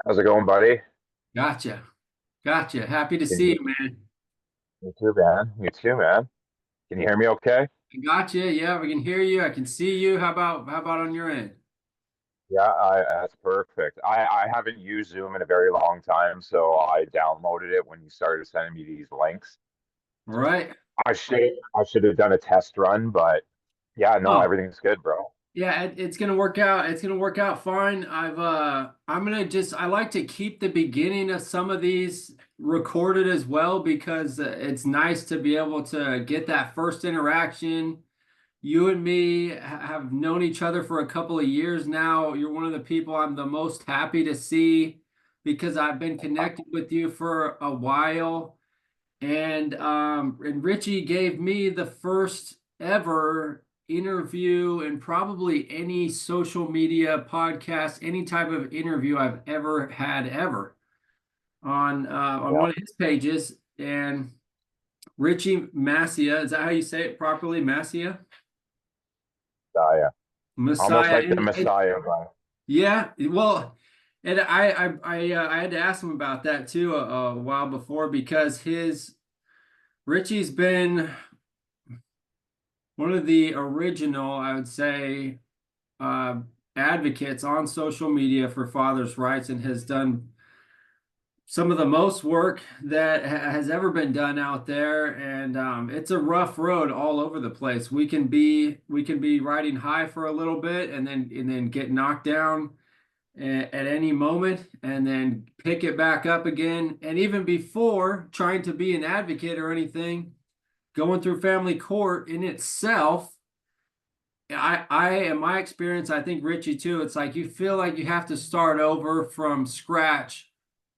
How's it going, buddy? Gotcha. Gotcha. Happy to Can see you, you, man. me too, man. Me too, man. Can you hear me okay? Gotcha. Yeah, we can hear you. I can see you. How about on your end? Yeah, that's perfect. I haven't used Zoom in a very long time, so I downloaded it when you started sending me these links. All right. I should have done a test run, but yeah, no, Oh, everything's good, bro. yeah, it's gonna work out. It's gonna work out fine. I'm gonna just I like to keep the beginning of some of these recorded as well because it's nice to be able to get that first interaction. You and me have known each other for a couple of years now. You're one of the people I'm the most happy to see because I've been connected with you for a while. And Richie gave me the first ever interview and probably any social media podcast, any type of interview I've ever had ever on Yeah, one of his pages. And Richie Massia, is that how you say it properly? Massia? Messiah. Almost Messiah. like the And Messiah, bro. yeah, well, and I had to ask him about that too a while before because his Richie's been one of the original, I would say, uh, advocates on social media for fathers' rights and has done some of the most work that has ever been done out there. And it's a rough road all over the place. We can be riding high for a little bit and then get knocked down at any moment and then pick it back up again. And even before trying to be an advocate or anything, going through family court in itself, in my experience, I think Richie too, it's like you feel like you have to start over from scratch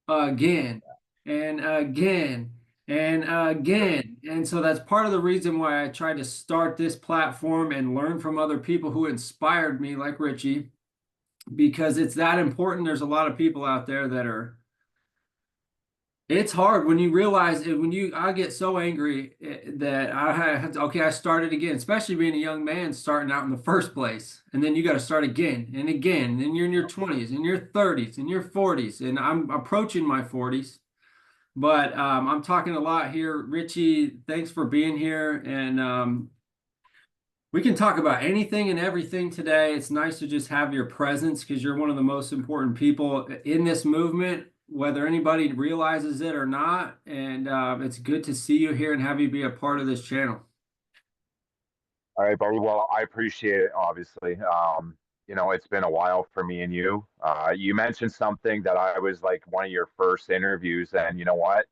again and again and again. And so that's part of the reason why I tried to start this platform and learn from other people who inspired me, like Richie, because it's that important. There's a lot of people out there that are, it's hard when you realize it, I get so angry that okay, I started again, especially being a young man starting out in the first place. And then you got to start again and again. And you're in your 20s and your 30s and your 40s. And I'm approaching my 40s, but I'm talking a lot here. Richie, thanks for being here. And we can talk about anything and everything today. It's nice to just have your presence because you're one of the most important people in this movement, whether anybody realizes it or not. And it's good to see you here and have you be a part of this channel. All right, buddy. Well, I appreciate it, obviously. It's been a while for me and you. You mentioned something that I was like one of your first interviews, and you know what?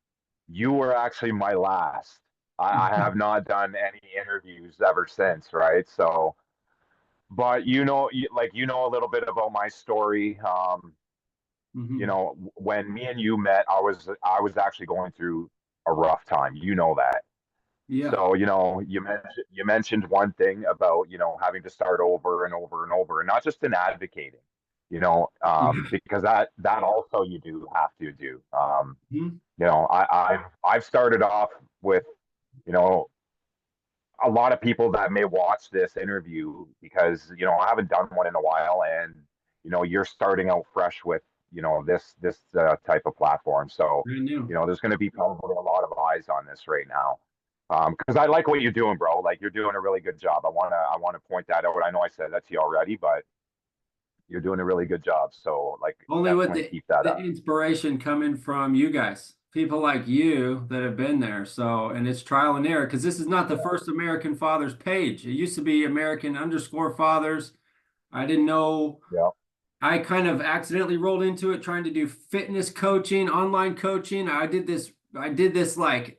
You were actually my last. I have not done any interviews ever since, right? So, but you know a little bit about my story. Mhm. When me and you met, I was actually going through a rough time. You know that. Yeah. So, you mentioned one thing about, having to start over and over and over, and not just in advocating, Yeah. because that also you do have to do. Mhm. I've started off with, you know, a lot of people that may watch this interview because, I haven't done one in a while, and you're starting out fresh with, this type of platform. So, Brand new. there's going to be probably a lot of eyes on this right now. Because I like what you're doing, bro. Like you're doing a really good job. I wanna point that out. I know I said that to you already, but you're doing a really good job. So like Only with definitely keep that the up. inspiration coming from you guys, people like you that have been there. So, and it's trial and error because this is not the first American Fathers page. It used to be American underscore Fathers. I didn't know. Yeah. I kind of accidentally rolled into it trying to do fitness coaching, online coaching. I did this like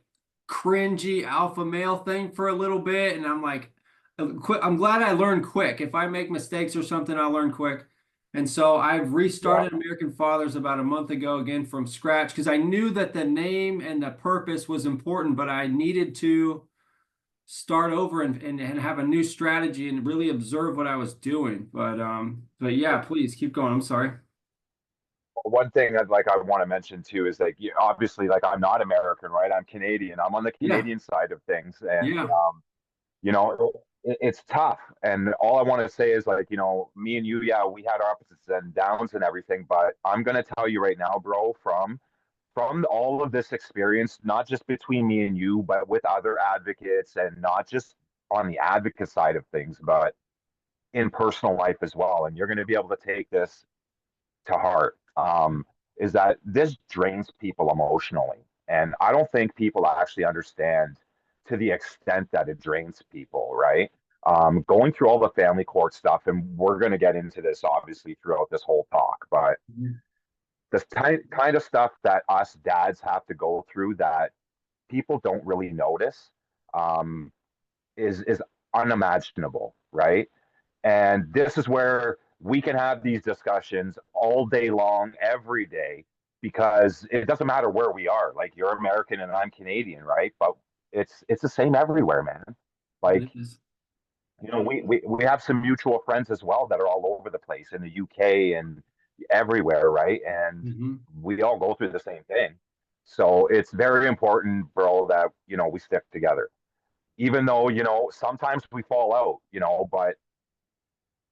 cringy alpha male thing for a little bit, and I'm like, I'm glad I learned quick. If I make mistakes or something, I'll learn quick. And so I've Yeah. restarted American Fathers about a month ago again from scratch because I knew that the name and the purpose was important, but I needed to start over and have a new strategy and really observe what I was doing. But yeah, please keep going. I'm sorry. One thing that like I want to mention too is like obviously like I'm not American, right? I'm Canadian. I'm on the Yeah, Canadian side of things, and yeah. you know it's tough. And all I want to say is like, me and you, yeah, we had our opposites and downs and everything, but I'm gonna tell you right now, bro, from all of this experience, not just between me and you, but with other advocates, and not just on the advocate side of things, but in personal life as well. And you're going to be able to take this to heart. Is that this drains people emotionally. And I don't think people actually understand to the extent that it drains people, right? Going through all the family court stuff, and we're going to get into this obviously throughout this whole talk, but Mhm. this kind of stuff that us dads have to go through that people don't really notice, um, is unimaginable, right? And this is where we can have these discussions all day long, every day, because it doesn't matter where we are. Like you're American and I'm Canadian, right? But it's the same everywhere, man. Like, It is. we have some mutual friends as well that are all over the place in the UK and everywhere, right? And Mhm. we all go through the same thing. So it's very important, bro, that we stick together. Even though, sometimes we fall out, but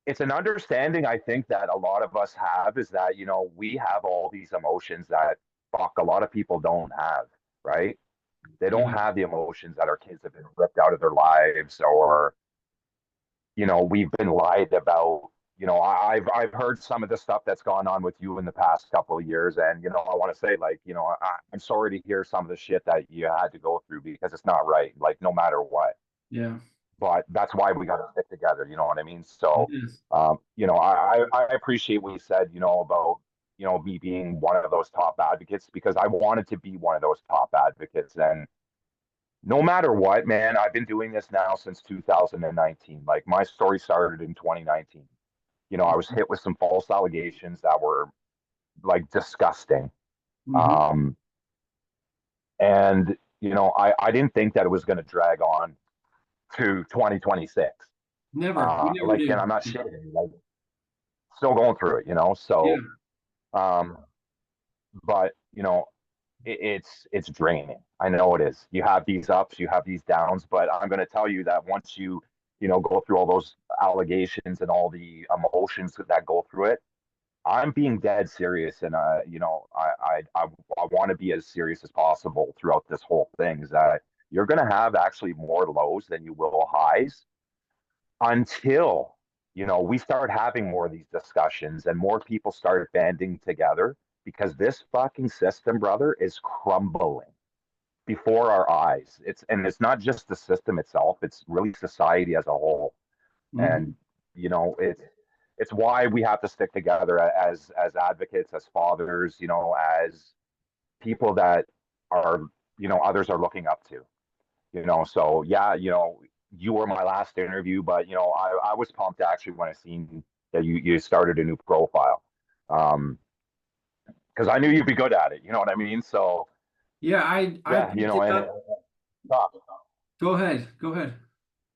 it's an understanding I think that a lot of us have, is that, we have all these emotions that fuck a lot of people don't have, right? They don't Yeah. have the emotions that our kids have been ripped out of their lives, or, we've been lied about. I've heard some of the stuff that's gone on with you in the past couple of years, and I want to say, like, I'm sorry to hear some of the shit that you had to go through, because it's not right, like, no matter what. Yeah. But that's why we got to stick together. You know what I mean? It So, is. I appreciate what you said, about, me being one of those top advocates, because I wanted to be one of those top advocates. And no matter what, man, I've been doing this now since 2019. Like my story started in 2019. I was hit with some false allegations that were like disgusting. Mhm. Um, and, I didn't think that it was going to drag on to 2026. Never. We never Like, and do. I'm not shitting, like, still going through it, Yeah. so, um, but, it's draining. I know it is. You have these ups, you have these downs, but I'm going to tell you that once you, go through all those allegations and all the emotions that go through it, I'm being dead serious. And, I want to be as serious as possible throughout this whole thing, is that you're going to have actually more lows than you will highs, until we start having more of these discussions and more people start banding together, because this fucking system, brother, is crumbling before our eyes. It's not just the system itself, it's really society as a whole. Mhm. And it's why we have to stick together as advocates, as fathers, as people that are, others are looking up to. So yeah, you were my last interview, but I was pumped actually when I seen that you started a new profile. Because I knew you'd be good at it, you know what I mean? So Yeah, I yeah, picked it and up. tough. Go ahead. Go ahead.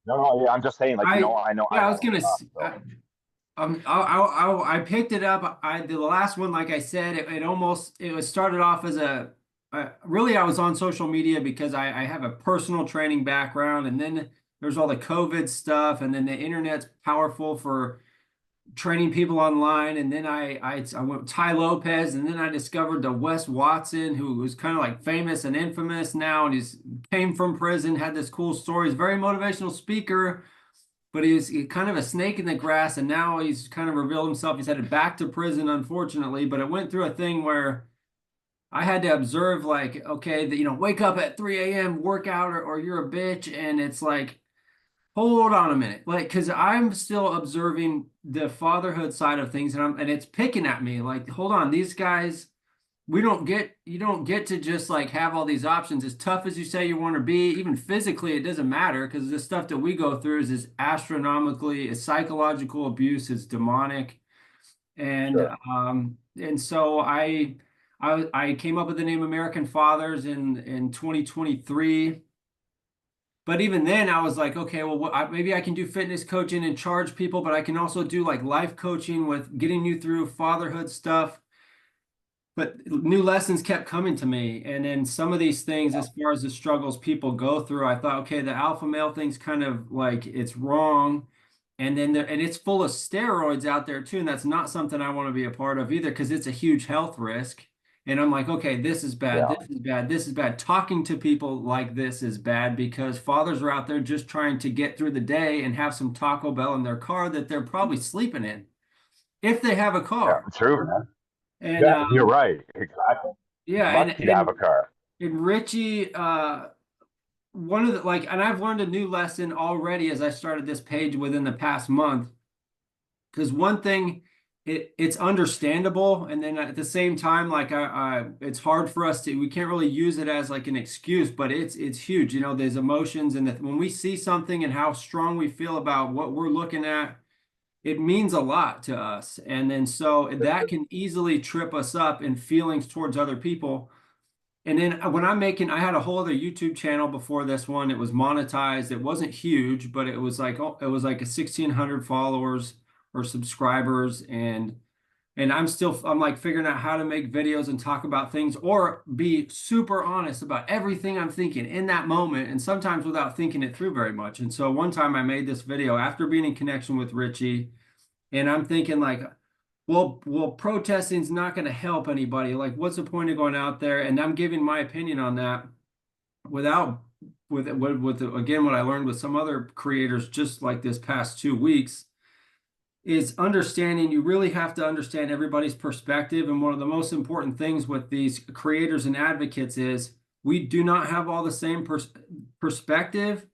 No, no, yeah, I'm just saying, like, I I yeah, I was know gonna it's tough. So I picked it up. The last one, like I said, it was started off as really I was on social media because I have a personal training background, and then there's all the COVID stuff, and then the internet's powerful for training people online. And then I went with Ty Lopez, and then I discovered the Wes Watson, who was kind of like famous and infamous now, and he's came from prison, had this cool story. He's a very motivational speaker, but he kind of a snake in the grass, and now he's kind of revealed himself. He's headed back to prison, unfortunately, but it went through a thing where I had to observe, like, okay, wake up at 3 a.m., work out, or you're a bitch. And it's like, hold on a minute. Like, because I'm still observing the fatherhood side of things, and it's picking at me. Like, hold on, these guys, you don't get to just like have all these options. As tough as you say you want to be, even physically, it doesn't matter, because the stuff that we go through is astronomically, it's psychological abuse, it's demonic. sure. And so I came up with the name American Fathers in 2023. But even then, I was like, okay, well, maybe I can do fitness coaching and charge people, but I can also do like life coaching with getting you through fatherhood stuff. but new lessons kept coming to me. And then some of these things, as far as the struggles people go through, I thought, okay, the alpha male thing's kind of like it's wrong. And then there, and it's full of steroids out there too. And that's not something I want to be a part of either, because it's a huge health risk. And I'm like, okay, this is bad, Yeah. this is bad, this is bad. Talking to people like this is bad because fathers are out there just trying to get through the day and have some Taco Bell in their car that they're probably sleeping in, if they have a Yeah. car. True, man. And Yeah, you're right. Exactly. yeah, Lucky to have a car. and Richie, one of the like, and I've learned a new lesson already as I started this page within the past month. Because one thing, it's understandable, and then at the same time, like it's hard for us to, we can't really use it as like an excuse, but it's huge. You know, there's emotions, and when we see something and how strong we feel about what we're looking at, it means a lot to us. And then so that can easily trip us up in feelings towards other people. And then when I'm making, I had a whole other YouTube channel before this one. It was monetized. It wasn't huge, but it was like, oh, it was like a 1,600 followers or subscribers. And I'm like figuring out how to make videos and talk about things or be super honest about everything I'm thinking in that moment. And sometimes without thinking it through very much. And so one time I made this video after being in connection with Richie, and I'm thinking like, well, protesting's not going to help anybody. Like, what's the point of going out there? And I'm giving my opinion on that without with again what I learned with some other creators just like this past 2 weeks is understanding you really have to understand everybody's perspective. And one of the most important things with these creators and advocates is we do not have all the same perspective,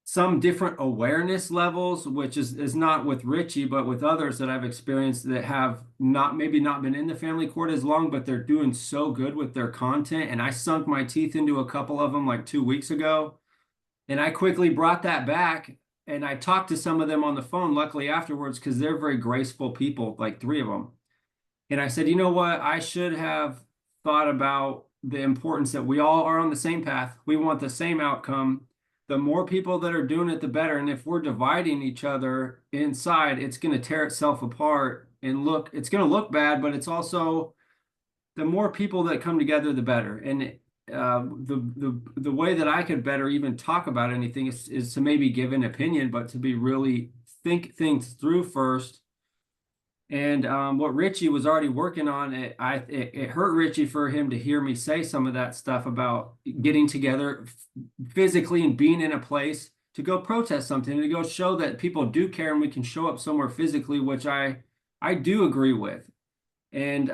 some different awareness levels, which is not with Richie, but with others that I've experienced that have not maybe not been in the family court as long, but they're doing so good with their content. And I sunk my teeth into a couple of them like 2 weeks ago. And I quickly brought that back and I talked to some of them on the phone, luckily afterwards, because they're very graceful people, like three of them. And I said, you know what? I should have thought about the importance that we all are on the same path. We want the same outcome. The more people that are doing it, the better. And if we're dividing each other inside, it's going to tear itself apart and it's going to look bad, but it's also the more people that come together, the better. And the way that I could better even talk about anything is to maybe give an opinion, but to be really think things through first. And what Richie was already working on, it hurt Richie for him to hear me say some of that stuff about getting together physically and being in a place to go protest something and to go show that people do care and we can show up somewhere physically, which I do agree with. And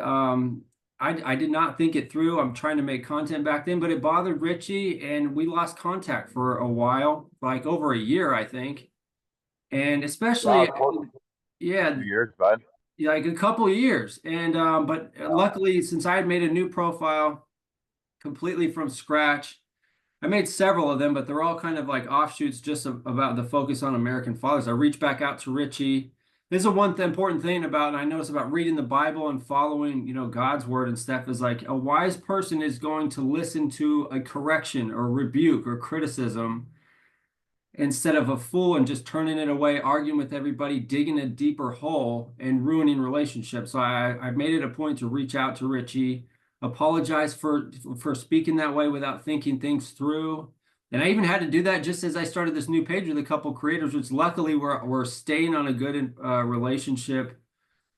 I did not think it through. I'm trying to make content back then, but it bothered Richie, and we lost contact for a while, like over a year, I think. And Yeah, especially, close yeah, to years, bud. like a couple of years. And but luckily, since I had made a new profile completely from scratch, I made several of them, but they're all kind of like offshoots just about the focus on American fathers. I reached back out to Richie. This is one important thing about, and I noticed about reading the Bible and following, God's word and stuff is like a wise person is going to listen to a correction or rebuke or criticism instead of a fool and just turning it away, arguing with everybody, digging a deeper hole and ruining relationships. So I made it a point to reach out to Richie, apologize for speaking that way without thinking things through. And I even had to do that just as I started this new page with a couple creators, which luckily we're staying on a good relationship.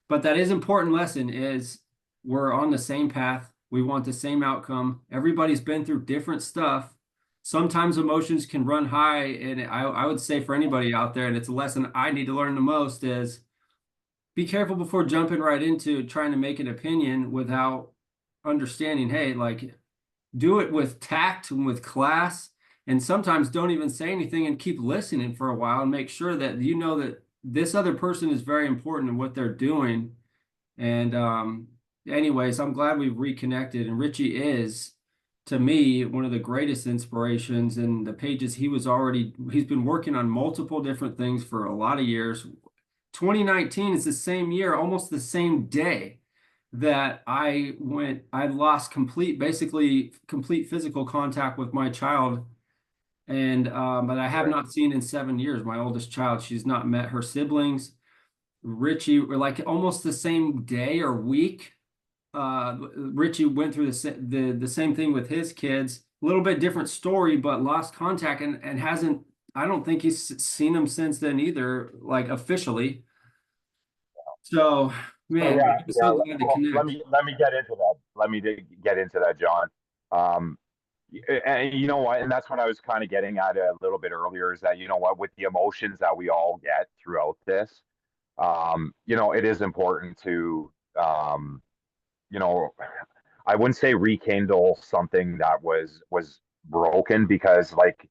But that is important lesson is we're on the same path. We want the same outcome. Everybody's been through different stuff. Sometimes emotions can run high. And I would say for anybody out there, and it's a lesson I need to learn the most is be careful before jumping right into trying to make an opinion without understanding, hey, like do it with tact and with class. And sometimes don't even say anything and keep listening for a while and make sure that you know that this other person is very important in what they're doing. And anyways, I'm glad we've reconnected. And Richie is, to me, one of the greatest inspirations. And the pages he's been working on multiple different things for a lot of years. 2019 is the same year, almost the same day that I lost basically complete physical contact with my child. And but I have Right. not seen in 7 years my oldest child. She's not met her siblings. Richie were like almost the same day or week. Richie went through the same thing with his kids. A little bit different story, but lost contact and hasn't. I don't think he's seen him since then either, like officially. So, So man, yeah, I'm yeah. so glad to Well, connect. let me get into that. Get into that, John. Um, and you know what? And that's what I was kind of getting at a little bit earlier is that, you know what, with the emotions that we all get throughout this, you know, it is important to, you know, I wouldn't say rekindle something that was broken because like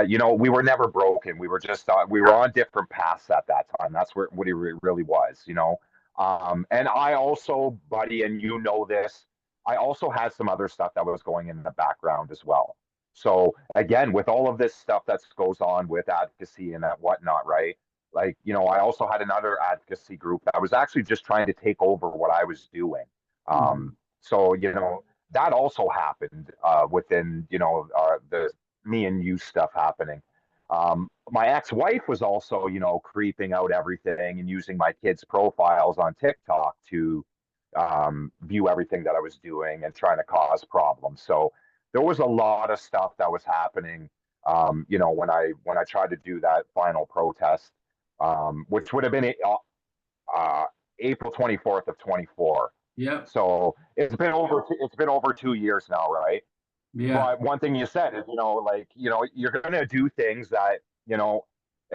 you know, we were never broken. We were just we were on different paths at that time. That's what it really was, you know. And I also, buddy, and you know this, I also had some other stuff that was going in the background as well. So again, with all of this stuff that goes on with advocacy and that whatnot, right? Like, you know, I also had another advocacy group that was actually just trying to take over what I was doing. Mhm. So, you know, that also happened within, you know, the me and you stuff happening. My ex-wife was also, you know, creeping out everything and using my kids' profiles on TikTok to view everything that I was doing and trying to cause problems. So there was a lot of stuff that was happening. You know, when I tried to do that final protest, which would have been uh, April 24th of 24. Yep. So it's been over 2 years now, right? Yeah. But one thing you said is, you know, like, you know, you're going to do things that, you know,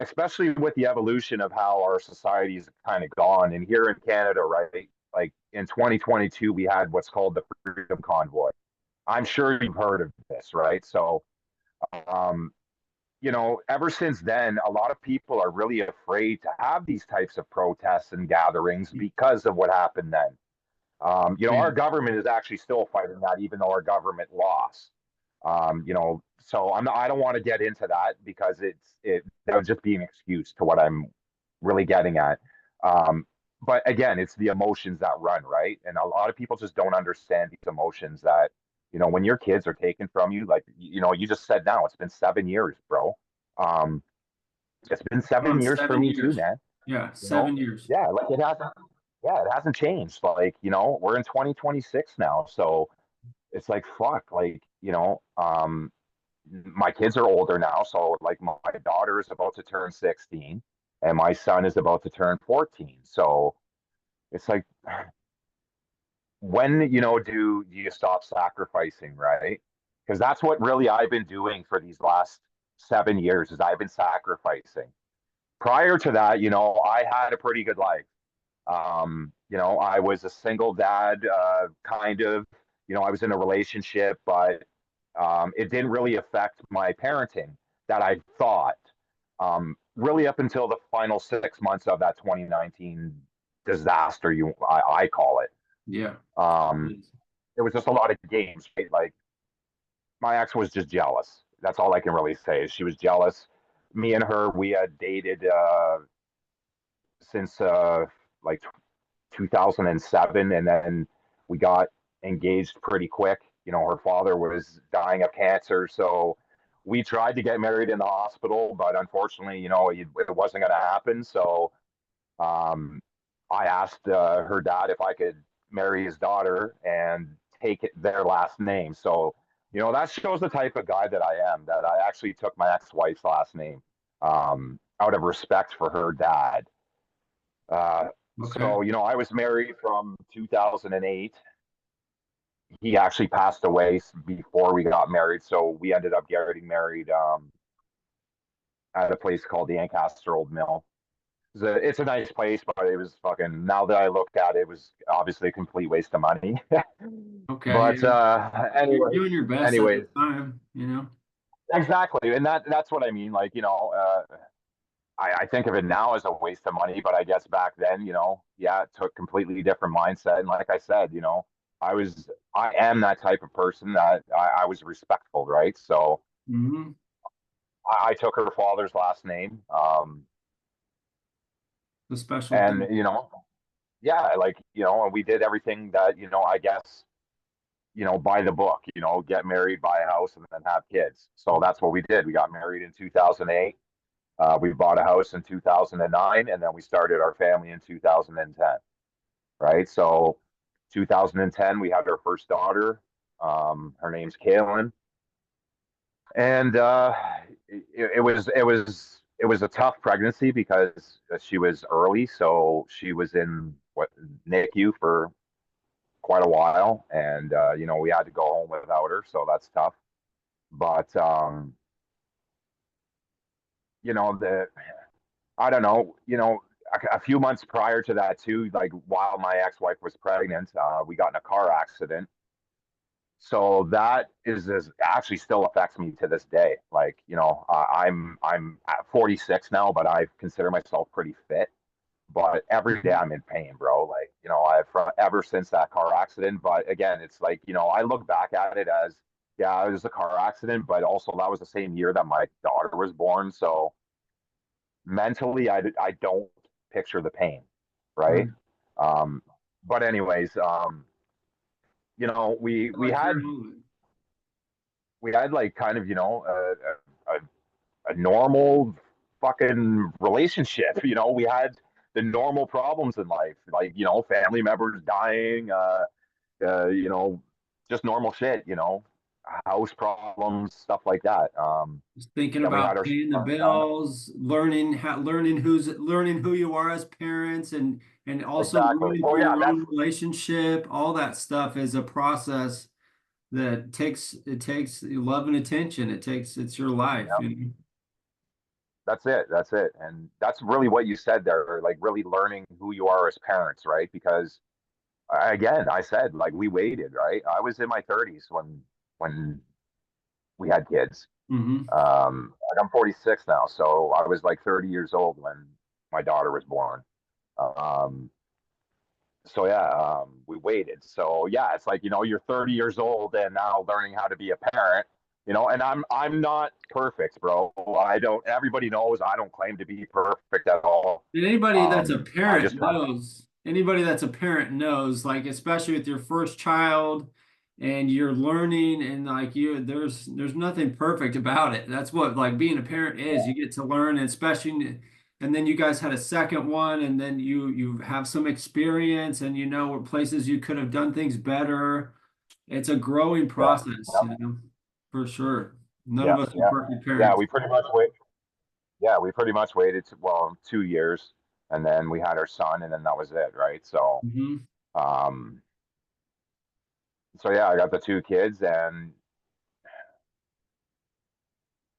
especially with the evolution of how our society's kind of gone. And here in Canada, right, like in 2022, we had what's called the Freedom Convoy. I'm sure you've heard of this, right? So, um, you know, ever since then, a lot of people are really afraid to have these types of protests and gatherings because of what happened then. You know, Yeah. our government is actually still fighting that, even though our government lost. You know, so I don't want to get into that because that would just be an excuse to what I'm really getting at. Um, but again, it's the emotions that run, right? And a lot of people just don't understand these emotions that, you know, when your kids are taken from you, like, you know, you just said now, it's been 7 years, bro. Um, it's been seven On years for seven me too, years. man. Yeah, You know, 7 years. yeah, like it hasn't changed. Like, you know, we're in 2026 now. So it's like, fuck, like, you know, my kids are older now. So like my daughter is about to turn 16 and my son is about to turn 14. So it's like, when, you know, do you stop sacrificing, right? Because that's what really I've been doing for these last 7 years is I've been sacrificing. Prior to that, you know, I had a pretty good life. You know, I was a single dad, kind of. You know, I was in a relationship, but it didn't really affect my parenting that I thought. Really, up until the final 6 months of that 2019 disaster, I call it. Yeah. Um, it was just a lot of games. Right? Like my ex was just jealous. That's all I can really say. She was jealous. Me and her, we had dated since like 2007, and then we got engaged pretty quick. You know, her father was dying of cancer, so we tried to get married in the hospital, but unfortunately, you know, it wasn't going to happen. So um, I asked her dad if I could marry his daughter and take their last name. So, you know, that shows the type of guy that I am, that I actually took my ex-wife's last name out of respect for her dad. Uh, Okay. so, you know, I was married from 2008. He actually passed away before we got married. So we ended up getting married at a place called the Ancaster Old Mill. It's a nice place, but it was fucking, now that I look at it, it was obviously a complete waste of money. Okay. But You're doing your best at the anyways, time, you know? exactly. And that's what I mean. Like, you know, I think of it now as a waste of money, but I guess back then, you know, yeah, it took completely different mindset. And like I said, you know, I am that type of person that I was respectful, right? So Hmm. I took her father's last name. The special And, thing. you know, yeah, like, you know, and we did everything that, you know, I guess, you know, by the book, you know, get married, buy a house, and then have kids. So that's what we did. We got married in 2008. We bought a house in 2009, and then we started our family in 2010. Right. So 2010, we had our first daughter. Her name's Kaylin, and it was a tough pregnancy because she was early, so she was in what NICU for quite a while, and we had to go home without her, so that's tough. But the I don't know, a few months prior to that too, like while my ex-wife was pregnant, we got in a car accident. So that actually still affects me to this day. Like, I'm at 46 now, but I consider myself pretty fit. But every day I'm in pain, bro. Like, I've ever since that car accident. But again, it's like, I look back at it as, yeah, it was a car accident, but also that was the same year that my daughter was born. So mentally, I don't picture the pain, right? Right. Um, but anyways, we Like had your moment. like kind of a normal fucking relationship. We had the normal problems in life, like family members dying, you know, just normal shit. House problems, stuff like that. Just thinking Then we had about our paying the son. bills, learning who you are as parents, and also Exactly. growing Oh through yeah, your that's own relationship. All that stuff is a process that takes love and attention. It's your life, yeah, you know. that's it, and that's really what you said there. Like really learning who you are as parents, right? Because again, I said like we waited, right? I was in my 30s when we had kids. Hmm. Like I'm 46 now, so I was like 30 years old when my daughter was born. Um, so yeah, we waited. So yeah, it's like you're 30 years old and now learning how to be a parent. And I'm not perfect, bro. I don't. Everybody knows I don't claim to be perfect at all. And I just try. anybody that's a parent knows, like especially with your first child and you're learning and like there's nothing perfect about it. That's what like being a parent is. You get to learn, and especially and then you guys had a second one and then you have some experience and you know what places you could have done things better. It's a growing Yeah, process, yeah, for sure. None yeah, of us are yeah, perfect yeah. parents. We pretty much wait. Yeah, we pretty much waited well 2 years, and then we had our son, and then that was it, right? So, Hmm. um, so yeah, I got the two kids, and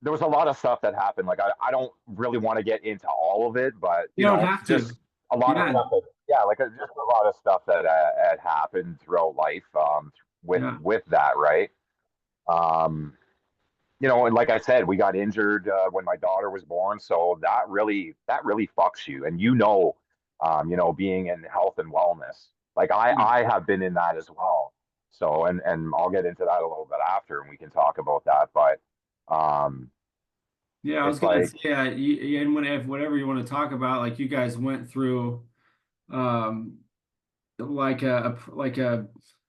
there was a lot of stuff that happened. Like I don't really want to get into all of it, but You don't have to. just a lot of Yeah, stuff that yeah, like just a lot of stuff that had happened throughout life yeah. with that, right? Um, and like I said, we got injured when my daughter was born, so that really fucks you, and being in health and wellness, like I have been in that as well. So and I'll get into that a little bit after, and we can talk about that, but um Yeah, I was it's gonna like say, and if whatever you want to talk about, like you guys went through, um, like a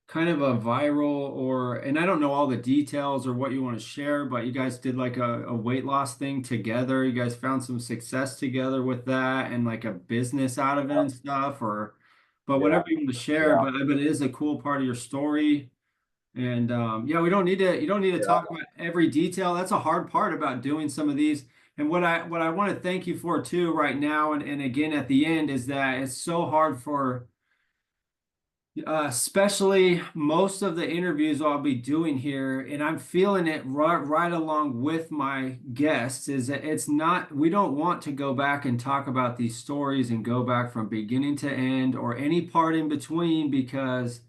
kind of a viral or, and I don't know all the details or what you want to share, but you guys did like a weight loss thing together. You guys found some success together with that, and like a business out of it and stuff, or, but yeah, whatever you want to share, yeah, but it is a cool part of your story. And yeah, we don't need to you don't need to yeah. talk about every detail. That's a hard part about doing some of these. And what I want to thank you for too right now and again at the end is that it's so hard for especially most of the interviews I'll be doing here, and I'm feeling it right along with my guests, is that it's not, we don't want to go back and talk about these stories and go back from beginning to end or any part in between because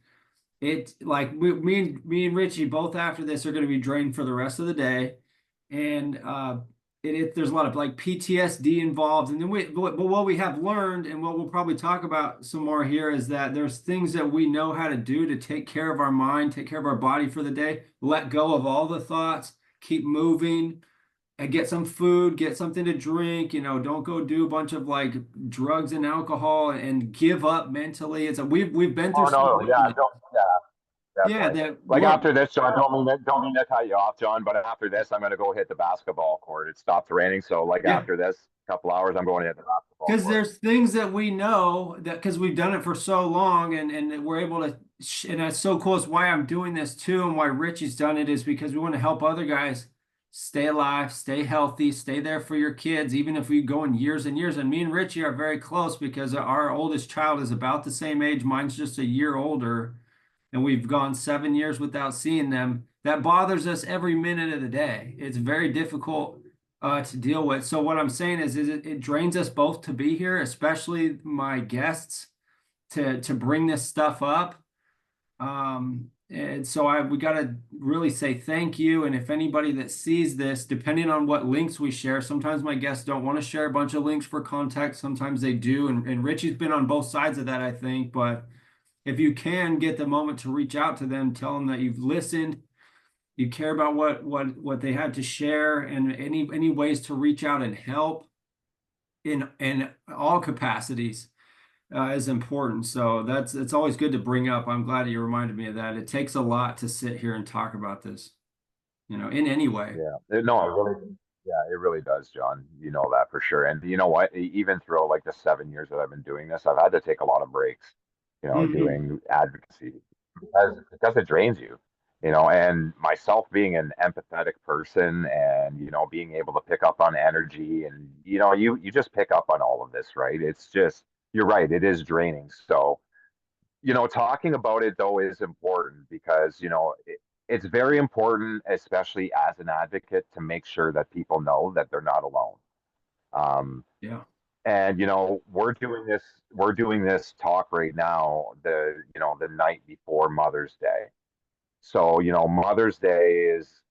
it like me and Richie both after this are going to be drained for the rest of the day, and there's a lot of like PTSD involved. And then but what we have learned and what we'll probably talk about some more here is that there's things that we know how to do to take care of our mind, take care of our body for the day, let go of all the thoughts, keep moving. And get some food, get something to drink, don't go do a bunch of like drugs and alcohol and give up mentally. We've been through Oh stuff no, like yeah, that. don't, yeah, Yeah, definitely. that Like we're after this, John, don't mean to cut you off, John, but after this, I'm gonna go hit the basketball court. It stopped raining, so like yeah. after this couple hours, I'm going to hit the basketball go Because for it. there's things that we know that because we've done it for so long and we're able to, and that's so cool. It's why I'm doing this too, and why Richie's done it is because we want to help other guys stay alive, stay healthy, stay there for your kids, even if we go in years and years. And me and Richie are very close because our oldest child is about the same age. Mine's just a year older, and we've gone 7 years without seeing them. That bothers us every minute of the day. It's very difficult to deal with. So what I'm saying is it drains us both to be here, especially my guests, to bring this stuff up. And so we got to really say thank you. And if anybody that sees this, depending on what links we share, sometimes my guests don't want to share a bunch of links for contact. Sometimes they do. And Richie's been on both sides of that, I think. But if you can get the moment to reach out to them, tell them that you've listened, you care about what they had to share, and any ways to reach out and help in all capacities is important. So it's always good to bring up. I'm glad you reminded me of that. It takes a lot to sit here and talk about this, in any way. Yeah. No, it really, yeah, it really does, John. You know that for sure. And you know what? Even through like the 7 years that I've been doing this, I've had to take a lot of breaks, Hmm. doing advocacy because it drains you, and myself being an empathetic person and, being able to pick up on energy and, you just pick up on all of this, right? It's just, you're right. It is draining. So, talking about it though is important because, it's very important, especially as an advocate, to make sure that people know that they're not alone. Um, Yeah. and we're doing this talk right now, the night before Mother's Day. So, Mother's Day is,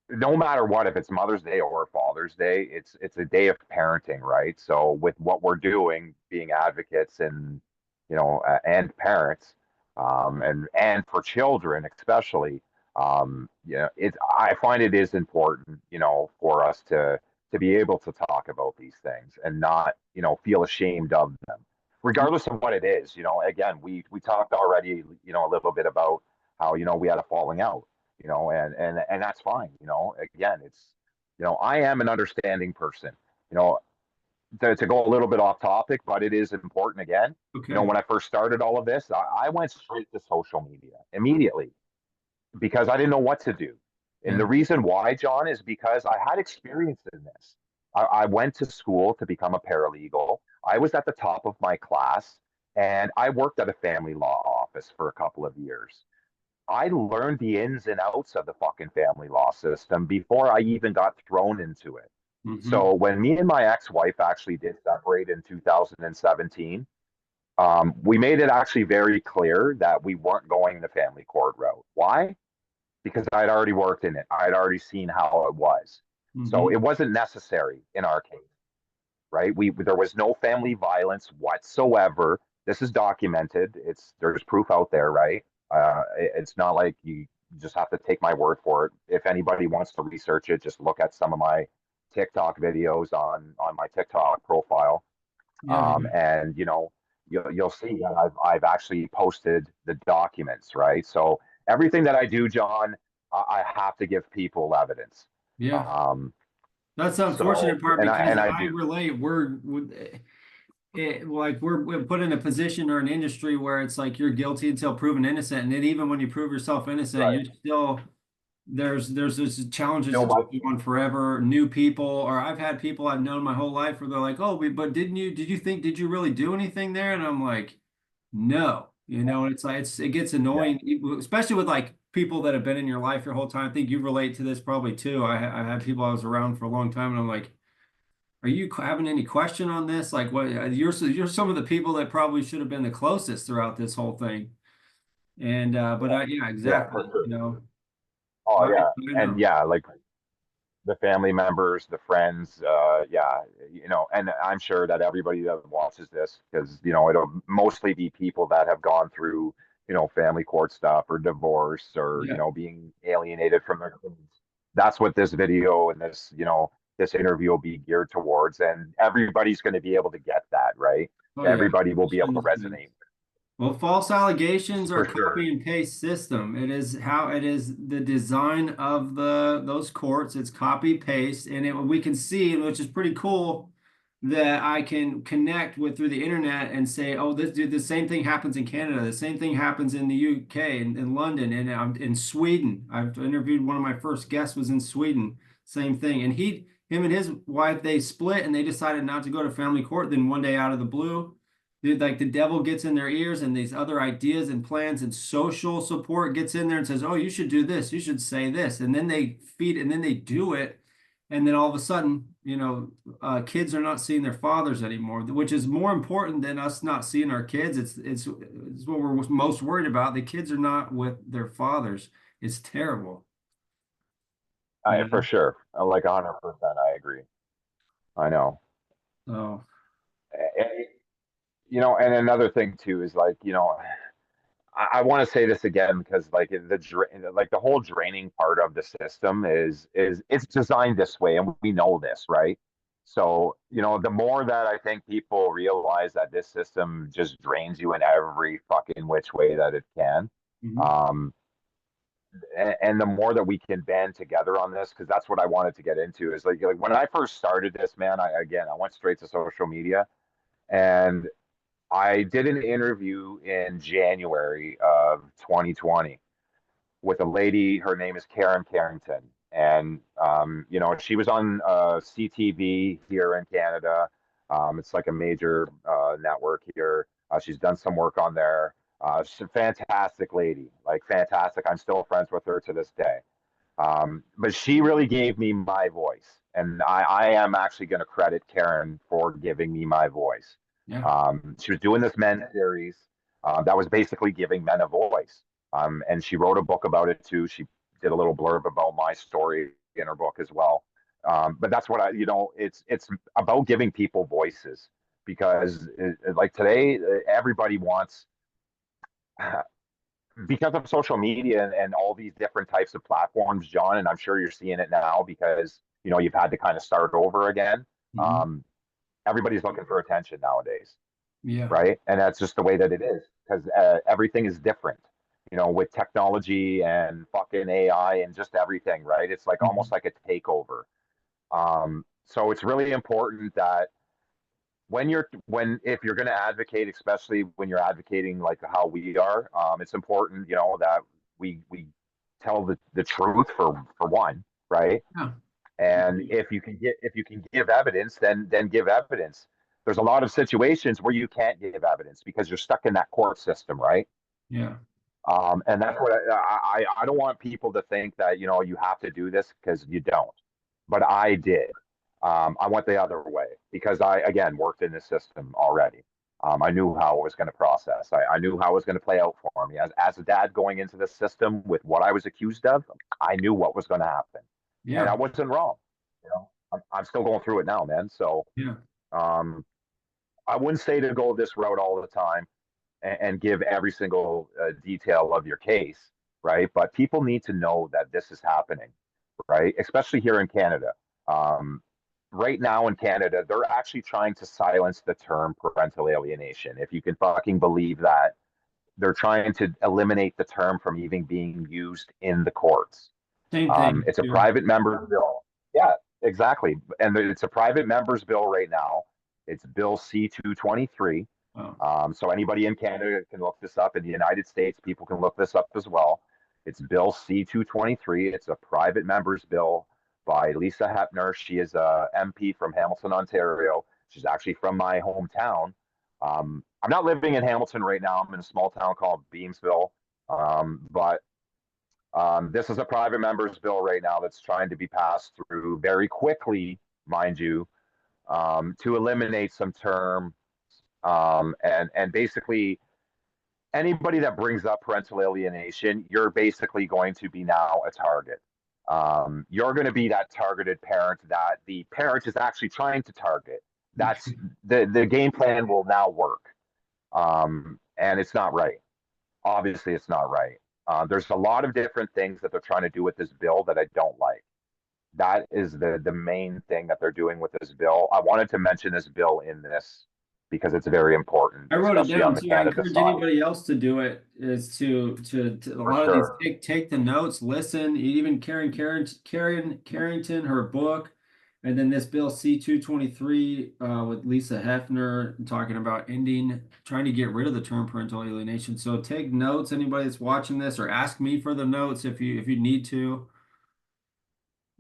no matter what, if it's Mother's Day or Father's Day, it's a day of parenting, right? So with what we're doing, being advocates and parents, and for children especially, I find it is important, for us to be able to talk about these things and not, feel ashamed of them, regardless of what it is. Again, we talked already, a little bit about how, we had a falling out, and that's fine. Again, I am an understanding person. You know, to go a little bit off topic, but it is important again. Okay. When I first started all of this, I went straight to social media immediately because I didn't know what to do. And Yeah. the reason why, John, is because I had experience in this. I went to school to become a paralegal. I was at the top of my class, and I worked at a family law office for a couple of years. I learned the ins and outs of the fucking family law system before I even got thrown into it. Hmm. So when me and my ex-wife actually did separate in 2017, we made it actually very clear that we weren't going the family court route. Why? Because I'd already worked in it. I'd already seen how it was. So Hmm. it wasn't necessary in our case, right? There was no family violence whatsoever. This is documented. There's proof out there, right? It's not like you just have to take my word for it. If anybody wants to research it, just look at some of my TikTok videos on my TikTok profile, Yeah. Yeah. and you'll see that I've actually posted the documents, right? So everything that I do, John, I have to give people evidence. Yeah. Um, That's the unfortunate so part and I because and I I do. relate. We're put in a position or an industry where it's like you're guilty until proven innocent, and then even when you prove yourself innocent, Right. you still there's this challenges No, that just but go on forever. New people, or I've had people I've known my whole life where they're like, "Oh, but did you really do anything there?" And I'm like, "No." And it's like it gets yeah, annoying, especially with like people that have been in your life your whole time. I think you relate to this probably too. I had people I was around for a long time, and I'm like, are you having any question on this? Like, what you're some of the people that probably should have been the closest throughout this whole thing. And but yeah, yeah, yeah, exactly. for sure. I, Oh I yeah, and know. yeah, like the family members, the friends, yeah, and I'm sure that everybody that watches this, because it'll mostly be people that have gone through, family court stuff or divorce or Yeah. being alienated from their kids. That's what this video and this interview will be geared towards, and everybody's going to be able to get that, right? Oh yeah. Everybody will be able Especially to this thing. resonate Well, false allegations are for copy sure. and paste system. It is how it is the design of those courts. It's copy paste, and we can see, which is pretty cool. that I can connect with through the internet and say, oh, this dude, the same thing happens in Canada, the same thing happens in the UK, in London, and I'm in Sweden. I've interviewed one of my first guests was in Sweden, same thing. And him and his wife, they split and they decided not to go to family court. Then one day out of the blue, dude, like the devil gets in their ears and these other ideas and plans and social support gets in there and says, oh, you should do this, you should say this. And then they feed and then they do it. And then all of a sudden, kids are not seeing their fathers anymore, which is more important than us not seeing our kids. It's what we're most worried about. The kids are not with their fathers. It's terrible, you For know. sure, like 100%, I agree. I know. So And, and another thing too is like, I want to say this again because like the whole draining part of the system is it's designed this way, and we know this, right? So, the more that I think people realize that this system just drains you in every fucking which way that it can, mhm. um, and the more that we can band together on this, because that's what I wanted to get into is like when I first started this, man, I went straight to social media, and I did an interview in January of 2020 with a lady. Her name is Karen Carrington. And, she was on CTV here in Canada. It's like a major network here. She's done some work on there. She's a fantastic lady, like fantastic. I'm still friends with her to this day. But she really gave me my voice. And I am actually going to credit Karen for giving me my voice. Yeah. She was doing this men series that was basically giving men a voice. And she wrote a book about it too. She did a little blurb about my story in her book as well. But that's what it's about giving people voices because like today, everybody wants because of social media and all these different types of platforms, John, and I'm sure you're seeing it now because you've had to kind of start over again. Mhm. Um, Everybody's looking for attention nowadays, Yeah. right? And that's just the way that it is because everything is different. With technology and fucking AI and just everything, right? It's like almost Mhm. like a takeover. So it's really important that when if you're going to advocate, especially when you're advocating like how we are, it's important that we tell the truth for one, right? Yeah. And if you can give evidence, then give evidence. There's a lot of situations where you can't give evidence because you're stuck in that court system, right? Yeah. And that's what I don't want people to think that you have to do this because you don't. But I did. I went the other way because I again worked in this system already. I knew how I was going to process. I knew how it was going to play out for me as a dad going into the system with what I was accused of. I knew what was going to happen, and I Yeah. wasn't wrong. I'm still going through it now, man. So Yeah. um, I wouldn't say to go this route all the time and give every single detail of your case, right? But people need to know that this is happening, right? Especially here in Canada. Um, right now in Canada, they're actually trying to silence the term parental alienation. If you can fucking believe that, they're trying to eliminate the term from even being used in the courts. Same thing It's a here. private member's bill. Yeah, exactly. And it's a private member's bill right now. It's Bill C-223. Oh, So anybody in Canada can look this up. In the United States, people can look this up as well. It's Bill C-223. It's a private member's bill by Lisa Hepner. She is a MP from Hamilton, Ontario. She's actually from my hometown. I'm not living in Hamilton right now. I'm in a small town called Beamsville. But this is a private member's bill right now that's trying to be passed through very quickly, mind you, to eliminate some term and basically anybody that brings up parental alienation, you're basically going to be now a target. You're going to be that targeted parent that the parent is actually trying to target. That's the game plan will now work, and it's not right. Obviously, it's not right. There's a lot of different things that they're trying to do with this bill that I don't like. That is the main thing that they're doing with this bill. I wanted to mention this bill in this because it's very important, I wrote it especially on down the too. I Canada encourage side, anybody else to do it. Is to a for lot of these sure. take the notes, listen. Even Carrington, her book. And then this bill C-223 with Lisa Hefner talking about trying to get rid of the term parental alienation. So take notes, anybody that's watching this, or ask me for the notes if you need to.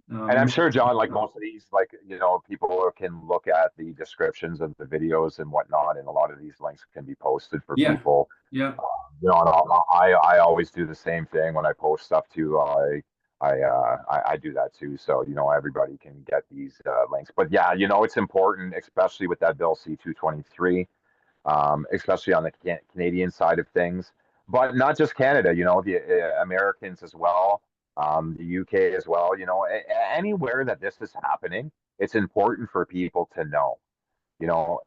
And I'm Um, sure, John, like most of these, like, people can look at the descriptions of the videos and whatnot, and a lot of these links can be posted for yeah, people. yeah. And I always do the same thing when I post stuff too. I do that too. So, everybody can get these links. But yeah, it's important, especially with that Bill C-223, especially on the Canadian side of things, but not just Canada, the Americans as well, the UK as well, anywhere that this is happening, it's important for people to know,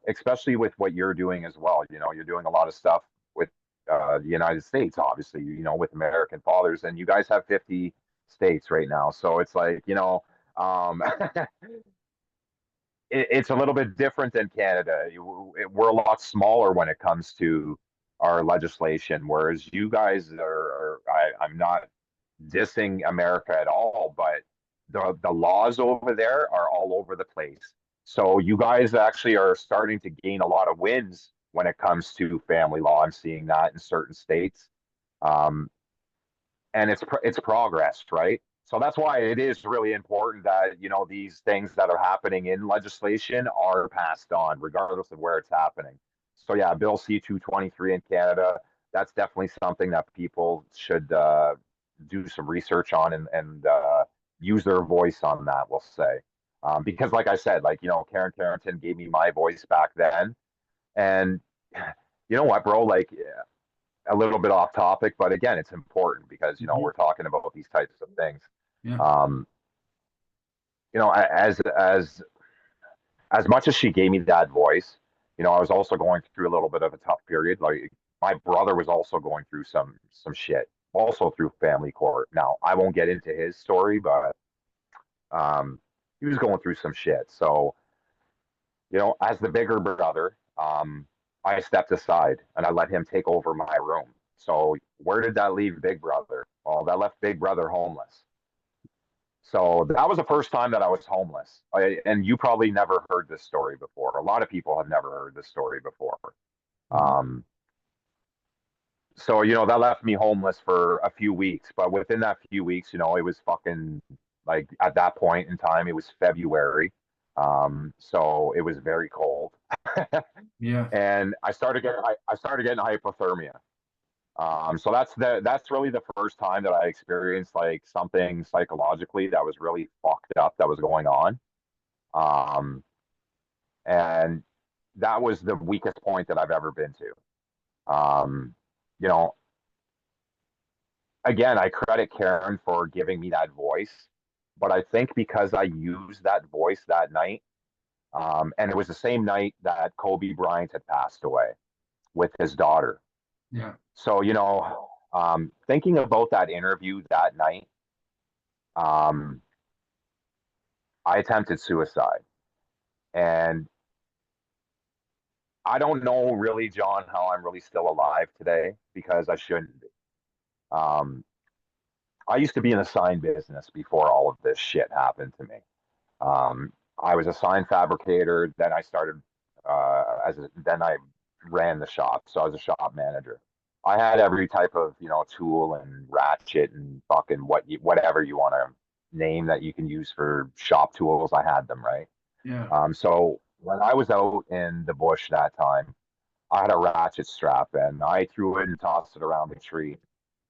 especially with what you're doing as well. You're doing a lot of stuff with the United States, obviously, with American fathers, and you guys have 50 states right now. So it's like, it's a little bit different than Canada. We're a lot smaller when it comes to our legislation, whereas you guys I'm not dissing America at all, but the laws over there are all over the place. So you guys actually are starting to gain a lot of wins when it comes to family law. I'm seeing that in certain states. Um, and it's progress, right? So that's why it is really important that these things that are happening in legislation are passed on, regardless of where it's happening. So yeah, Bill C-223 in Canada, that's definitely something that people should do some research on and use their voice on that. We'll say, because like I said, like Karen Carrington gave me my voice back then, and you know what, bro, like a little bit off topic, but again, it's important because Mhm. we're talking about these types of things. Yeah. Um, as much as she gave me that voice, I was also going through a little bit of a tough period. Like my brother was also going through some shit, also through family court. Now I won't get into his story, but um, he was going through some shit. So as the bigger brother, I stepped aside and I let him take over my room. So where did that leave Big Brother? Well, that left Big Brother homeless. So that was the first time that I was homeless. And you probably never heard this story before. A lot of people have never heard this story before. Mhm. Um, so that left me homeless for a few weeks. But within that few weeks, it was fucking like at that point in time, it was February. So it was very cold. Yeah. And I started getting hypothermia. So that's really the first time that I experienced like something psychologically that was really fucked up that was going on. Um, and that was the weakest point that I've ever been to. You know, again, I credit Karen for giving me that voice, but I think because I used that voice that night, and it was the same night that Kobe Bryant had passed away with his daughter. Yeah. So, thinking about that interview that night, um, I attempted suicide. And I don't know really, John, how I'm really still alive today because I shouldn't be. Um, I used to be in the sign business before all of this shit happened to me. I was a sign fabricator. Then I ran the shop. So I was a shop manager. I had every type of, tool and ratchet and fucking whatever you want to name that you can use for shop tools. I had them, right? Yeah. So when I was out in the bush that time, I had a ratchet strap and I threw it and tossed it around the tree.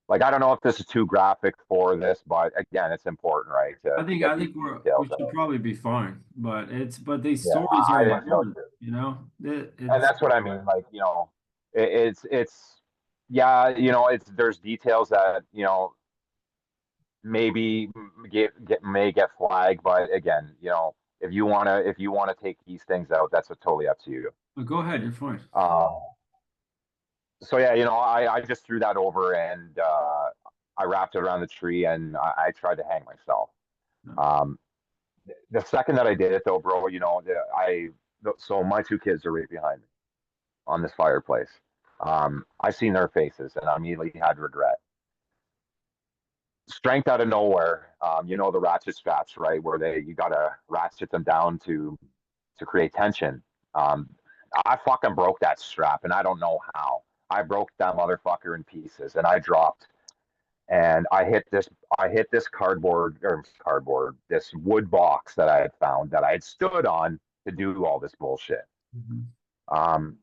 Like, I don't know if this is too graphic for this, but again, it's important, right, I to think get I these think details we should out. probably be fine, but these Yeah, stories are I think so important, too. you know? And It's that's what I mean. Like, it's, yeah, there's details that, maybe may get flagged, but again, if you wanna take these things out, that's totally up to you. go ahead, you're fine. Um, so yeah, I just threw that over and I wrapped it around the tree and I tried to hang myself. No. Um, the second that I did it though, bro, so my two kids are right behind me on this fireplace. I seen their faces and I immediately had regret. strength out of nowhere. You know the ratchet straps, right? Where you gotta ratchet them down to create tension. Um, I fucking broke that strap, and I don't know how. I broke that motherfucker in pieces, and I dropped, and I hit this this wood box that I had found that I had stood on to do all this bullshit. Mhm.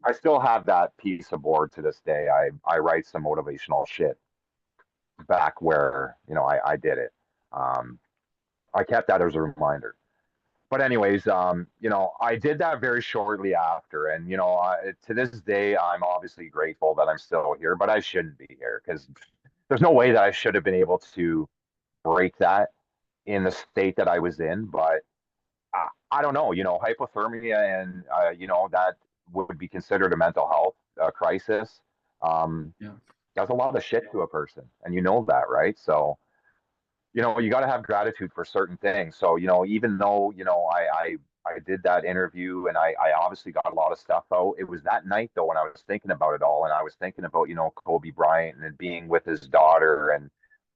I still have that piece of board to this day. I write some motivational shit back where I did it. Um, I kept that as a reminder. But anyways, I did that very shortly after, and to this day, I'm obviously grateful that I'm still here. But I shouldn't be here because there's no way that I should have been able to break that in the state that I was in. But I don't know, hypothermia and that would be considered a mental health crisis. Um, Yeah. does a lot of shit to a person, and you know that, right? So you got to have gratitude for certain things. So, even though, I did that interview and I obviously got a lot of stuff out, it was that night though when I was thinking about it all and I was thinking about, Kobe Bryant and being with his daughter and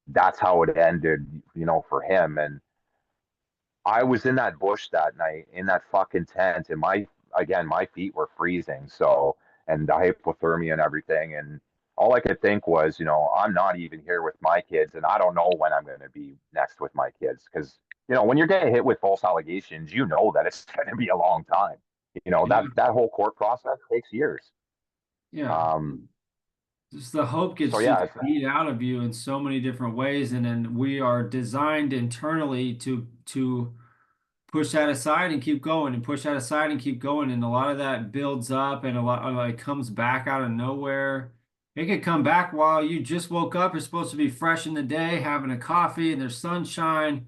that's how it ended, for him. And I was in that bush that night in that fucking tent, and my feet were freezing. So, and the hypothermia and everything. And all I could think was, I'm not even here with my kids, and I don't know when I'm going to be next with my kids. Because, when you're getting hit with false allegations, you know that it's going to be a long time. Yeah. That whole court process takes years. Yeah. Um, Just the hope so, gets yeah, just beat out of you in so many different ways, and then we are designed internally to push that aside and keep going and push that aside and keep going, and a lot of that builds up and a lot of like comes back out of nowhere. It could come back while you just woke up. You're supposed to be fresh in the day, having a coffee, and there's sunshine,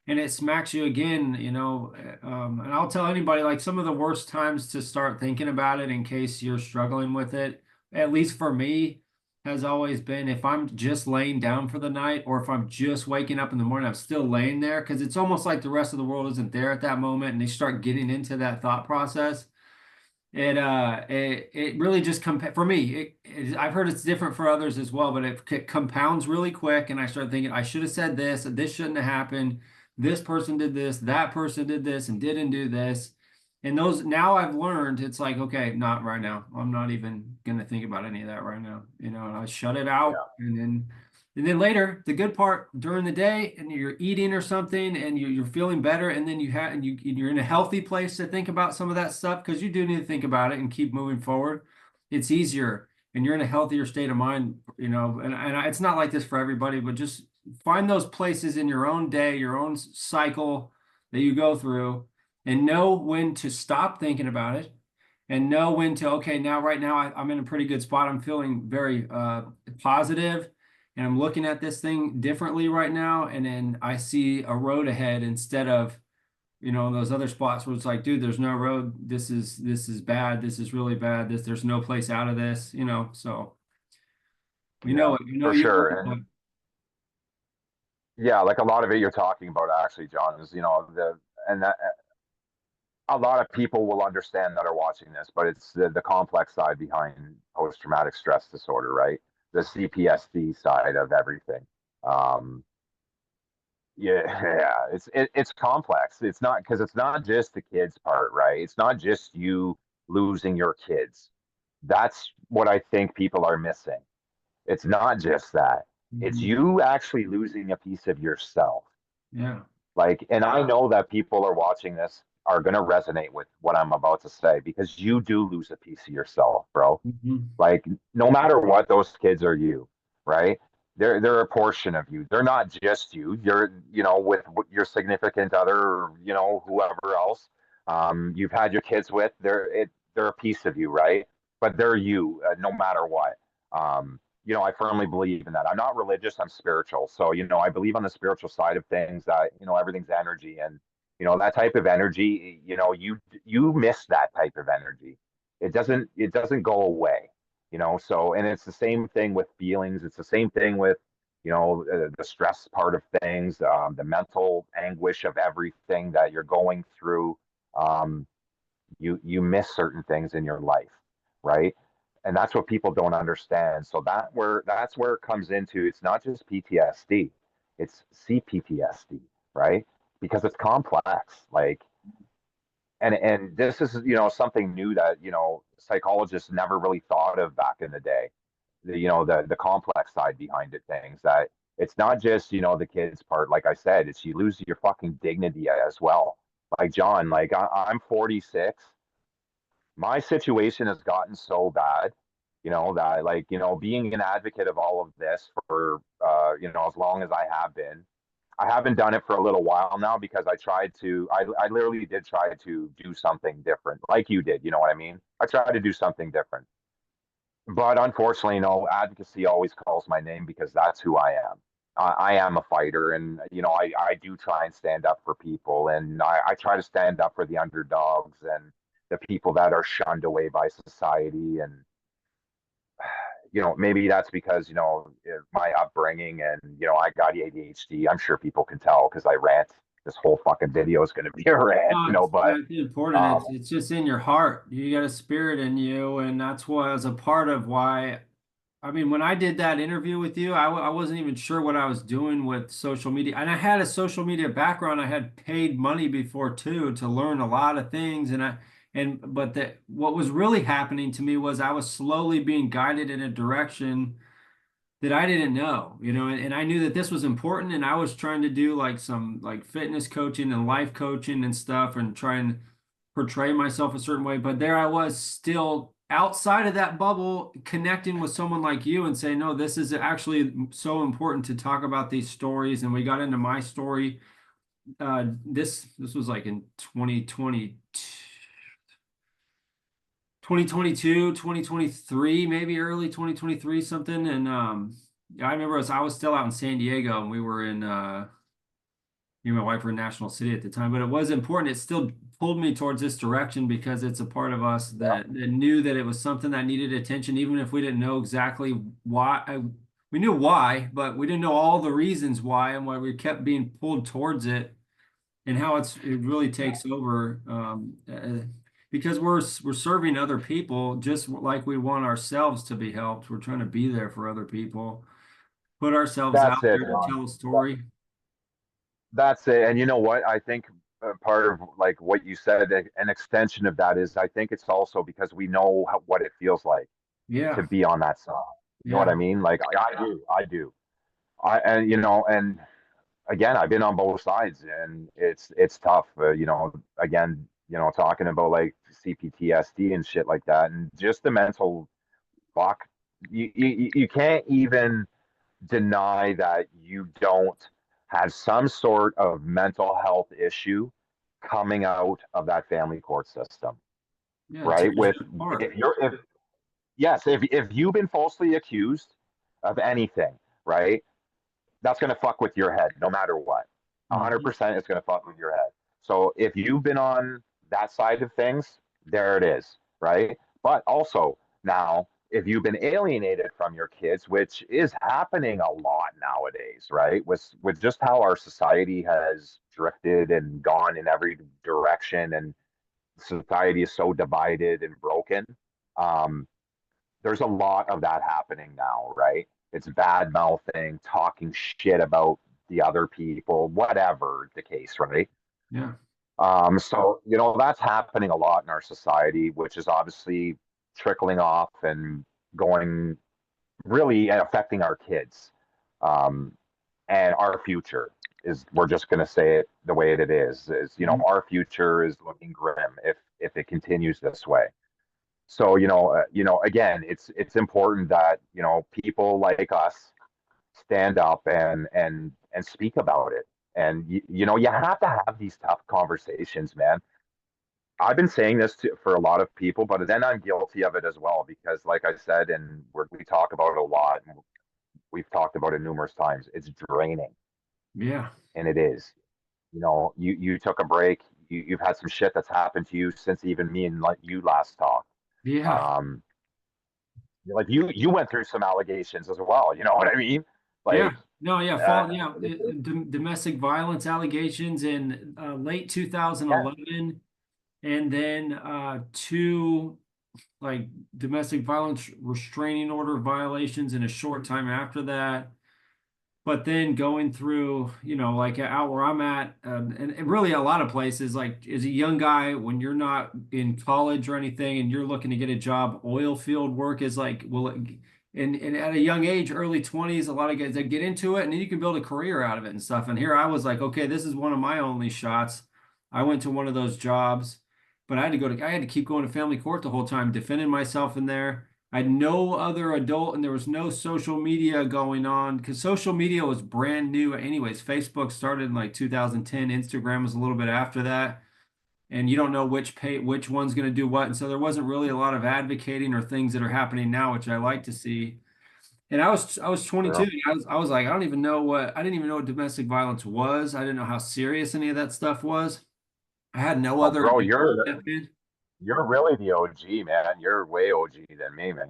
and it smacks you again, and I'll tell anybody like some of the worst times to start thinking about it in case you're struggling with it, at least for me, has always been if I'm just laying down for the night or if I'm just waking up in the morning, I'm still laying there because it's almost like the rest of the world isn't there at that moment and they start getting into that thought process. It really just for me. I've heard it's different for others as well, but it compounds really quick, and I start thinking I should have said this, and this shouldn't have happened. This person did this, that person did this, and didn't do this. And those now I've learned it's like okay, not right now. I'm not even gonna think about any of that right now. And I shut it out, yeah, and then later, the good part during the day, and you're eating or something, and you're feeling better, and then you're in a healthy place to think about some of that stuff because you do need to think about it and keep moving forward. It's easier, and you're in a healthier state of mind, it's not like this for everybody, but just find those places in your own day, your own cycle that you go through, and know when to stop thinking about it and know when to okay now right now I'm in a pretty good spot. I'm feeling very positive and I'm looking at this thing differently right now, and then I see a road ahead instead of those other spots where it's like dude there's no road, this is bad, this is really bad, there's no place out of this, so you know yeah, it you know for you know sure. it, but And yeah, like a lot of it you're talking about actually, John, is, and that a lot of people will understand that are watching this, but it's the complex side behind post traumatic stress disorder, right? The CPSD side of everything. Um, yeah, yeah, it's complex. It's not because it's not just the kids part, right? It's not just you losing your kids. That's what I think people are missing. It's not just that. It's Mhm. you actually losing a piece of yourself. Yeah. Like, and I know that people are watching this are going to resonate with what I'm about to say because you do lose a piece of yourself, bro. Mhm. Like, no matter what, those kids are you, right? They're a portion of you. They're not just you. You're, with your significant other, or, whoever else you've had your kids with. They're a piece of you, right? But they're you, no matter what. I firmly believe in that. I'm not religious. I'm spiritual. So, I believe on the spiritual side of things that everything's energy, and that type of energy. You miss that type of energy. It doesn't go away. So, and it's the same thing with feelings. It's the same thing with the stress part of things, the mental anguish of everything that you're going through. um, you miss certain things in your life, right? And that's what people don't understand. So that's where it comes into. It's not just PTSD. it's CPTSD, right? Because it's complex. Like, and this is, something new that, psychologists never really thought of back in the day. The complex side behind it, things that it's not just, the kid's part. Like I said, it's you lose your fucking dignity as well. Like John, like I'm 46. My situation has gotten so bad, that like, being an advocate of all of this for, as long as I have been, I haven't done it for a little while now because I literally did try to do something different, like you did. You know what I mean? I tried to do something different. But unfortunately, advocacy always calls my name because that's who I am. I am a fighter, and I do try and stand up for people, and I try to stand up for the underdogs and the people that are shunned away by society. And maybe that's because my upbringing, and I got ADHD. I'm sure people can tell because I rant. This whole fucking video is going to be a rant, No, it's, but it's important. um, It's just in your heart. You got a spirit in you, and that's what was a part of why. I mean, when I did that interview with you, I wasn't even sure what I was doing with social media. And I had a social media background. I had paid money before too to learn a lot of things. But what was really happening to me was I was slowly being guided in a direction that I didn't know, and I knew that this was important, and I was trying to do like some like fitness coaching and life coaching and stuff and try and portray myself a certain way. But there I was still outside of that bubble, connecting with someone like you and saying, no, this is actually so important to talk about these stories. And we got into my story. This was like in 2022, 2023, maybe early 2023, something. And yeah, I remember I was still out in San Diego and we were in me and my wife were in National City at the time, but it was important. It still pulled me towards this direction because it's a part of us yeah, that knew that it was something that needed attention, even if we didn't know exactly why. We knew why, but we didn't know all the reasons why and why we kept being pulled towards it and how it really takes over. Because we're serving other people just like we want ourselves to be helped. We're trying to be there for other people, put ourselves that's out it, there to John. tell a story. That's it. And you know what? I think part of like what you said, an extension of that is I think it's also because we know what it feels like to Yeah, be on that side. You know what yeah, I mean? Like I do, I do. And and again, I've been on both sides, and it's tough. Again, talking about like CPTSD and shit like that, and just the mental block. You can't even deny that you don't have some sort of mental health issue coming out of that family court system, yeah. It right? tears With you apart. if you're if yes, if you've been falsely accused of anything, right? That's going to fuck with your head no matter what. Mhm. 100% it's going to fuck with your head. So if you've been on that side of things, there it is, right? But also now, if you've been alienated from your kids, which is happening a lot nowadays, right? With just how our society has drifted and gone in every direction, and society is so divided and broken. Um, there's a lot of that happening now, right? It's bad mouthing, talking shit about the other people, whatever the case, right? Yeah, So, that's happening a lot in our society, which is obviously trickling off and going really affecting our kids, um, and our future. We're just going to say it the way it is, mhm. our future is looking grim if it continues this way. So, again, it's important that people like us stand up and speak about it. And you have to have these tough conversations, man. I've been saying this for a lot of people, but then I'm guilty of it as well because, like I said, and we talk about it a lot, and we've talked about it numerous times. It's draining, Yeah, and it is. You took a break. You've had some shit that's happened to you since even me and like you last talked. yeah, Um, like you went through some allegations as well. You know what I mean? yeah. Like, No, yeah, uh, domestic violence allegations in late yeah, 2011, and then two like domestic violence restraining order violations in a short time after that. But then going through, like out where I'm at, and really a lot of places, like as a young guy, when you're not in college or anything and you're looking to get a job, oil field work is like, well, and at a young age, early 20s, a lot of guys that get into it and then you can build a career out of it and stuff. And here I was like, okay, this is one of my only shots. I went to one of those jobs, but I had to keep going to family court the whole time, defending myself in there. I had no other adult, and there was no social media going on because social media was brand new. Anyways, Facebook started in like 2010. Instagram was a little bit after that, and you don't know which one's going to do what, and so there wasn't really a lot of advocating or things that are happening now, which I like to see. And I was 22. Bro, And I was like, I didn't even know what domestic violence was. I didn't know how serious any of that stuff was. I had no oh, other bro, adult you're step in. you're really the OG, man. You're way OG than me, man.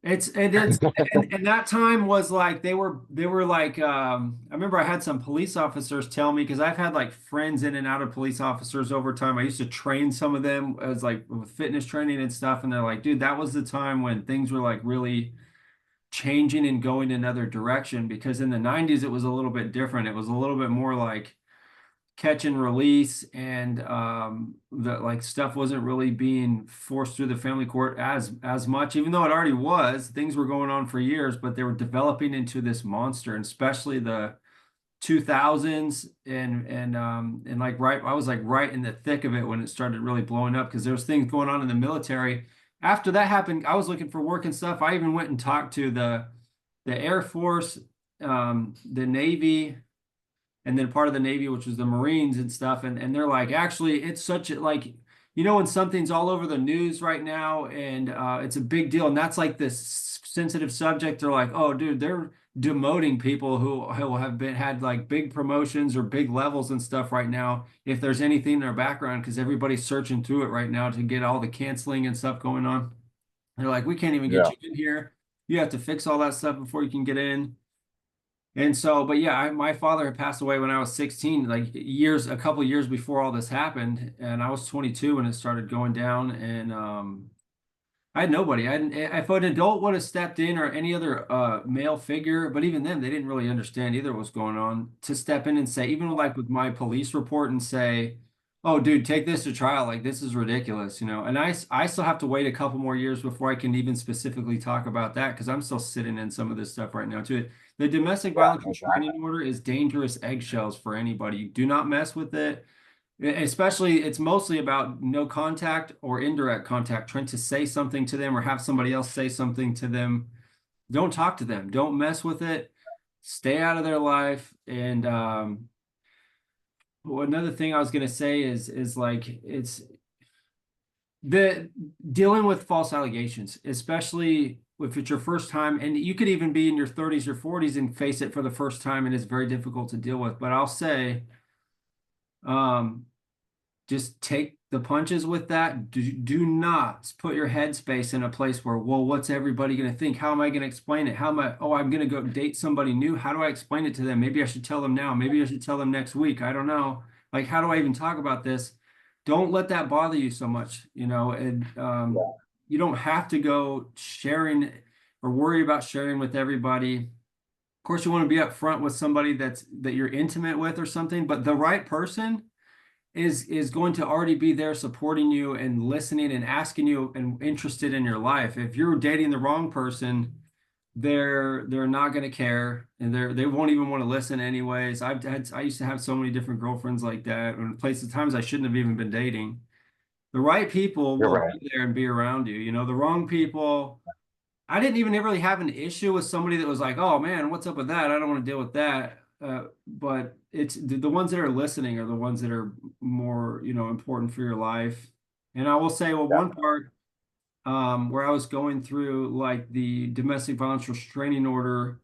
It's and that time was like they were like I remember I had some police officers tell me because I've had like friends in and out of police officers over time. I used to train some of them as like with fitness training and stuff, and they're like, dude, that was the time when things were like really changing and going another direction because in the 90s it was a little bit different. It was a little bit more like catch and release and the like stuff wasn't really being forced through the family court as much, even though it already was. Things were going on for years, but they were developing into this monster, and especially the 2000s and like right I was like right in the thick of it when it started really blowing up because there was things going on in the military. After that happened, I was looking for work and stuff. I even went and talked to the Air Force, the Navy, and then part of the Navy, which was the Marines and stuff. And they're like, actually, it's such a like, when something's all over the news right now and it's a big deal, and that's like this sensitive subject. They're like, oh, dude, they're demoting people who have been had like big promotions or big levels and stuff right now. If there's anything in their background, because everybody's searching through it right now to get all the canceling and stuff going on. They're like, we can't even get Yeah, you in here. You have to fix all that stuff before you can get in. And so, but yeah, my father had passed away when I was 16, like a couple years before all this happened, and I was 22 when it started going down. And I had nobody. If an adult would have stepped in or any other male figure, but even then, they didn't really understand either what was going on to step in and say, even like with my police report and say, "Oh, dude, take this to trial. Like this is ridiculous." And I still have to wait a couple more years before I can even specifically talk about that because I'm still sitting in some of this stuff right now too. The domestic yeah, violence exactly. restraining order is dangerous eggshells for anybody. Do not mess with it. Especially, it's mostly about no contact or indirect contact, trying to say something to them or have somebody else say something to them. Don't talk to them. Don't mess with it. Stay out of their life. And another thing I was gonna say is like it's the dealing with false allegations, especially if it's your first time, and you could even be in your 30s or 40s and face it for the first time, and it's very difficult to deal with. But I'll say, um, just take the punches with that. Do not put your headspace in a place where, well, what's everybody going to think? How am I going to explain it? I'm going to go date somebody new. How do I explain it to them? Maybe I should tell them now. Maybe I should tell them next week. I don't know. Like, how do I even talk about this? Don't let that bother you so much. And Yeah, you don't have to go sharing or worry about sharing with everybody. Of course, you want to be upfront with somebody that you're intimate with or something, but the right person is going to already be there supporting you and listening and asking you and interested in your life. If you're dating the wrong person, they're not going to care and they won't even want to listen anyways. I used to have so many different girlfriends like that and places times I shouldn't have even been dating. The right people you're will right. be there and be around you. The wrong people. I didn't even really have an issue with somebody that was like, "Oh man, what's up with that? I don't want to deal with that." But it's the ones that are listening are the ones that are more, important for your life. And I will say, well, one Definitely. part where I was going through like the domestic violence restraining order,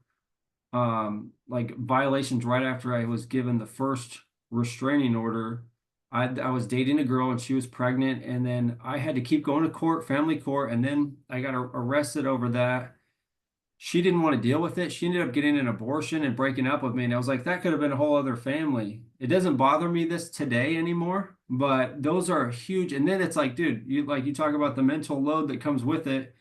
like violations right after I was given the first restraining order. I was dating a girl and she was pregnant, and then I had to keep going to court, family court, and then I got arrested over that. She didn't want to deal with it. She ended up getting an abortion and breaking up with me. And I was like, that could have been a whole other family. It doesn't bother me this today anymore, but those are huge. And then it's like, dude, you talk about the mental load that comes with it.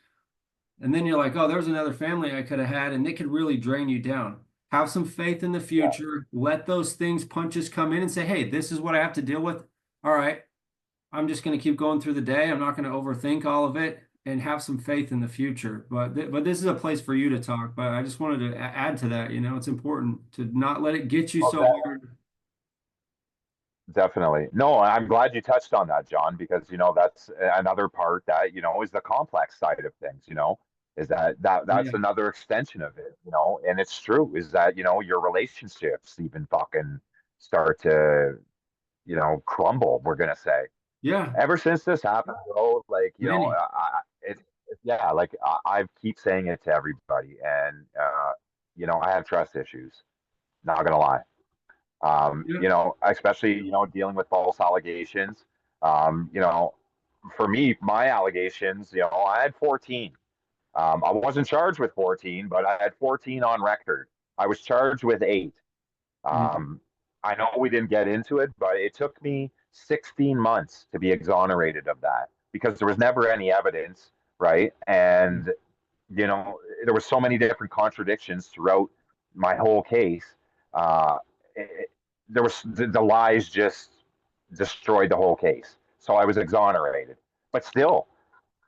And then you're like, oh, there's another family I could have had, and it could really drain you down. have some faith in the Yeah. future, let those things punches come in and say, hey, this is what I have to deal with. All right, I'm just going to keep going through the day. I'm not going to overthink all of it and have some faith in the future. But this is a place for you to talk. But I just wanted to add to that. It's important to not let it get you Oh, so hard. definitely. No, I'm glad you touched on that, John, because that's another part that is the complex side of things. Is that's Yeah, another extension of it. And it's true. Is that your relationships even fucking start to crumble. We're gonna say yeah, ever since this happened, bro. Like many. yeah. Like I keep saying it to everybody, and I have trust issues. Not gonna lie. Yeah, Especially, dealing with false allegations. For me, my allegations, I had 14. I wasn't charged with 14, but I had 14 on record. I was charged with eight. mm, Um, I know we didn't get into it, but it took me 16 months to be exonerated of that because there was never any evidence, right? And there were so many different contradictions throughout my whole case. Uh, it, there was the lies just destroyed the whole case. So I was exonerated, but still,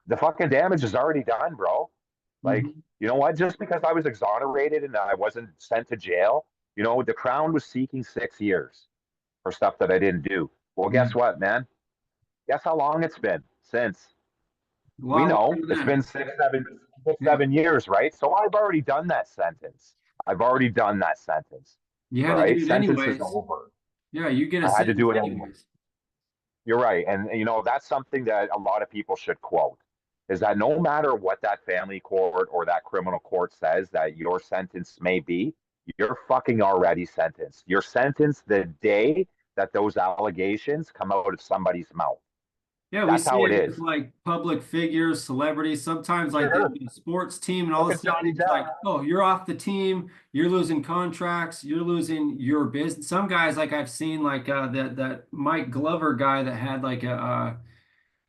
the fucking damage is already done, bro. Like, mhm, you know what? Just because I was exonerated and I wasn't sent to jail, the Crown was seeking 6 years for stuff that I didn't do. Well, yeah. guess what, man? Guess how long it's been since? A We lot know longer than it's that. been six, Yeah, 7 years, right? So I've already done that sentence. I've already done that sentence, you had to right? do it Sentence is anyways. over. Yeah, you get a I had to sentence do it anyway. anyways. You're right. And, that's something that a lot of people should quote is that no matter what that family court or that criminal court says that your sentence may be, you're fucking already sentenced. You're sentenced the day that those allegations come out of somebody's mouth. Yeah, we That's see how it it with is. like public figures, celebrities, sometimes like Sure. the sports team, and all Look of a at sudden Johnny it's like, Depp. oh, you're off the team, you're losing contracts, you're losing your business. Some guys like I've seen like that Mike Glover guy that had like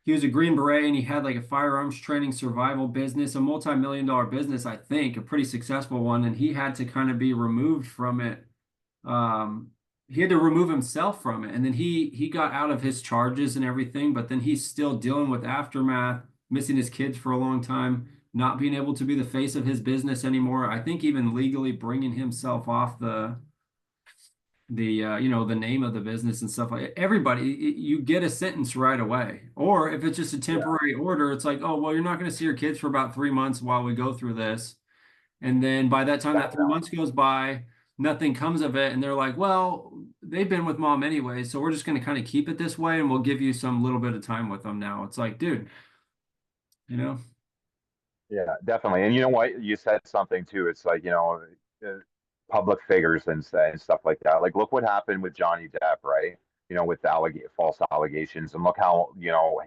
he was a Green Beret and he had like a firearms training survival business, a multi-million-dollar business, I think, a pretty successful one, and he had to kind of be removed from it. um he had to remove himself from it, and then he got out of his charges and everything, but then he's still dealing with aftermath, missing his kids for a long time, not being able to be the face of his business anymore. I think even legally bringing himself off the name of the business and stuff. Like everybody, you get a sentence right away, or if it's just a Yeah. temporary order, it's like, oh well, you're not going to see your kids for about 3 months while we go through this. And then by that time that three Definitely. months goes by, nothing comes of it. And they're like, well, they've been with mom anyway. So we're just going to kind of keep it this way and we'll give you some little bit of time with them now. It's like, dude, you know? Yeah, definitely. And you know what? You said something too. It's like, uh, public figures and stuff like that. Like, look what happened with Johnny Depp, right? With the false allegations, and look how,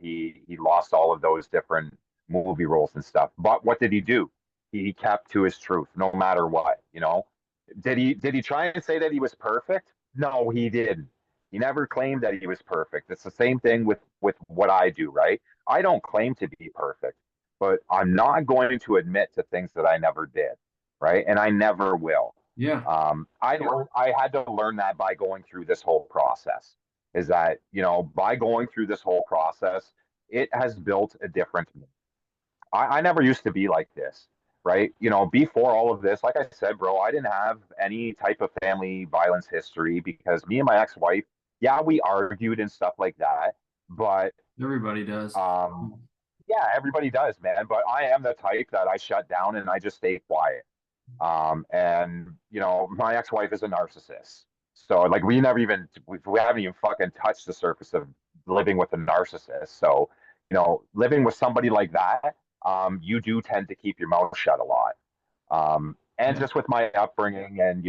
he lost all of those different movie roles and stuff. But what did he do? He kept to his truth, no matter what. Did he try and say that he was perfect? No, he didn't. He never claimed that he was perfect. It's the same thing with what I do, right? I don't claim to be perfect, but I'm not going to admit to things that I never did, right? And I never will. Yeah. I had to learn that by going through this whole process. Is that by going through this whole process, it has built a different me. I never used to be like this, right? Before all of this, like I said, bro, I didn't have any type of family violence history because me and my ex-wife, yeah, we argued and stuff like that, but Everybody does. um, yeah, everybody does, man. But I am the type that I shut down and I just stay quiet. And my ex-wife is a narcissist. So like we haven't even fucking touched the surface of living with a narcissist. So, living with somebody like that, you do tend to keep your mouth shut a lot. And Yeah. just with my upbringing and,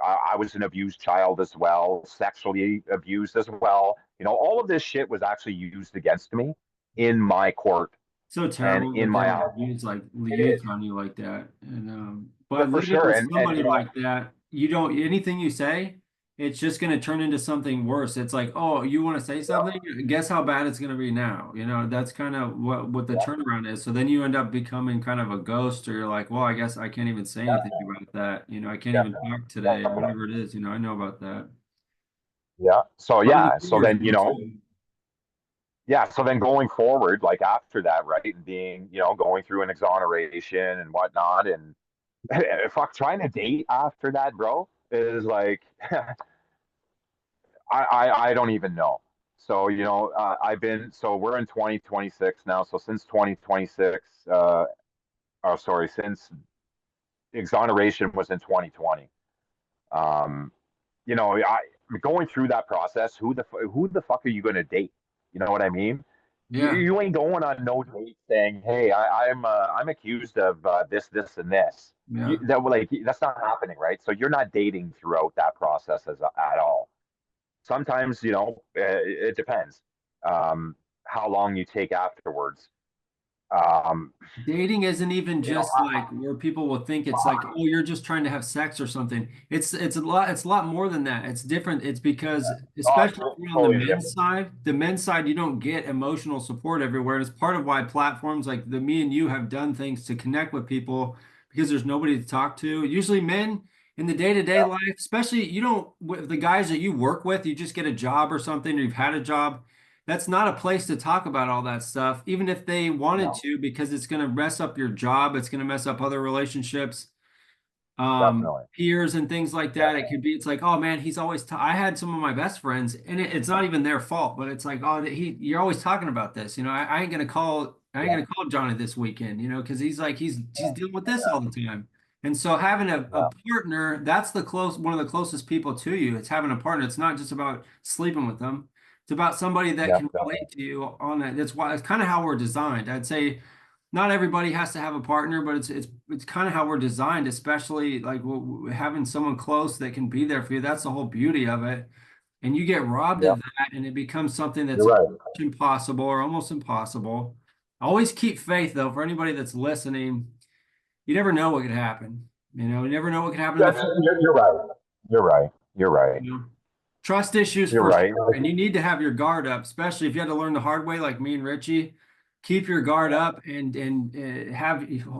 I was an abused child as well, sexually abused as well. All of this shit was actually used against me in my court So and terrible in that they my would house. use It is on you like that. And for, but for living sure. with And somebody like that, you don't anything you say. it's just going to turn into something worse. It's like, oh, you want to say Yeah, something? Guess how bad it's going to be now. That's kind of what the yeah, turnaround is. So then you end up becoming kind of a ghost, or you're like, well, I guess I can't even say anything definitely, about that. I can't even definitely, talk today or definitely. whatever it is. I know about that. Yeah. So A lot of the yeah. So boomers then do too. yeah. So then going forward, like after that, right, and being going through an exoneration and whatnot, and fuck, trying to date after that, bro, is like I don't even know. So I've been so we're in 2026 now. So since 2026, oh sorry, since exoneration was in 2020. Um, I going through that process. Who the fuck are you going to date? You know what I mean? You, Yeah, you ain't going on no date saying, "Hey, I'm accused of this, and this." yeah. That's not happening, right? So you're not dating throughout that process at all. Sometimes it depends how long you take afterwards. Um, Dating isn't even you know, just like where people will think it's like, oh, you're just trying to have sex or something. It's a lot more than that. It's different. It's because, oh, especially if you're on totally different. the men's side, you don't get emotional support everywhere. And it's part of why platforms like the me and you have done things to connect with people because there's nobody to talk to. Usually men in the day-to-day Yeah, life, especially you don't with the guys that you work with, you just get a job or something, or you've had a job. That's not a place to talk about all that stuff, even if they wanted no, to, because it's going to mess up your job. It's going to mess up other relationships, definitely. peers and things like Yeah, that. It's like, oh man, he's always, I had some of my best friends and it's not even their fault, but it's like, oh, you're always talking about this. I ain't yeah, gonna call Johnny this weekend, because he's like, he's dealing with this all yeah, the time. And so having a yeah, partner, that's one of the closest people to you. It's having a partner. It's not just about sleeping with them. It's about somebody that yeah, can definitely. relate to you on that. That's why it's kind of how we're designed. I'd say not everybody has to have a partner, but it's kind of how we're designed, especially like having someone close that can be there for you. That's the whole beauty of it. And you get robbed Yeah, of that, and it becomes something you're that's right. impossible or almost impossible. Always keep faith, though, for anybody that's listening. You never know what could happen. You never know what could happen in the That's, future. you're right. You're right. You're right. You know? Trust issues You're for right. sure, and you need to have your guard up, especially if you had to learn the hard way, like me and Richie. Keep your guard up and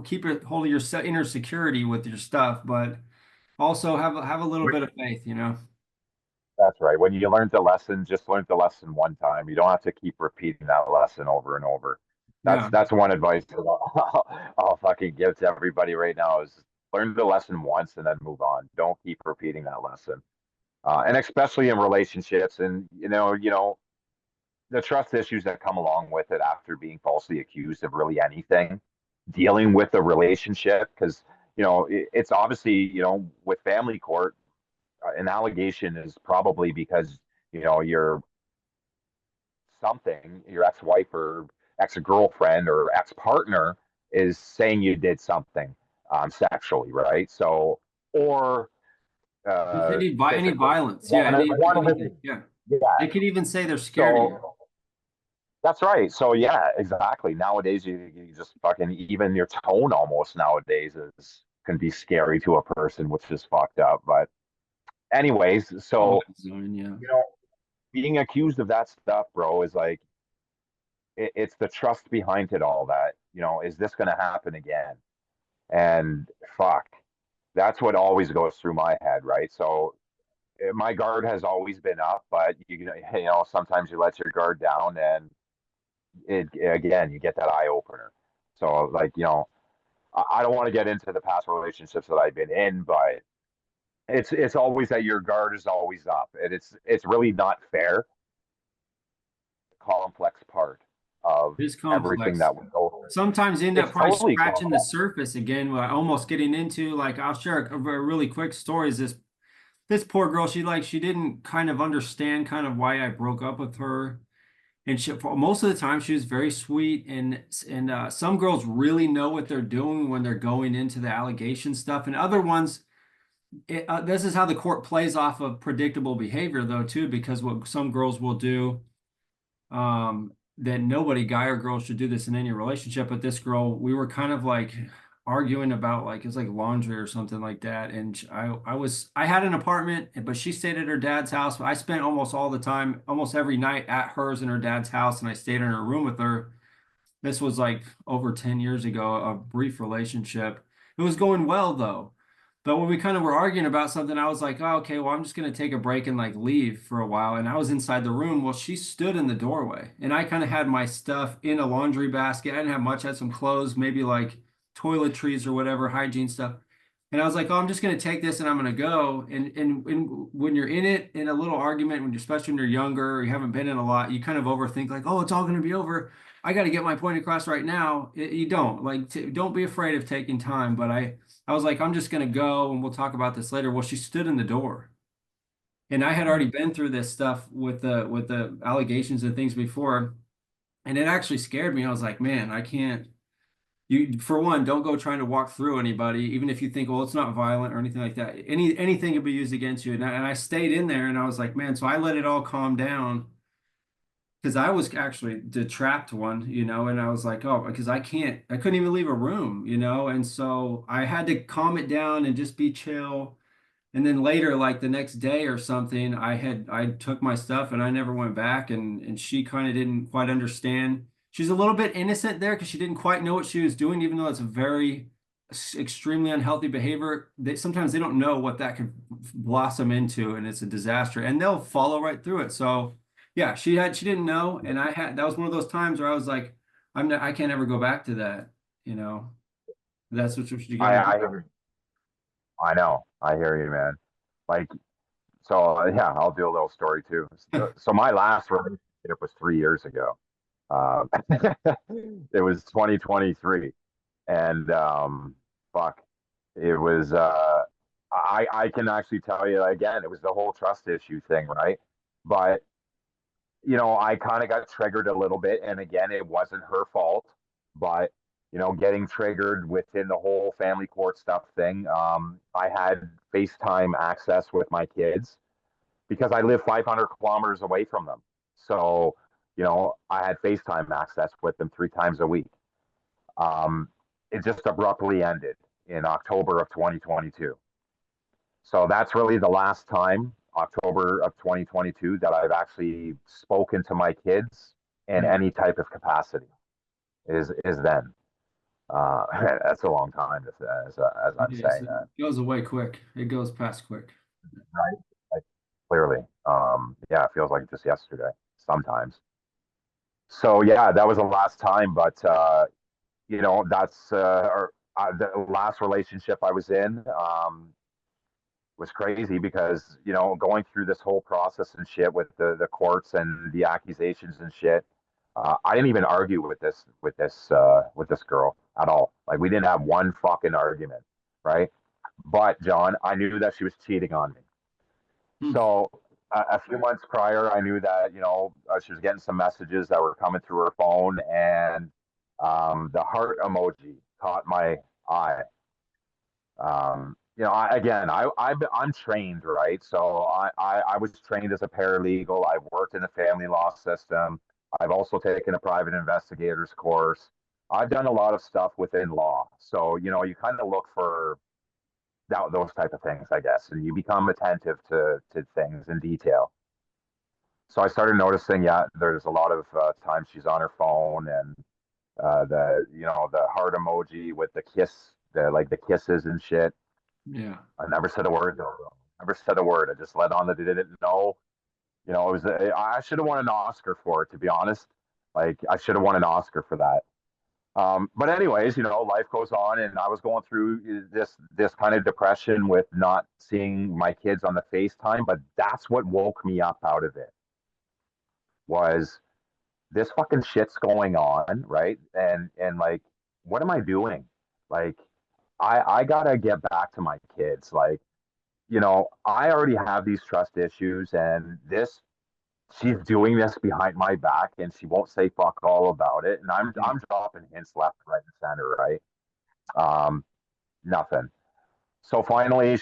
keep it hold of your inner security with your stuff, but also have a little bit of faith. That's right. When you learned the lesson, just learn the lesson one time. You don't have to keep repeating that lesson over and over. That's Yeah, that's one advice that I'll fucking give to everybody right now is learn the lesson once and then move on. Don't keep repeating that lesson. And especially in relationships and the trust issues that come along with it after being falsely accused of really anything, dealing with a relationship because it's obviously with family court an allegation is probably because you're something your ex-wife or ex-girlfriend or ex-partner is saying you did something sexually, right? So or just any physically violence, yeah, one of anything, it. yeah. Yeah. They could even say they're scared of you. So that's right. So yeah, exactly. Nowadays, you just fucking even your tone almost nowadays is can be scary to a person, which is fucked up. But anyways, Oh, so design, yeah. you know, being accused of that stuff, bro, is like it's the trust behind it all. That is this going to happen again? And fuck, that's what always goes through my head, right? So my guard has always been up, but sometimes you let your guard down, and it again you get that eye opener. So like I don't want to get into the past relationships that I've been in, but it's always that your guard is always up, and it's really not fair. Complex part of It is everything complex. that we go through. Sometimes you end up It's probably totally scratching the complex. surface again, almost getting into like I'll share a really quick story. Is this poor girl? She didn't kind of understand kind of why I broke up with her, and for most of the time she was very sweet, and some girls really know what they're doing when they're going into the allegation stuff, and other ones. This is how the court plays off of predictable behavior, though, too, because what some girls will do. That nobody, guy or girl, should do this in any relationship. But this girl, we were kind of like arguing about like it was like laundry or something like that. And I had an apartment, but she stayed at her dad's house. I spent almost all the time, almost every night at hers and her dad's house, and I stayed in her room with her. This was like over 10 years ago, a brief relationship. It was going well though. But when we kind of were arguing about something, I was like, oh, okay, well, I'm just going to take a break and like leave for a while. And I was inside the room. Well, she stood in the doorway and I kind of had my stuff in a laundry basket. I didn't have much. I had some clothes, maybe like toiletries or whatever, hygiene stuff. And I was like, oh, I'm just going to take this and I'm going to go. And when you're in it, in a little argument, when you're, especially when you're younger, or you haven't been in a lot, you kind of overthink like, oh, it's all going to be over. I got to get my point across right now. You don't like, don't be afraid of taking time. But I was like, I'm just going to go and we'll talk about this later. Well, she stood in the door. And I had already been through this stuff with the allegations and things before. And it actually scared me. I was like, man, I can't. You, for one, don't go trying to walk through anybody, even if you think, well, it's not violent or anything like that. Anything could be used against you. And I stayed in there and I was like, man, so I let it all calm down because I was actually the trapped one, and I was like, oh, because I couldn't even leave a room, and so I had to calm it down and just be chill. And then later, like the next day or something, I took my stuff and I never went back, and she kind of didn't quite understand. She's a little bit innocent there because she didn't quite know what she was doing, even though it's a very extremely unhealthy behavior. Sometimes they don't know what that could blossom into, and it's a disaster, and they'll follow right through it. So yeah, she didn't know, and that was one of those times where I was like, I can't ever go back to that, you know. That's what you got I to do. I I know. I hear you, man. Like, so yeah, I'll do a little story too. So my last relationship was 3 years ago. Um, it was 2023, and fuck, it was. I can actually tell you again, it was the whole trust issue thing, right? But I kind of got triggered a little bit. And again, it wasn't her fault, but, getting triggered within the whole family court stuff thing. I had FaceTime access with my kids because I live 500 kilometers away from them. So, I had FaceTime access with them 3 times a week. It just abruptly ended in October of 2022. So that's really the last time, October of 2022, that I've actually spoken to my kids in Yeah. any type of capacity. Is then. Uh, that's a long time as It I'm is. saying It that, goes away quick. It goes past quick. right? Like, clearly, yeah, it feels like just yesterday sometimes. So yeah, that was the last time. But that's the last relationship I was in. Was crazy because going through this whole process and shit with the courts and the accusations and shit. I didn't even argue with this girl at all. Like, we didn't have one fucking argument, right? But John, I knew that she was cheating on me. Hmm. So a few months prior, I knew that she was getting some messages that were coming through her phone, and the heart emoji caught my eye. I'm trained, right? So I was trained as a paralegal. I've worked in the family law system. I've also taken a private investigator's course. I've done a lot of stuff within law. So, you kind of look for those type of things, I guess, and you become attentive to things in detail. So I started noticing, yeah, there's a lot of times she's on her phone, and the heart emoji with the kiss, the kisses and shit. Yeah. I never said a word though. Never said a word. I just let on that they didn't know. It was. I should have won an Oscar for it, to be honest. Like, I should have won an Oscar for that. But anyways, life goes on, and I was going through this kind of depression with not seeing my kids on the FaceTime. But that's what woke me up out of it. Was this fucking shit's going on, right? And like, what am I doing? Like, I gotta get back to my kids. Like, I already have these trust issues, and she's doing this behind my back, and she won't say fuck all about it. And Yeah. I'm dropping hints left, right, and center, right? Um, Nothing. So finally,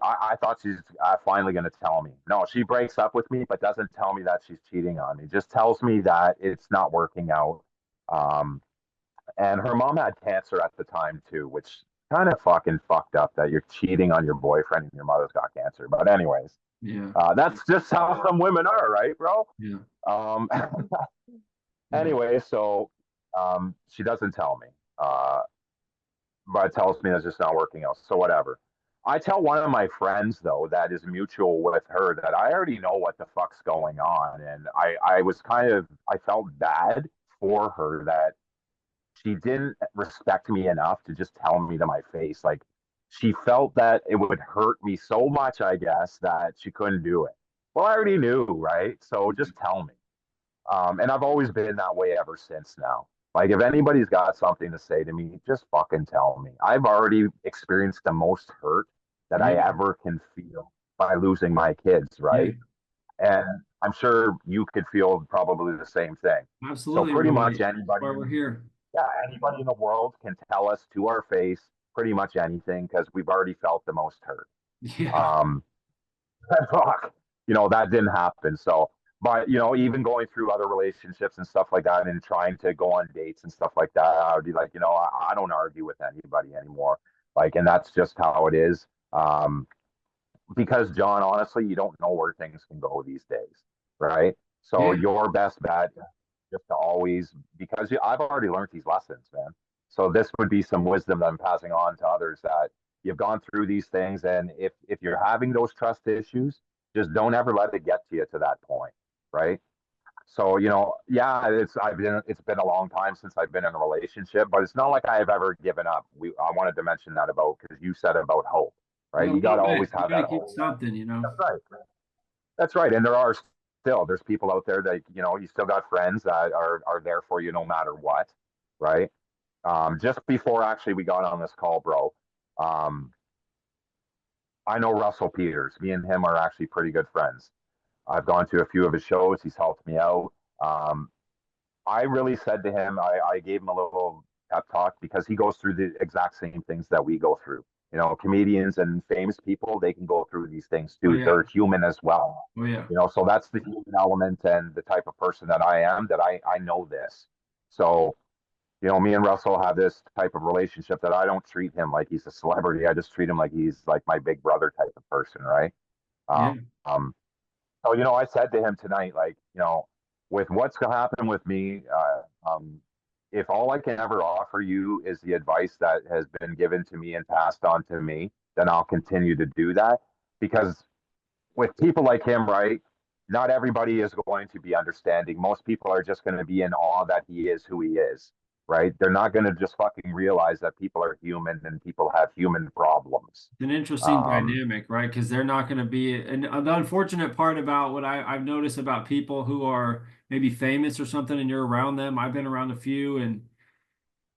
I thought she's finally going to tell me. No, she breaks up with me, but doesn't tell me that she's cheating on me. Just tells me that it's not working out. Um, and her mom had cancer at the time too, which kind of fucking fucked up that you're cheating on your boyfriend and your mother's got cancer. But anyways, Yeah. that's just how some women are, right, bro? Yeah. Um, Yeah. anyway, so she doesn't tell me, but tells me it's just not working out. So whatever. I tell one of my friends though that is mutual with her that I already know what the fuck's going on, and I was kind of I felt bad for her that she didn't respect me enough to just tell me to my face. Like she felt that it would hurt me so much, I guess, that she couldn't do it. Well, I already knew, right? So just tell me. And I've always been that way ever since now. Like if anybody's got something to say to me, just fucking tell me. I've already experienced the most hurt that I Yeah. ever can feel by losing my kids, Yeah. right? And I'm sure you could feel probably the same thing. So Absolutely. pretty Well, much that's anybody why we're here. yeah, anybody in the world can tell us to our face pretty much anything because we've already felt the most hurt. Yeah. Um, fuck, that didn't happen. So, but even going through other relationships and stuff like that, and trying to go on dates and stuff like that, I would be like, I don't argue with anybody anymore. Like, and that's just how it is. Because John, honestly, you don't know where things can go these days, right? So Yeah. your best bet just to always because I've already learned these lessons, man. So this would be some wisdom that I'm passing on to others that you've gone through these things, and if you're having those trust issues, just don't ever let it get to you to that point, right? So yeah, it's been a long time since I've been in a relationship, but it's not like I've ever given up. I wanted to mention that about because you said about hope, right? No, You got no to way. always You have got to that keep hope. something. That's right. That's right. And there's people out there that, you still got friends that are there for you no matter what. Right. Just before actually we got on this call, bro, um, I know Russell Peters. Me and him are actually pretty good friends. I've gone to a few of his shows. He's helped me out. Um, I really said to him, I gave him a little pep talk because he goes through the exact same things that we go through. Comedians and famous people, they can go through these things Oh too. yeah. They're human as well. Oh yeah. So that's the human element and the type of person that I am, that I know this. So, me and Russell have this type of relationship that I don't treat him like he's a celebrity. I just treat him like he's like my big brother type of person, right? Yeah. Um, so, I said to him tonight, like, with what's going to happen with me, if all I can ever offer you is the advice that has been given to me and passed on to me, then I'll continue to do that. Because with people like him, right, not everybody is going to be understanding. Most people are just going to be in awe that he is who he is, right? They're not going to just fucking realize that people are human and people have human problems. It's an interesting Um, dynamic, right? Because they're not going to be, and the unfortunate part about what I've noticed about people who are maybe famous or something, and you're around them. I've been around a few, and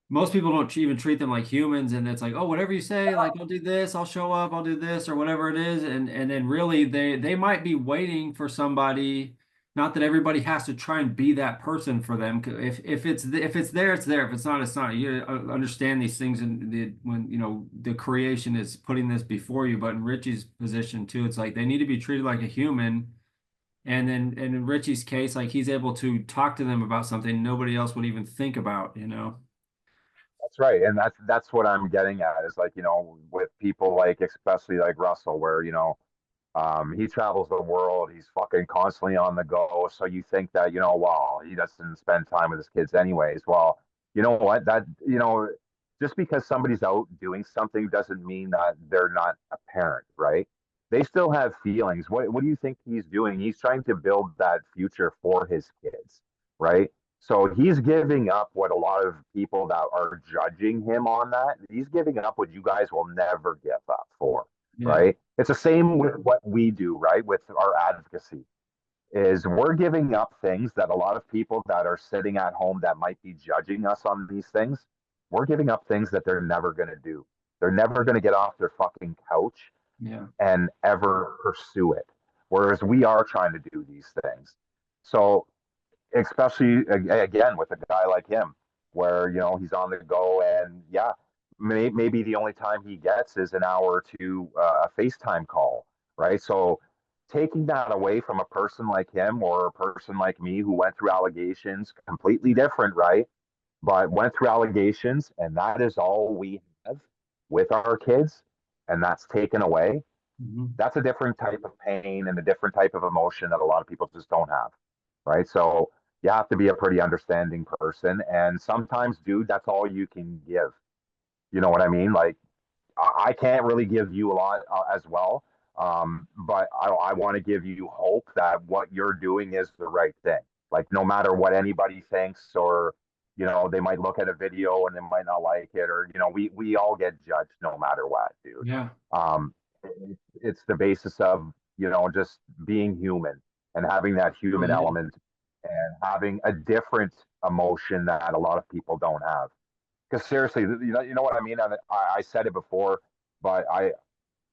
most people don't even treat them like humans, and it's like, oh, whatever you say, like I'll do this, I'll show up, I'll do this, or whatever it is, and then really they might be waiting for somebody. Not that everybody has to try and be that person for them. If it's there, it's there. If it's not, it's not. You understand these things, and when the creation is putting this before you. But in Richie's position too, it's like they need to be treated like a human. And in Richie's case, like he's able to talk to them about something nobody else would even think about. that's right, and that's what I'm getting at is like with people like especially like Russell, where he travels the world. He's fucking constantly on the go. So you think that, well, he doesn't spend time with his kids anyways. Well, you know what? Just because somebody's out doing something doesn't mean that they're not a parent, right? They still have feelings. What do you think he's doing? He's trying to build that future for his kids, right? So he's giving up what a lot of people that are judging him on that, he's giving up what you guys will never give up for, Yeah. right? It's the same with what we do, right? With our advocacy, is we're giving up things that a lot of people that are sitting at home that might be judging us on these things, we're giving up things that they're never going to do. They're never going to get off their fucking couch Yeah. and ever pursue it. Whereas we are trying to do these things. So especially again with a guy like him, where he's on the go, and yeah, maybe the only time he gets is an hour or two a FaceTime call, right? So taking that away from a person like him or a person like me who went through allegations, completely different, right? But went through allegations, and that is all we have. with our kids and that's taken away, Mhm. that's a different type of pain and a different type of emotion that a lot of people just don't have, right? So you have to be a pretty understanding person, and sometimes, dude, that's all you can give. You know what I mean? Like I can't really give you a lot as well, but I want to give you hope that what you're doing is the right thing. Like no matter what anybody thinks, or they might look at a video and they might not like it, or we all get judged no matter what, dude. Yeah. Um, it's the basis of just being human and having that Go human ahead. element and having a different emotion that a lot of people don't have. Because seriously, you know what I mean. I said it before, but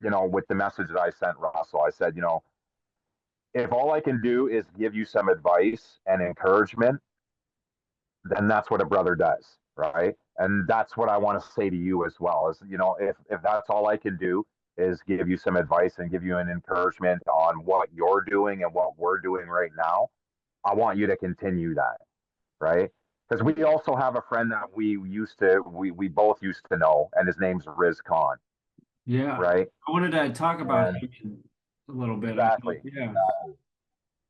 with the message that I sent Russell, I said, if all I can do is give you some advice and encouragement, then that's what a brother does, right? And that's what I want to say to you as well. Is if that's all I can do is give you some advice and give you an encouragement on what you're doing and what we're doing right now, I want you to continue that, right? Because we also have a friend that we both used to know, and his name's Riz Khan, Yeah. right? I wanted to talk about And him a little bit. I exactly, think, yeah.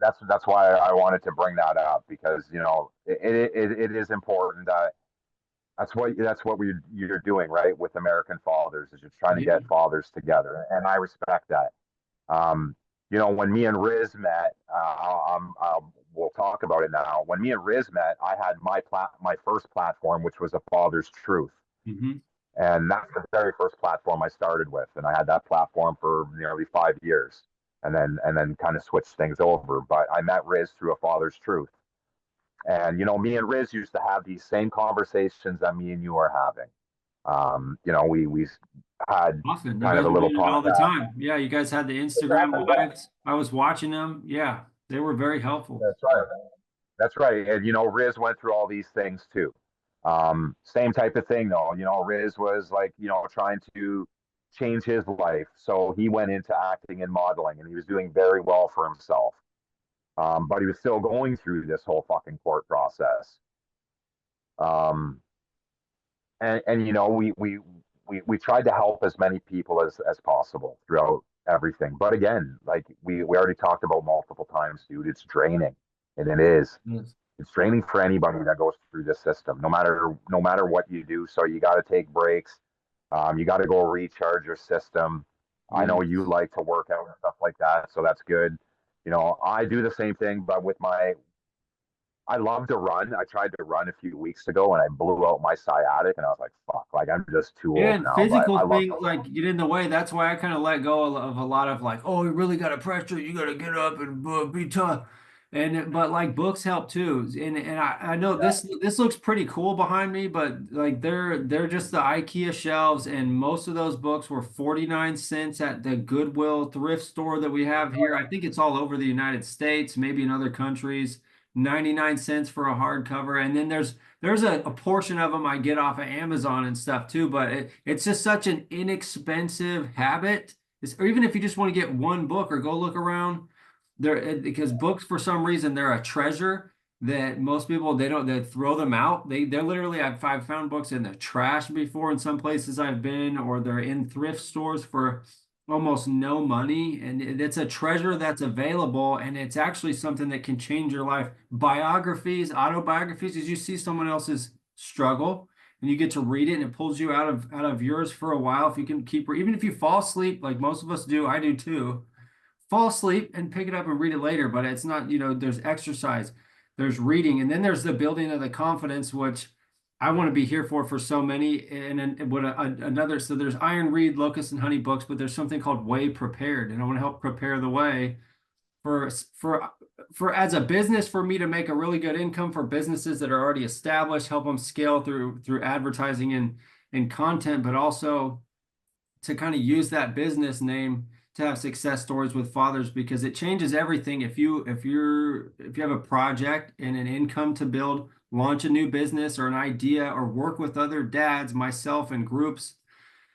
that's why I wanted to bring that up because it is important that that's what you're doing, right, with American fathers, is you're trying to Yeah. get fathers together, and I respect that. Um, when me and Riz met, we'll talk about it now. When me and Riz met, I had my first platform, which was a Father's Truth, Hmm. and that's the very first platform I started with, and I had that platform for nearly 5 years, and then kind of switched things over. But I met Riz through a Father's Truth, and me and Riz used to have these same conversations that me and you are having. We had Often. You kind of guys a are little doing it all the podcast. time. Yeah. You guys had the Instagram Exactly. Yeah. lives. I was watching them. Yeah. They were very helpful. That's right. That's right. And Riz went through all these things too. Same type of thing though. Riz was like, trying to change his life. So he went into acting and modeling and he was doing very well for himself. But he was still going through this whole fucking court process. Um, and we tried to help as many people as possible throughout everything. But again, like we already talked about multiple times, dude, it's draining. And it is. Yes. It's draining for anybody that goes through this system, no matter what you do. So you got to take breaks. You got to go recharge your system. I know you Yes. like to work out and stuff like that, so that's good. I do the same thing, but I love to run. I tried to run a few weeks ago and I blew out my sciatic, and I was like, fuck, like I'm just too Yeah, old and now. But physical I love to things run. like get in the way. That's why I kind of let go of a lot of like, oh, you really got to pressure. You got to get up and be tough. But like books help too. And I know Yeah. this looks pretty cool behind me, but like they're just the IKEA shelves, and most of those books were 49 cents at the Goodwill thrift store that we have here. I think it's all over the United States, maybe in other countries. 99 cents for a hardcover, and then there's a portion of them I get off of Amazon and stuff too, but it's just such an inexpensive habit. Or even if you just want to get one book or go look around there, because books for some reason they're a treasure that most people they throw them out. They're literally I've found books in the trash before in some places I've been, or they're in thrift stores for almost no money, and it's a treasure that's available, and it's actually something that can change your life. Biographies, autobiographies, as you see someone else's struggle and you get to read it and it pulls you out of yours for a while. If you can keep, even if you fall asleep like most of us do, I do too, fall asleep and pick it up and read it later. But it's not, there's exercise, there's reading, and then there's the building of the confidence, which I want to be here for so many. And then another, so there's Iron Reed, Locust and Honey books, but there's something called Way Prepared, and I want to help prepare the way for for for as a business, for me to make a really good income, for businesses that are already established, help them scale through advertising and content, but also to kind of use that business name to have success stories with fathers, because it changes everything. If you have a project and an income to build, launch a new business or an idea, or work with other dads, myself, and groups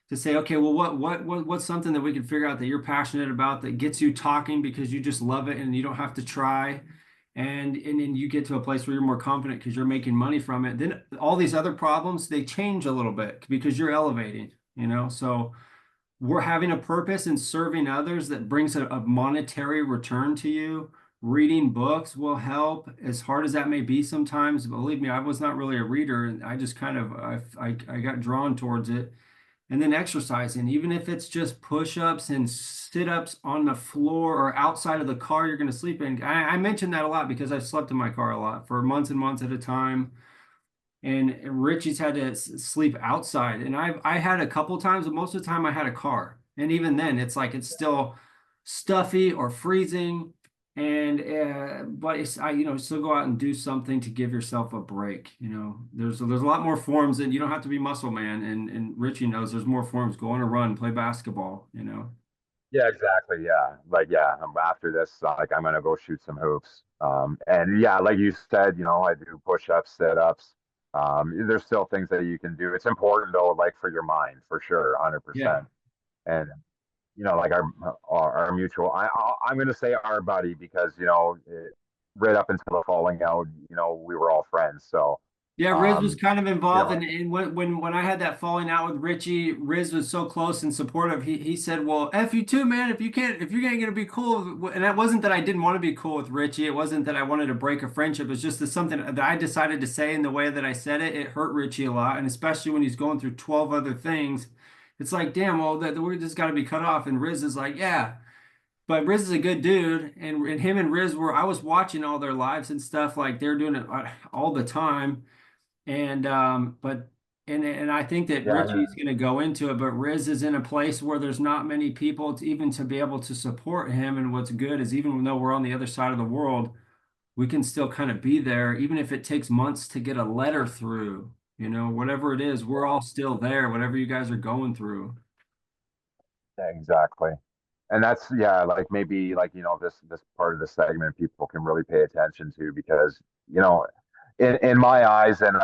to say, okay, well, what's something that we can figure out that you're passionate about that gets you talking because you just love it and you don't have to try. And then you get to a place where you're more confident because you're making money from it. Then all these other problems, they change a little bit because you're elevating. So we're having a purpose and serving others that brings a monetary return to you. Reading books will help, as hard as that may be sometimes. Believe me, I was not really a reader, and I just kind of I got drawn towards it. And then exercising, even if it's just push-ups and sit-ups on the floor or outside of the car you're going to sleep in. I mention that a lot because I've slept in my car a lot for months and months at a time. And Richie's had to sleep outside. And I had a couple times, but most of the time I had a car. And even then, it's like it's still stuffy or freezing. And but it's still go out and do something to give yourself a break. There's a lot more forms, and you don't have to be muscle man. And Richie knows there's more forms. Go on a run, play basketball. Yeah, exactly. Yeah. Like, yeah, after this, like, I'm gonna go shoot some hoops. And yeah, like you said, I do push-ups, sit-ups. There's still things that you can do. It's important though, like for your mind, for sure, Yeah. 100%. And like our mutual, I'm gonna say our buddy because right up until the falling out, we were all friends. So, Yeah, Riz was um, kind of you involved, know, and when I had that falling out with Richie, Riz was so close and supportive. He said, "Well, F you too, man. If you're gonna be cool," and it wasn't that I didn't want to be cool with Richie. It wasn't that I wanted to break a friendship. It's just that something that I decided to say in the way that I said it. It hurt Richie a lot, and especially when he's going through 12 other things. It's like, damn, well, the word just got to be cut off. And Riz is like, yeah. But Riz is a good dude, and him and Riz were. I was watching all their lives and stuff, like they're doing it all the time. And but and I think that yeah, Richie's going to go into it, but Riz is in a place where there's not many people even to be able to support him. And what's good is even though we're on the other side of the world, we can still kind of be there, even if it takes months to get a letter through. Whatever it is, we're all still there, whatever you guys are going through. yeah, exactly. And that's, yeah, like maybe like this part of the segment people can really pay attention to because in my eyes, and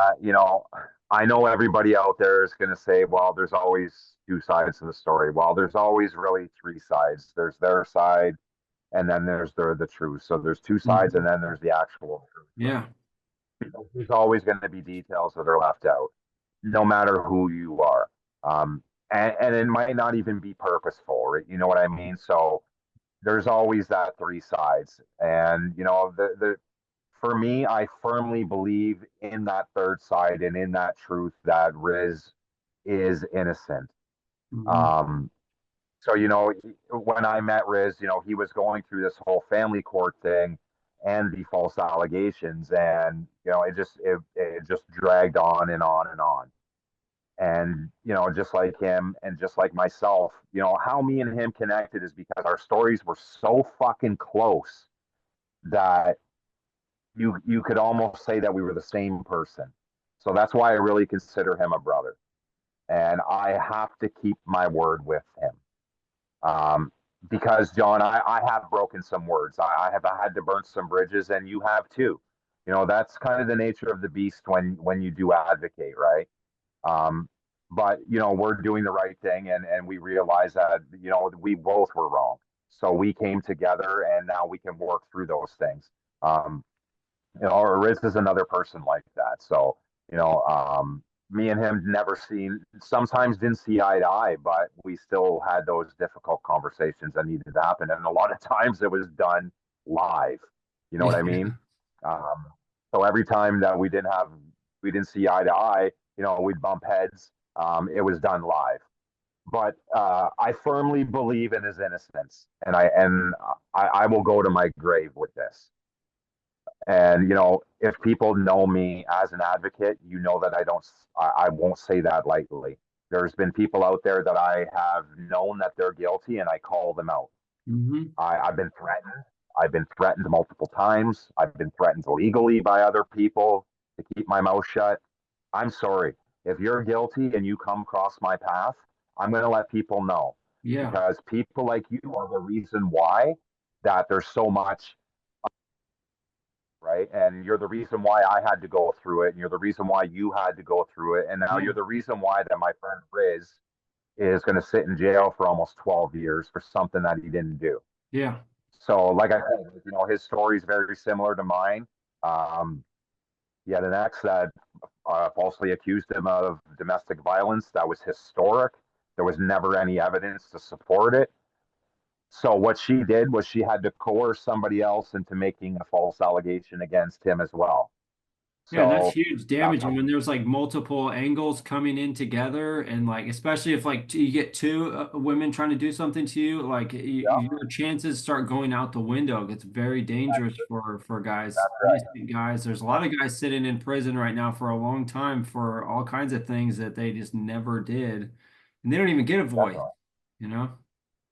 I know everybody out there is going to say, well, there's always two sides to the story. Well, there's always really three sides. There's their side, and then there's the truth. So there's two sides, and Mhm. then there's the actual truth. But Yeah. there's always going to be details that are left out, no matter who you are. And it might not even be purposeful, right? You know what I mean? So there's always that three sides. And, for me, I firmly believe in that third side and in that truth that Riz is innocent. Mhm. Um, so, when I met Riz, he was going through this whole family court thing and the false allegations. And, it just dragged on and on and on. And, just like him and just like myself, how me and him connected is because our stories were so fucking close that you could almost say that we were the same person. So that's why I really consider him a brother. And I have to keep my word with him. Um, because, John, I have broken some words. I have had to burn some bridges, and you have too. That's kind of the nature of the beast when you do advocate, right? Um, but we're doing the right thing, and we realize that we both were wrong. So we came together, and now we can work through those things. Um, or Riz is another person like that. So me and him never seen, sometimes didn't see eye to eye, but we still had those difficult conversations that needed to happen, and a lot of times it was done live. You know what I mean? Um, so every time that we didn't see eye to eye, we'd bump heads. It was done live. But I firmly believe in his innocence, and I will go to my grave with this. And if people know me as an advocate, that I won't say that lightly. There's been people out there that I have known that they're guilty, and I call them out. Hmm. I've been threatened. I've been threatened multiple times. I've been threatened legally by other people to keep my mouth shut. I'm sorry. If you're guilty and you come across my path, I'm going to let people know Yeah. because people like you are the reason why that there's so much, right? And you're the reason why I had to go through it, and you're the reason why you had to go through it, and now Yeah. you're the reason why that my friend Riz is going to sit in jail for almost 12 years for something that he didn't do. Yeah. So, like I said, his story is very similar to mine. Um, he had an ex that falsely accused him of domestic violence. That was historic. There was never any evidence to support it. So what she did was she had to coerce somebody else into making a false allegation against him as well. Yeah, that's So huge that's damage. And when there's like multiple angles coming in together, and like especially if like you get two women trying to do something to you, like yeah, your chances start going out the window. It's very dangerous for guys, that's right. innocent guys. There's a lot of guys sitting in prison right now for a long time for all kinds of things that they just never did, and they don't even get a voice, Definitely. you know?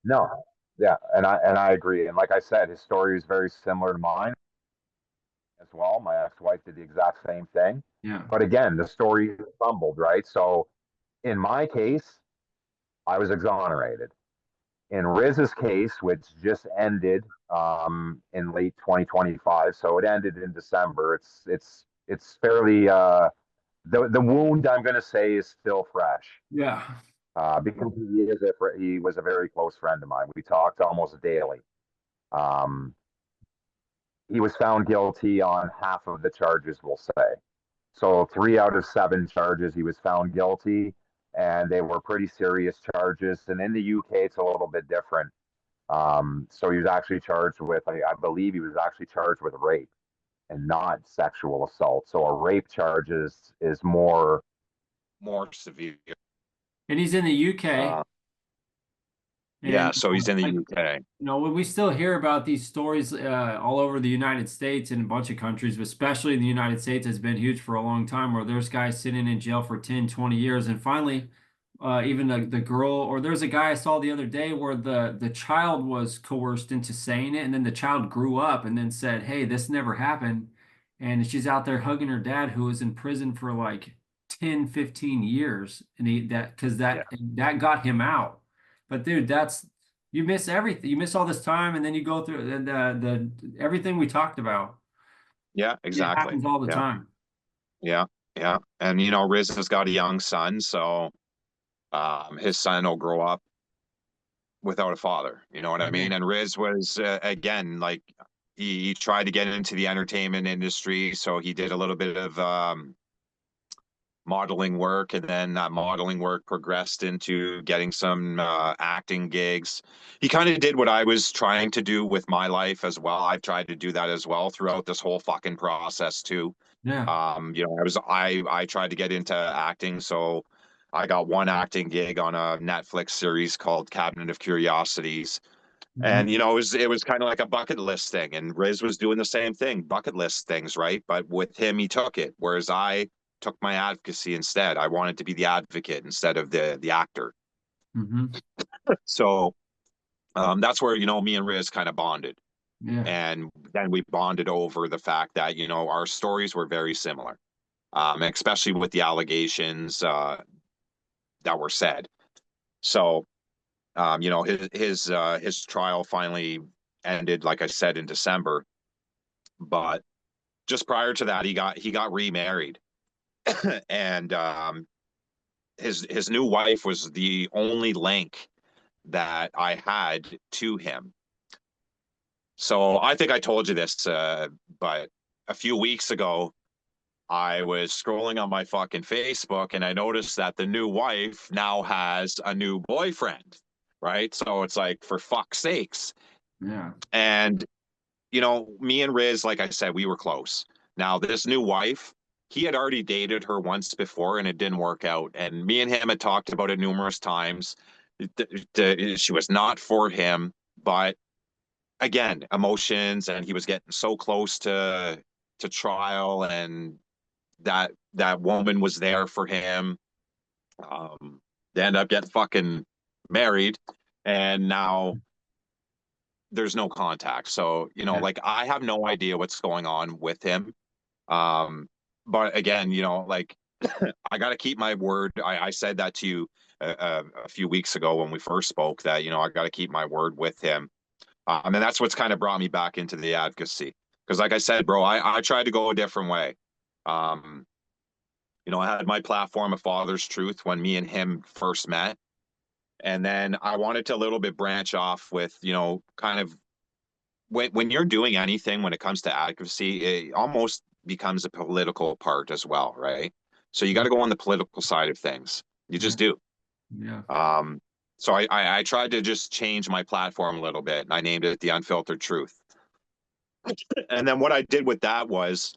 No. Yeah, and I agree. And like I said, his story is very similar to mine as well. My ex-wife did the exact same thing. Yeah, But again, the story stumbled, right? So in my case, I was exonerated. In Riz's case, which just ended in late 2025, so it ended in December. It's fairly the wound, I'm going to say, is still fresh yeah, because he was a very close friend of mine. We talked almost daily. Um, he was found guilty on half of the charges, we'll say. So 3 out of 7 charges, he was found guilty, and they were pretty serious charges. And in the UK, it's a little bit different. So he was actually charged with, I believe, he was actually charged with rape and not sexual assault. So a rape charge is more severe. and he's in the UK. Uh, And yeah, so he's in the like UK. when we still hear about these stories all over the United States and a bunch of countries, but especially in the United States, has been huge for a long time, where there's guys sitting in jail for 10, 20 years. And finally, even the girl, or there's a guy I saw the other day where the child was coerced into saying it, and then the child grew up and then said, "Hey, this never happened." And she's out there hugging her dad, who was in prison for like 10, 15 years. And because Yeah, that got him out. But dude, that's you miss everything. You miss all this time, and then you go through the everything we talked about. yeah, It exactly. happens all the Yeah, time. yeah, yeah. And Riz has got a young son, so his son will grow up without a father. You know what I Yeah. mean? And Riz was again like he tried to get into the entertainment industry, so he did a little bit of modeling work, and then that modeling work progressed into getting some acting gigs. He kind of did what I was trying to do with my life as well. I've tried to do that as well throughout this whole fucking process too. Yeah. I tried to get into acting, so I got one acting gig on a Netflix series called Cabinet of Curiosities. And Hmm. it was kind of like a bucket list thing, and Riz was doing the same thing, bucket list things, right? But with him, he took it, whereas I took my advocacy instead. I wanted to be the advocate instead of the actor. Hmm. So that's where me and Riz kind of bonded, Yeah. and then we bonded over the fact that our stories were very similar, especially with the allegations that were said. So his trial finally ended, like I said, in December, but just prior to that, he got remarried, and his new wife was the only link that I had to him. So I think I told you this, but a few weeks ago, I was scrolling on my fucking Facebook and I noticed that the new wife now has a new boyfriend, right? So it's like, for fuck's sakes. Yeah. And me and Riz, like I said, we were close. Now, this new wife, he had already dated her once before and it didn't work out. And me and him had talked about it numerous times. She was not for him, but again, emotions, and he was getting so close to trial, and that woman was there for him. They end up getting fucking married, and now there's no contact. So, Yeah. like, I have no idea what's going on with him. Um, but again, like, I got to keep my word. I said that to you a few weeks ago when we first spoke, that, I got to keep my word with him. And that's what's kind of brought me back into the advocacy. Because, like I said, bro, I tried to go a different way. Um, I had my platform of Father's Truth when me and him first met. And then I wanted to a little bit branch off with, kind of when you're doing anything when it comes to advocacy, it almost becomes a political part as well, right? So you got Yeah. to go on the political side of things. You Yeah. just do. Yeah. Um, so I tried to just change my platform a little bit, and I named it The Unfiltered Truth. And then what I did with that was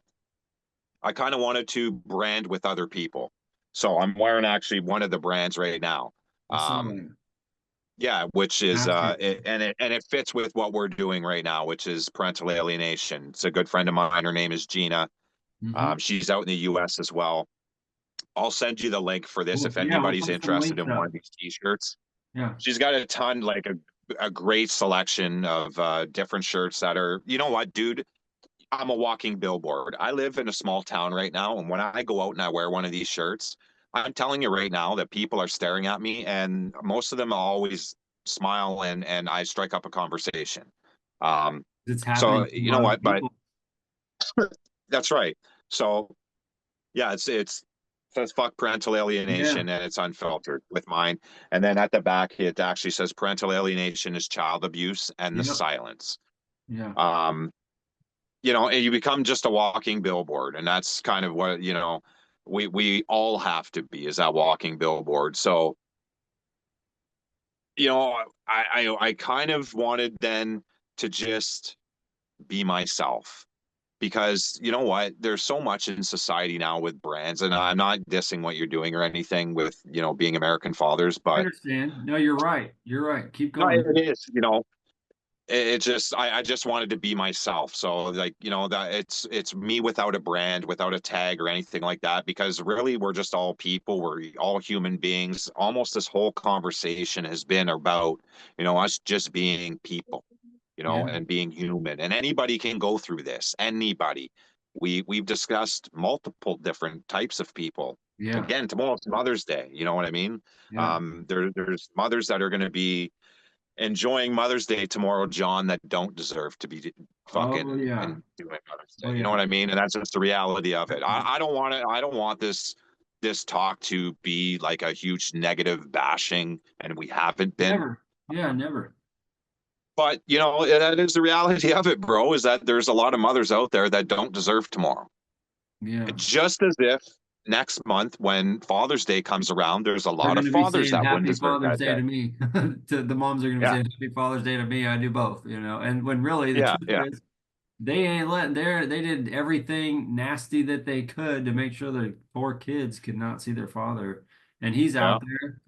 I kind of wanted to brand with other people. So I'm wearing actually one of the brands right now. I saw Um, that. yeah, which is Massia. it fits with what we're doing right now, which is parental alienation. It's a good friend of mine. Her name is Gina. Mm-hmm. She's out in the U.S. as well. I'll send you the link for this Well, if yeah, we'll anybody's put some interested links in one up. of these t-shirts. Yeah. She's got a ton, like a great selection of different shirts that are, you know what, dude? I'm a walking billboard. I live in a small town right now, and when I go out and I wear one of these shirts, I'm telling you right now that people are staring at me, and most of them always smile and I strike up a conversation. Um, It's so happening to a you know lot of what? But people. that's right. So yeah, it says fuck parental Yeah. alienation and it's unfiltered with mine. And then at the back, it actually says parental alienation is child abuse and the Yep. silence. Yeah. Um, you know, and you become just a walking billboard, and that's kind of what, you know, we all have to be, is that walking billboard. So, you know, I kind of wanted then to just be myself, because you know what, there's so much in society now with brands, and I'm not dissing what you're doing or anything with, you know, being American fathers, I but understand. No, you're right. You're right. Keep no, going. it is, you know, it just I just wanted to be myself. So like, you know, that it's me without a brand, without a tag or anything like that, because really we're just all people, we're all human beings. Almost this whole conversation has been about, you know, us just being people, you know, Yeah. and being human. And anybody can go through this. Anybody. We've discussed multiple different types of people. Yeah. Again, tomorrow's Mother's Day. You know what I mean? Yeah. There's mothers that are going to be enjoying Mother's Day tomorrow, John, that don't deserve to be Oh fucking yeah. and doing Mother's Oh Day. You know yeah. what I mean? And that's just the reality of it. I don't want to. I don't want this talk to be like a huge negative bashing, and we haven't been. Never. Yeah, never. But you know, that is the reality of it, bro. Is that there's a lot of mothers out there that don't deserve tomorrow. Yeah. Just as if next month, when Father's Day comes around, there's a They're lot going of to be fathers saying that wouldn't Happy deserve Father's that Day day. to me. The moms are going to be Yeah, saying Happy Father's Day to me. I do both, you know. And when really the yeah, truth yeah, is, they ain't letting they did everything nasty that they could to make sure their poor kids could not see their father. And he's yeah. out there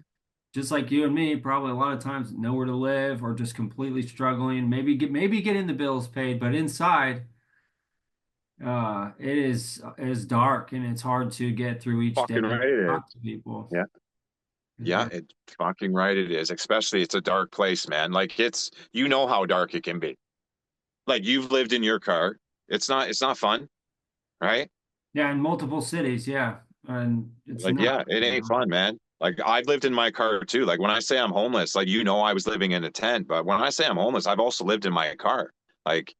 just like you and me, probably a lot of times nowhere to live or just completely struggling. Maybe getting the bills paid, but inside, it is dark and it's hard to get through each day Fucking and right it is. talk to people. Yeah. It's Yeah, very it fucking right it is. Especially it's a dark place, man. Like it's you know how dark it can be. Like you've lived in your car. It's not fun, right? yeah, in multiple cities, yeah, and it's Like not, yeah, it you ain't know. fun, man. Like I've lived in my car too. Like when I say I'm homeless, like you know I was living in a tent, but when I say I'm homeless, I've also lived in my car. Like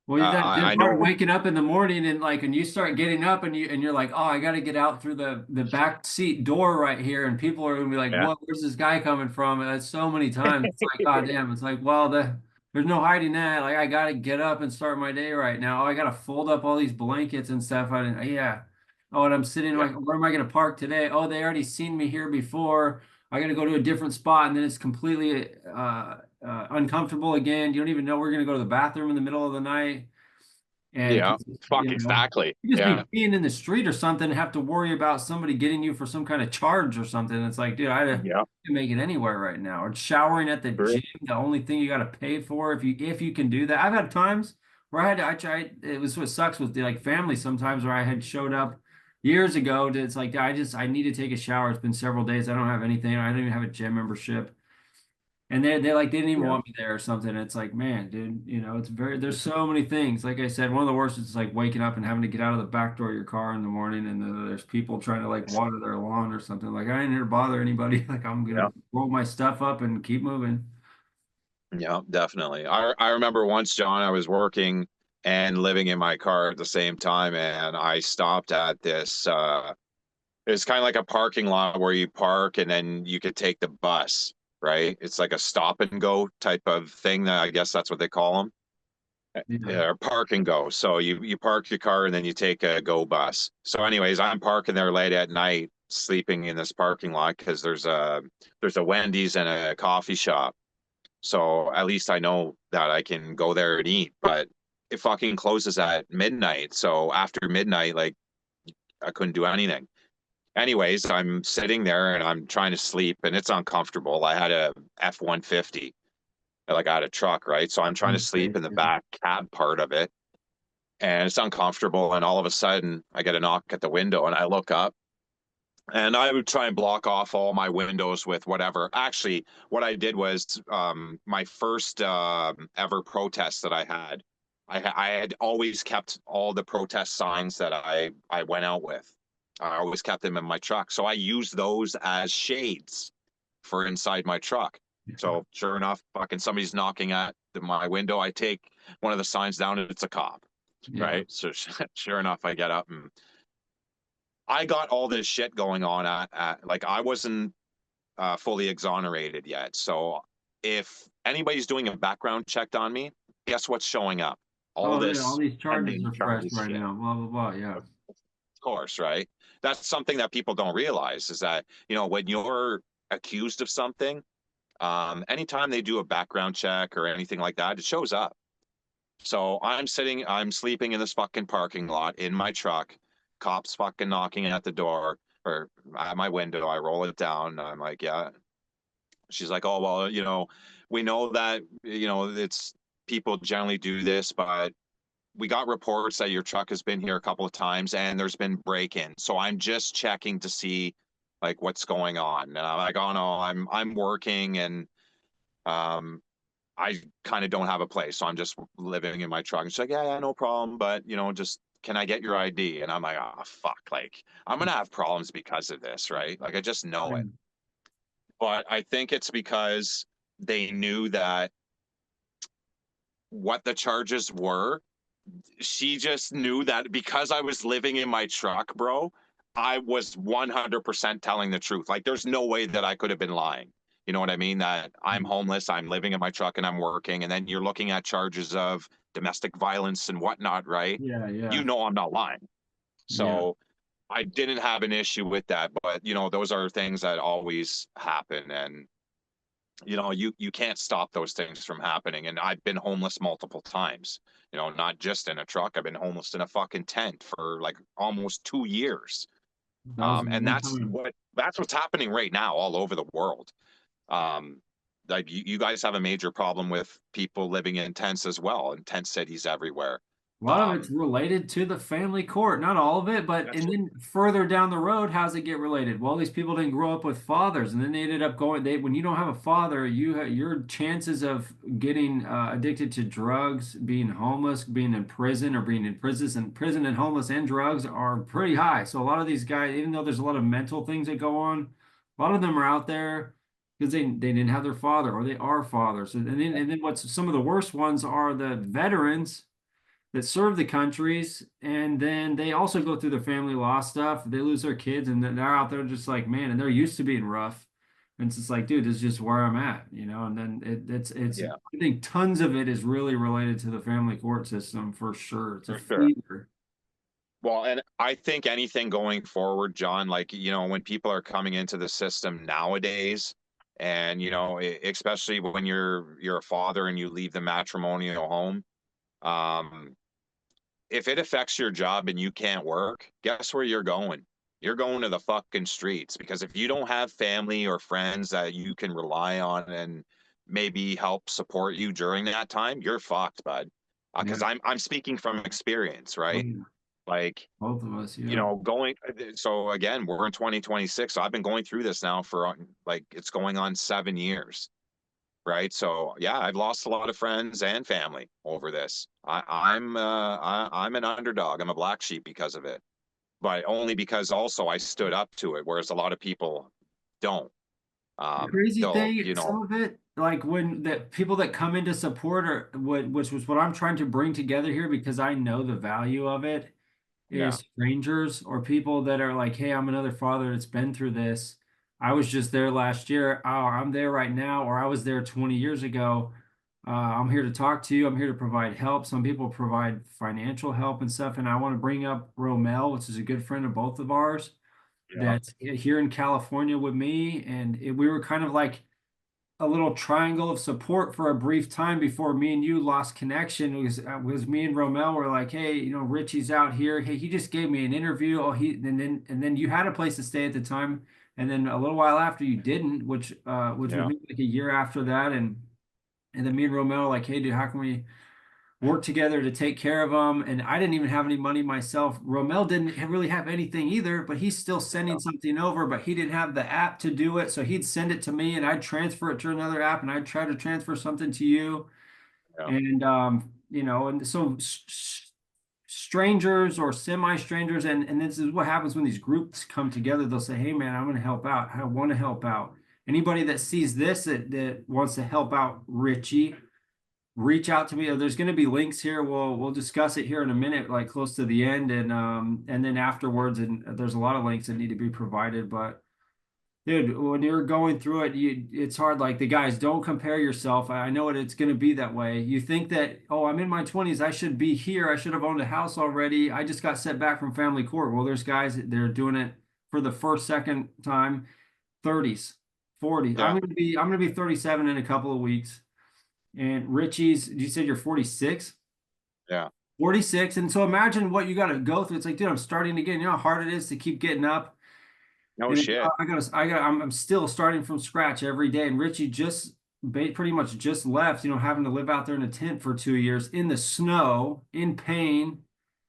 Well, that I part know. waking up in the morning and like, and you start getting up and you're like, oh, I got to get out through the back seat door right here, and people are gonna be like, Yeah. what? Where's this guy coming from? And it's so many times. It's like, God damn. It's like, well, there's no hiding that. Like, I got to get up and start my day right now. Oh, I got to fold up all these blankets and stuff. Yeah. Oh, and I'm sitting Yeah. like, where am I gonna park today? Oh, they already seen me here before. I got to go to a different spot, and then it's completely uncomfortable again. You don't even know we're gonna go to the bathroom in the middle of the night. And Yeah. 'cause, Fuck exactly. you just Yeah. be peeing in the street or something and have to worry about somebody getting you for some kind of charge or something. It's like, dude, I Yeah. can make it anywhere right now. Or showering at the True. gym, the only thing you got to pay for if you can do that. I've had times where I tried. It was what sucks with the, like family sometimes where I had showed up years ago. It's like I need to take a shower. It's been several days. I don't have anything. I don't even have a gym membership. And they like they didn't even Yeah. want me there or something. It's like, man, dude, it's there's so many things. Like I said, one of the worst is like waking up and having to get out of the back door of your car in the morning and there's people trying to like water their lawn or something. Like I ain't here to bother anybody. Like I'm gonna Yeah. roll my stuff up and keep moving. Yeah, definitely. I remember once, John, I was working and living in my car at the same time, and I stopped at this it's kind of like a parking lot where you park and then you could take the bus, right? It's like a stop and go type of thing. That I guess that's what they call them. Yeah. Yeah, park and go. So you park your car and then you take a go bus. So anyways, I'm parking there late at night sleeping in this parking lot because there's a Wendy's and a coffee shop. So at least I know that I can go there and eat. But it fucking closes at midnight. So after midnight, like I couldn't do anything. Anyways, I'm sitting there and I'm trying to sleep and it's uncomfortable. I had a F-150, like I had a truck, right? So I'm trying to Okay, sleep in the yeah. back cab part of it and it's uncomfortable. And all of a sudden, I get a knock at the window and I look up and I would try and block off all my windows with whatever. Actually, what I did was my first ever protest that I had. I had always kept all the protest signs that I went out with. I always kept them in my truck, so I used those as shades for inside my truck. So sure enough, fucking somebody's knocking at my window. I take one of the signs down, and it's a cop, Yeah. right? So sure enough, I get up and I got all this shit going on at like I wasn't fully exonerated yet. So if anybody's doing a background check on me, guess what's showing up? All Oh, yeah, all this these charges pending are fresh charges right shit. now. Blah blah blah. Yeah. Of course, right? That's something that people don't realize is that, when you're accused of something, anytime they do a background check or anything like that, it shows up. So I'm sleeping in this fucking parking lot in my truck. Cops fucking knocking at the door or at my window. I roll it down. I'm like, yeah. She's like, oh, well, we know that, it's people generally do this, but we got reports that your truck has been here a couple of times and there's been break-in. So I'm just checking to see like what's going on. And I'm like, oh no, I'm working and um I kind of don't have a place, so I'm just living in my truck. And she's like, yeah, no problem, but just can I get your ID? And I'm like, oh fuck, like I'm gonna have problems because of this, right? Like I just know it. Mm. But I think it's because they knew that what the charges were. She just knew that because I was living in my truck, bro, I was 100% telling the truth. Like there's no way that I could have been lying. You know what I mean? That I'm homeless, I'm living in my truck and I'm working. And then you're looking at charges of domestic violence and whatnot, right? Yeah, yeah, You know, I'm not lying. yeah. So I didn't have an issue with that. But, those are things that always happen. And, you can't stop those things from happening. And I've been homeless multiple times, not just in a truck. I've been homeless in a fucking tent for like almost 2 years. That was a And long time. that's what's happening right now all over the world. Um, like you guys have a major problem with people living in tents as well, in tent cities everywhere. A lot of it's Um, related to the family court, not all of it, but that's and then further down the road, how's it get related? Well, these people didn't grow up with fathers, and then they ended up going. When you don't have a father, your chances of getting addicted to drugs, being homeless, being in prison, or being in prison and homeless and drugs are pretty high. So a lot of these guys, even though there's a lot of mental things that go on, a lot of them are out there because they didn't have their father or they are fathers. And then what's some of the worst ones are the veterans that serve the countries, and then they also go through the family law stuff. They lose their kids, and then they're out there just like, man, and they're used to being rough. And it's just like, dude, this is just where I'm at. And then it's yeah, I think tons of it is really related to the family court system for sure. It's a for sure. fever. Well, and I think anything going forward, John, like, when people are coming into the system nowadays, and especially when you're a father and you leave the matrimonial home, um, if it affects your job and you can't work, guess where you're going? You're going to the fucking streets because if you don't have family or friends that you can rely on and maybe help support you during that time, you're fucked, bud. Yeah. Because I'm speaking from experience, Oh, right? yeah. Like, Both of us, yeah. going. So again, we're in 2026. So I've been going through this now for like it's going on 7 years, right? So yeah, I've lost a lot of friends and family over this. I'm an underdog. I'm a black sheep because of it, but only because also I stood up to it, whereas a lot of people don't. The crazy They'll, thing, some of it, like when the people that come into support are which was what I'm trying to bring together here because I know the value of it yeah, is strangers or people that are like, hey, I'm another father that's been through this. I was just there last year. Oh, I'm there right now, or I was there 20 years ago. I'm here to talk to you. I'm here to provide help. Some people provide financial help and stuff. And I want to bring up Romel, which is a good friend of both of ours. Yeah. that's here in California with me, and we were kind of like a little triangle of support for a brief time before me and you lost connection. It was me and Romel were like, hey, Richie's out here. Hey, he just gave me an interview. Oh, and then you had a place to stay at the time, and then a little while after you didn't, which was Yeah. maybe like a year after that, and then me and Romel were like, hey, dude, how can we work together to take care of them? And I didn't even have any money myself. Romel didn't really have anything either, but he's still sending something over, but he didn't have the app to do it. So he'd send it to me and I'd transfer it to another app and I'd try to transfer something to you. Yeah. And, and so strangers or semi-strangers, and this is what happens when these groups come together. They'll say, hey, man, I'm going to help out. I want to help out. Anybody that sees this that wants to help out Richie, reach out to me. There's going to be links here. We'll discuss it here in a minute, like close to the end, and then afterwards. And there's a lot of links that need to be provided. But dude, when you're going through it, it's hard. Like the guys, don't compare yourself. I know it's going to be that way. You think that, oh, I'm in my 20s, I should be here. I should have owned a house already. I just got set back from family court. Well, there's guys that they're doing it for the first, second time, 30s, 40. Yeah. I'm gonna be 37 in a couple of weeks. And Richie's, you said you're 46? Yeah. 46. And so imagine what you got to go through. It's like, dude, I'm starting again. You know how hard it is to keep getting up. No And shit. I'm still starting from scratch every day. And Richie just pretty much just left, having to live out there in a tent for 2 years in the snow, in pain,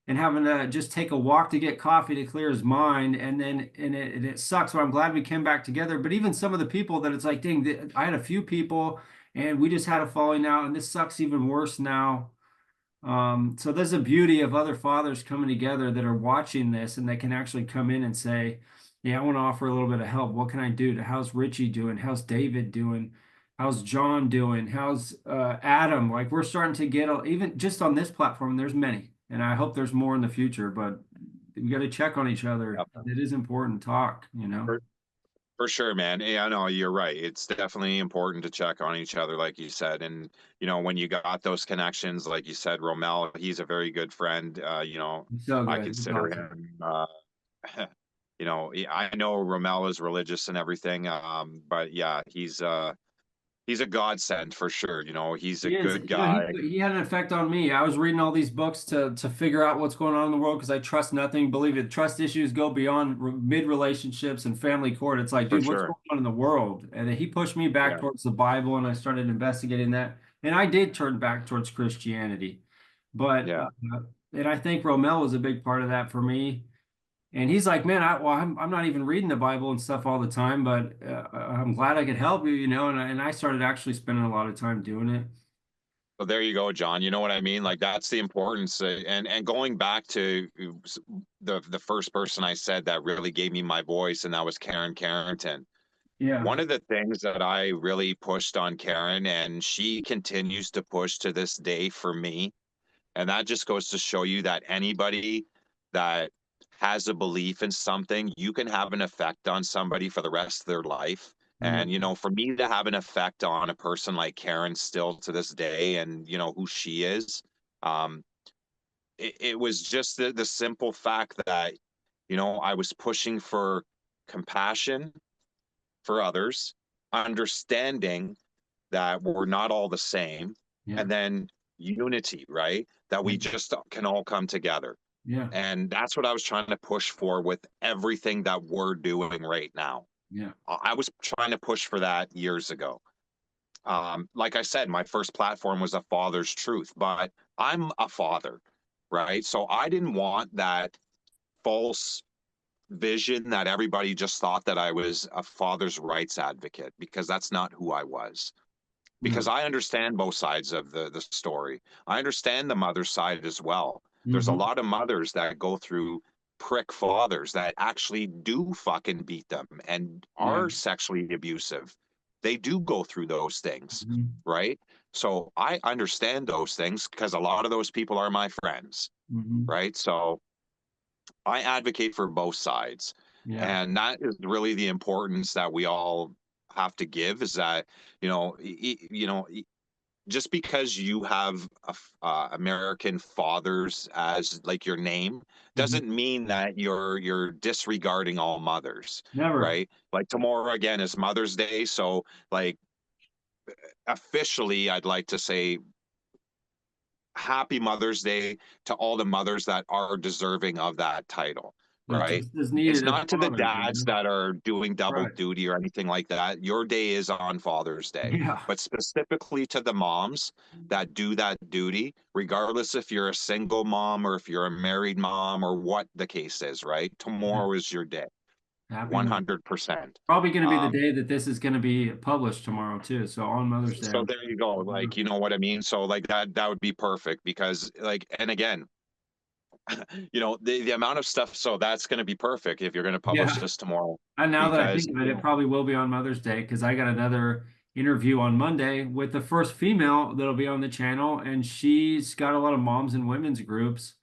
and having to just take a walk to get coffee to clear his mind. And it sucks, but I'm glad we came back together. But even some of the people that it's like, dang, I had a few people and we just had a falling out, and this sucks even worse now. So there's a beauty of other fathers coming together that are watching this and they can actually come in and say, yeah, I want to offer a little bit of help. What can I do? How's Richie doing? How's David doing? How's John doing? How's Adam? Like we're starting to get even just on this platform, there's many, and I hope there's more in the future, but we got to check on each other. Yeah. It is important. Talk. For sure, man. Yeah, no, you're right. It's definitely important to check on each other, like you said. And, when you got those connections, like you said, Romel, he's a very good friend. So I good. He's consider awesome. him, I know Romel is religious and everything. But yeah, he's a godsend for sure. He's a He is. good guy. He had an effect on me. I was reading all these books to figure out what's going on in the world because I trust nothing. Believe it, trust issues go beyond mid relationships and family court. It's like, For dude, what's sure. going on in the world? And then he pushed me back Yeah, towards the Bible, and I started investigating that. And I did turn back towards Christianity, but yeah. and I think Romel was a big part of that for me. And he's like, man, I'm not even reading the Bible and stuff all the time, but I'm glad I could help you, And I started actually spending a lot of time doing it. So there you go, John. You know what I mean? Like that's the importance. And going back to the first person I said that really gave me my voice, and that was Karen Carrington. Yeah. One of the things that I really pushed on Karen, and she continues to push to this day for me, and that just goes to show you that anybody that has a belief in something, you can have an effect on somebody for the rest of their life. Yeah. And, for me to have an effect on a person like Karen still to this day and, who she is, um, it was just the simple fact that, I was pushing for compassion for others, understanding that we're not all the same, Yeah. and then unity, right? That Yeah. we just can all come together. Yeah. And that's what I was trying to push for with everything that we're doing right now. Yeah. I was trying to push for that years ago. Like I said, my first platform was a father's truth, but I'm a father, right? So I didn't want that false vision that everybody just thought that I was a father's rights advocate, because that's not who I was. Yeah. Because I understand both sides of the story. I understand the mother's side as well. There's a Hmm. lot of mothers that go through prick fathers that actually do fucking beat them and Yeah. are sexually abusive. They do go through those things, Hmm. right? So I understand those things because a lot of those people are my friends, Hmm. right? So I advocate for both sides. Yeah. And that is really the importance that we all have to give, is that, you know, just because you have American fathers as like your name Mhm. doesn't mean that you're disregarding all mothers, Never. right? Like tomorrow again is Mother's Day, so like officially, I'd like to say happy Mother's Day to all the mothers that are deserving of that title, They're right? just as It's needed as not to the fathers, dads man. that are doing double Right. duty or anything like that. Your day is on Father's Day, Yeah. but specifically to the moms that do that duty, regardless if you're a single mom or if you're a married mom or what the case is, right? Yeah. Tomorrow is your day, Happy Mother. 100%. Probably going to be the Um, day that this is going to be published tomorrow too. So on Mother's Day. so there you go. Like, you know what I mean? So like that would be perfect because like, and again, the amount of stuff. So that's going to be perfect if you're going to publish Yeah. this tomorrow, And now that I because think of it, it probably will be on Mother's Day because I got another interview on Monday with the first female that'll be on the channel, and she's got a lot of moms and women's groups.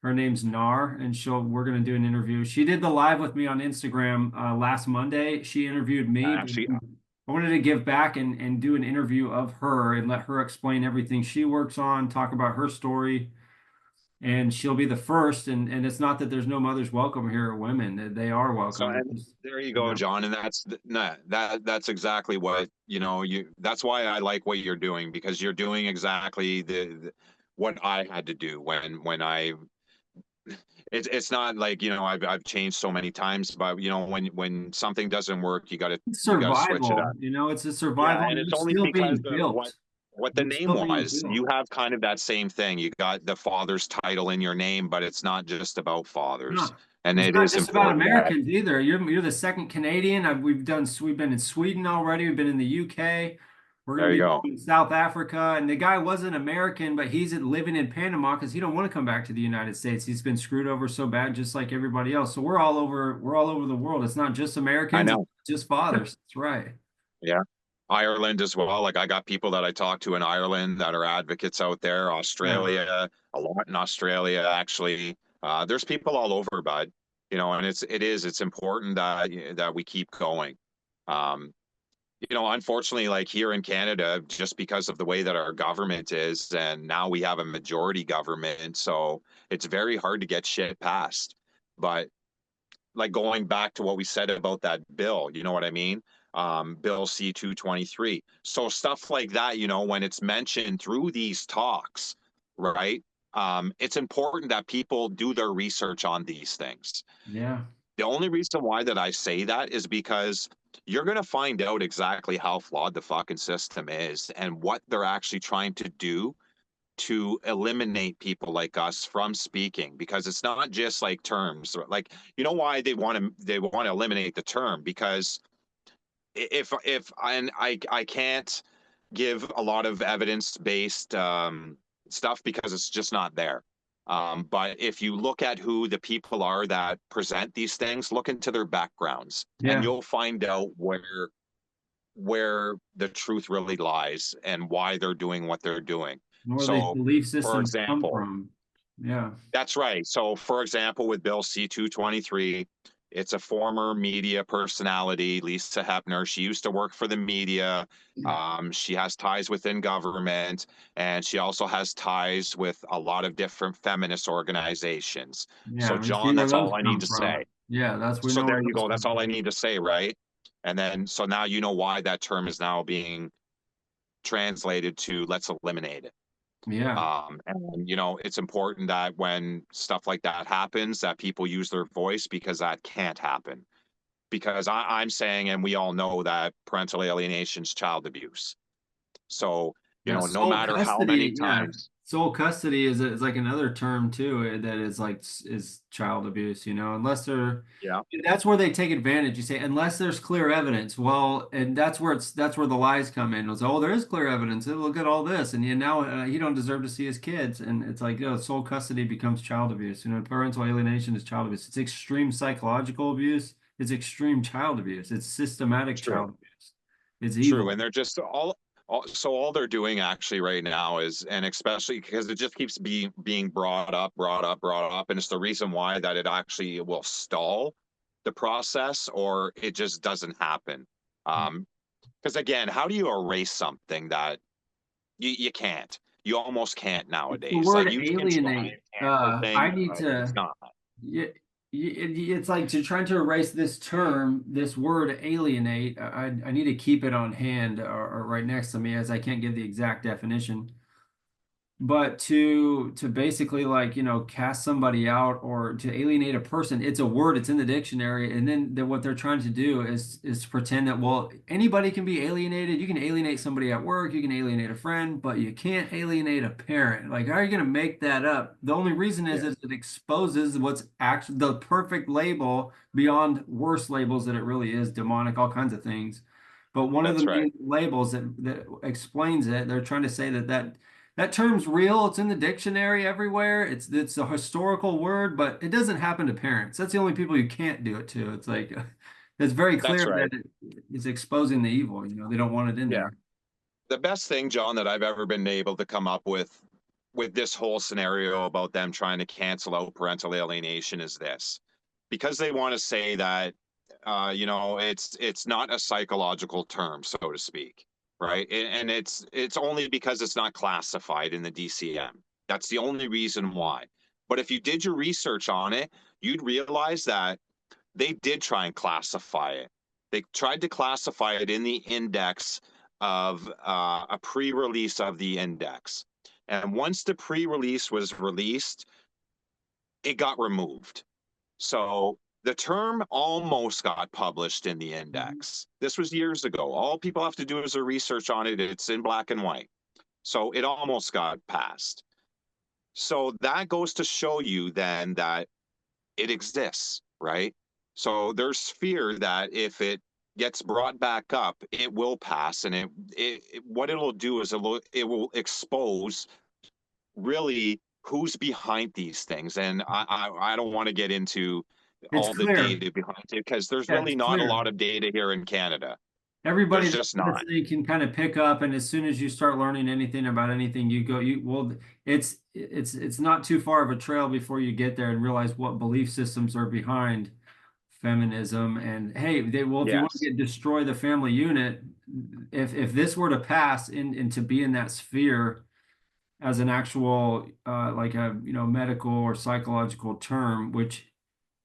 Her name's Nar, and we're gonna do an interview. She did the live with me on Instagram last Monday. She interviewed me, but actually, I wanted to give back and do an interview of her and let her explain everything she works on, talk about her story, and she'll be the first. And it's not that there's no mothers welcome here or women; they are so welcome. It's and just, there you you go, know. John. And that's exactly what that's why I like what you're doing, because you're doing exactly what I had to do when I it's not like I've changed so many times, but when something doesn't work, It's you gotta switch it survival, up. it's a Yeah, survival, and and it's we're only still because being of built. what the We're name still being was. built. You have kind of that same thing. You got the father's title in your name, but it's not just about fathers, No, and it's it not is just about important that. Americans either. You're the second Canadian. We've been in Sweden already. We've been in the UK. We're gonna There you be go. going to South Africa. And the guy wasn't American, but he's living in Panama because he don't want to come back to the United States. He's been screwed over so bad, just like everybody else. So we're all over the world. It's not just I Americans, it's know. just fathers. That's right. Yeah. Ireland as well. Like I got people that I talk to in Ireland that are advocates out there. Yeah. Australia, a lot in Australia actually. There's people all over, bud. And it's important that we keep going. Um, unfortunately, like here in Canada, just because of the way that our government is, and now we have a majority government, so it's very hard to get shit passed. But like going back to what we said about that bill, you know what I mean? Bill C-223. So stuff like that, when it's mentioned through these talks, right? It's important that people do their research on these things. Yeah. The only reason why that I say that is because you're going to find out exactly how flawed the fucking system is and what they're actually trying to do to eliminate people like us from speaking, because it's not just like terms. Like, why they want to eliminate the term, because if and I can't give a lot of evidence based stuff because it's just not there. But if you look at who the people are that present these things, look into their backgrounds, and Yeah. you'll find out where the truth really lies and why they're doing what they're doing. Where these So, belief for systems come example, from. Yeah. that's right. So, for example, with Bill C-223, it's a former media personality, Lisa Hepner. She used to work for the media. She has ties within government, and she also has ties with a lot of different feminist organizations. Yeah. So, We see John, where that's those all I need come to from. say. Yeah, we So, know where there you those go. come That's all I from. need to say, right? And then, so now you know why that term is now being translated to let's eliminate it. Yeah. And it's important that when stuff like that happens, that people use their voice, because that can't happen. Because I'm saying, and we all know that parental alienation is child abuse. So, Yeah, no sole matter how many custody. Yeah, times, sole custody is like another term too that is like is child abuse. Unless they're yeah, that's where they take advantage. You say unless there's clear evidence. Well, and that's where the lies come in. It's oh, there is clear evidence. Look at all this, and now he don't deserve to see his kids. And it's like sole custody becomes child abuse. Parental alienation is child abuse. It's extreme psychological abuse. It's extreme child abuse. It's systematic true, child abuse. It's true. evil. And they're just all they're doing actually right now is, and especially because it just keeps being brought up, and it's the reason why that it actually will stall the process, or it just doesn't happen. Because again, how do you erase something that You can't. You almost can't It's the nowadays. Like word you can try alienate. and cancel I things, need but it's to. not. Yeah, it's like to trying to erase this term, this word alienate. I need to keep it on hand or right next to me, as I can't give the exact definition. But to basically, like, cast somebody out or to alienate a person, it's a word, it's in the dictionary, and then what they're trying to do is to pretend that, well, anybody can be alienated. You can alienate somebody at work, you can alienate a friend, but you can't alienate a parent. Like, how are you going to make that up? The only reason is Yes, that it exposes what's actually the perfect label beyond worse labels that it really is, demonic, all kinds of things. But one of the that's right. main labels that explains it, they're trying to say that term's real. It's in the dictionary everywhere. It's a historical word, but it doesn't happen to parents. That's the only people you can't do it to. It's like it's very clear That's that right. it's exposing the evil. They don't want it in Yeah. there. The best thing, John, that I've ever been able to come up with this whole scenario about them trying to cancel out parental alienation is this. Because they want to say that it's not a psychological term, so to speak, right? And it's only because it's not classified in the DCM. That's the only reason why. But if you did your research on it, you'd realize that they did try and classify it. They tried to classify it in the index of a pre-release of the index. And once the pre-release was released, it got removed. So the term almost got published in the Mhm. index. This was years ago. All people have to do is their research on it. It's in black and white. So it almost got passed. So that goes to show you then that it exists, right? So there's fear that if it gets brought back up, it will pass, and what it'll do is it will expose really who's behind these things. And I don't want to get into It's all the clear. data behind it because there's Yeah, really it's not a clear. lot of data here in Canada. Everybody There's that's just not. listening can kind of pick up, and as soon as you start learning anything about anything, it's not too far of a trail before you get there and realize what belief systems are behind feminism. And hey, if you want to Yes. get destroy the family unit, if this were to pass and to be in that sphere as an actual like a medical or psychological term, which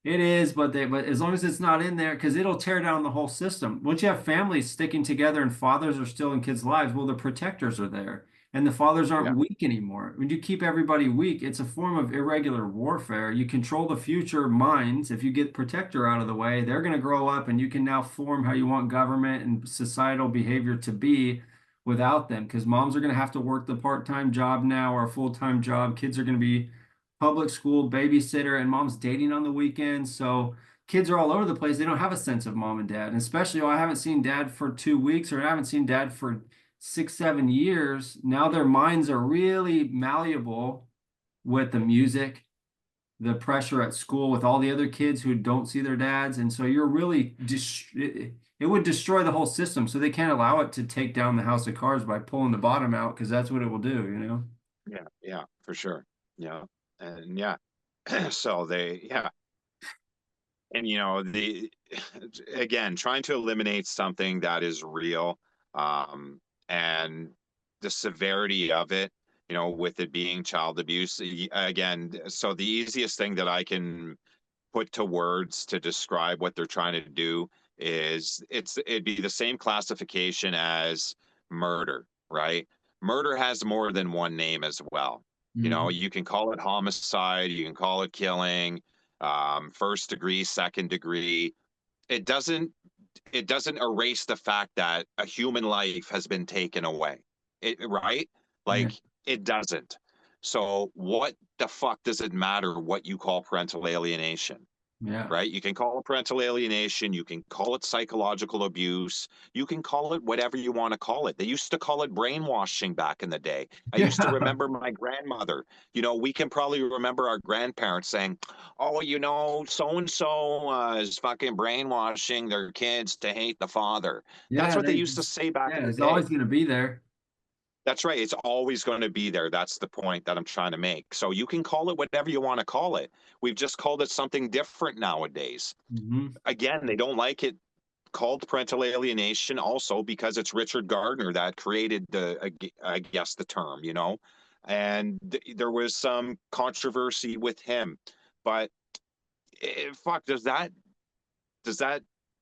it is, but as long as it's not in there, because it'll tear down the whole system. Once you have families sticking together and fathers are still in kids' lives, well, the protectors are there, and the fathers Yeah. aren't weak anymore. When you keep everybody weak, it's a form of irregular warfare. You control the future minds. If you get protector out of the way, they're going to grow up, and you can now form how you want government and societal behavior to be without them. Because moms are going to have to work the part-time job now or a full-time job. Kids are going to be public school babysitter, and mom's dating on the weekends. So kids are all over the place. They don't have a sense of mom and dad. And especially, oh, I haven't seen dad for 2 weeks, or I haven't seen dad for 6, 7 years. Now their minds are really malleable with the music, the pressure at school, with all the other kids who don't see their dads. And so you're really it would destroy the whole system. So they can't allow it to take down the house of cards by pulling the bottom out, because that's what it will do. Yeah. Yeah. For sure. Yeah. And yeah. So yeah. And the again, trying to eliminate something that is real, um and the severity of it, with it being child abuse, again. So the easiest thing that I can put to words to describe what they're trying to do is it'd be the same classification as murder, right? Murder has more than one name as well. Mhm. You can call it homicide, you can call it killing, first degree, second degree. It doesn't it doesn't erase the fact that a human life has been taken away. Right? Yeah. Like, it doesn't. So what the fuck does it matter what you call parental alienation? Yeah. Right? You can call it parental alienation, you can call it psychological abuse, you can call it whatever you want to call it. They used to call it brainwashing back in the day. I used to Yeah. remember my grandmother. We can probably remember our grandparents saying, "Oh, so and so is fucking brainwashing their kids to hate the father." That's Yeah, what they used to say back in yeah, the it's always day. going to be there. That's right. It's always going to be there. That's the point that I'm trying to make. So you can call it whatever you want to call it. We've just called it something different nowadays. Hmm. Again, they don't like it called parental alienation also because it's Richard Gardner that created I guess the term, you know, and there was some controversy with him, but fuck, does that,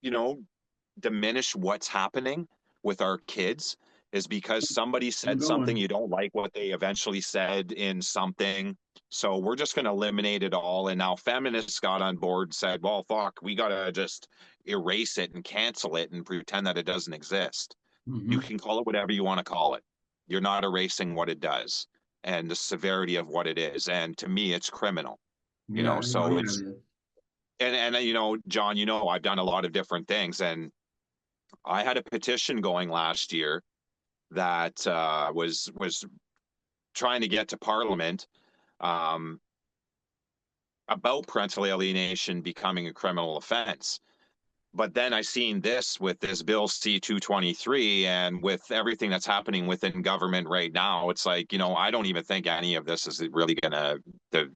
you know, diminish what's happening with our kids? Is because somebody I'm said something, going. you don't like what they eventually said in something, so we're just going to eliminate it all. And now feminists got on board, said, well, fuck, we got to just erase it and cancel it and pretend that it doesn't exist. You Hmm. can call it whatever you want to call it. You're not erasing what it does and the severity of what it is. And to me, it's criminal, you Yeah, know. oh So yeah, it's, it is. and you know, John, you know, I've done a lot of different things, and I had a petition going last year that was trying to get to Parliament, um, about parental alienation becoming a criminal offense. But then I seen this with this bill C-223, and with everything that's happening within government right now, it's like, you know, I don't even think any of this is really gonna to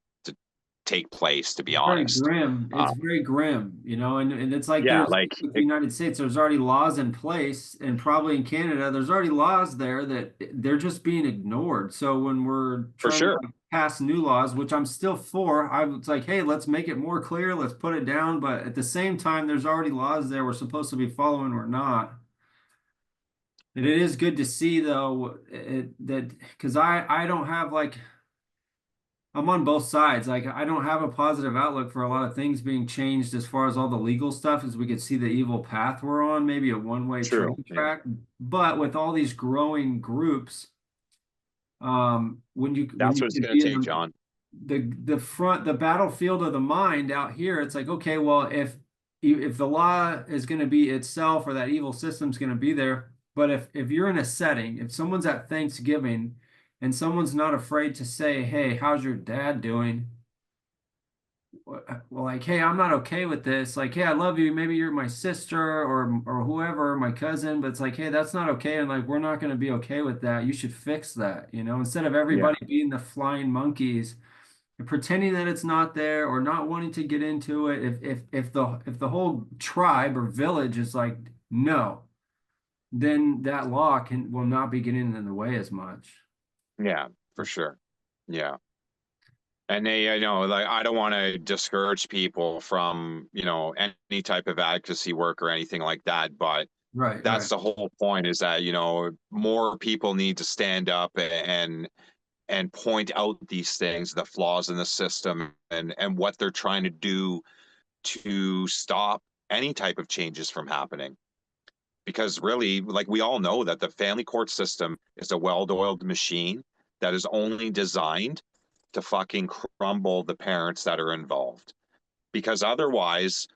take place, to be Very honest. grim. It's very grim, you know, and it's like Yeah, there's like with the United States, there's already laws in place, and probably in Canada, there's already laws there that they're just being ignored. So when we're for trying to sure. like, pass new laws, which I'm still for, I was like, hey, let's make it more clear, let's put it down. But at the same time, there's already laws there we're supposed to be following or not. And it is good to see though that because I don't have like I'm on both sides. Like I don't have a positive outlook for a lot of things being changed as far as all the legal stuff, as we could see the evil path we're on, maybe a one-way True. train Yeah. track. But with all these growing groups, when That's you what it's could gonna be in take, John. the battlefield of the mind out here, it's like, okay, well, if the law is going to be itself or that evil system's going to be there, but if you're in a setting, if someone's at Thanksgiving and someone's not afraid to say, hey, how's your dad doing? Well, like, hey, I'm not okay with this. Like, hey, I love you. Maybe you're my sister or whoever, my cousin, but it's like, hey, that's not okay. And like, we're not going to be okay with that. You should fix that, you know, instead of Yeah. everybody being the flying monkeys and pretending that it's not there or not wanting to get into it. If the whole tribe or village is like, no, then that law will not be getting in the way as much. Yeah, for sure. Yeah. And they, you know, like I don't want to discourage people from, you know, any type of advocacy work or anything like that, but Right, that's right. the whole point, is that, you know, more people need to stand up and point out these things, the flaws in the system, and what they're trying to do to stop any type of changes from happening. Because really, like, we all know that the family court system is a well-oiled machine that is only designed to fucking crumble the parents that are involved. Because otherwise,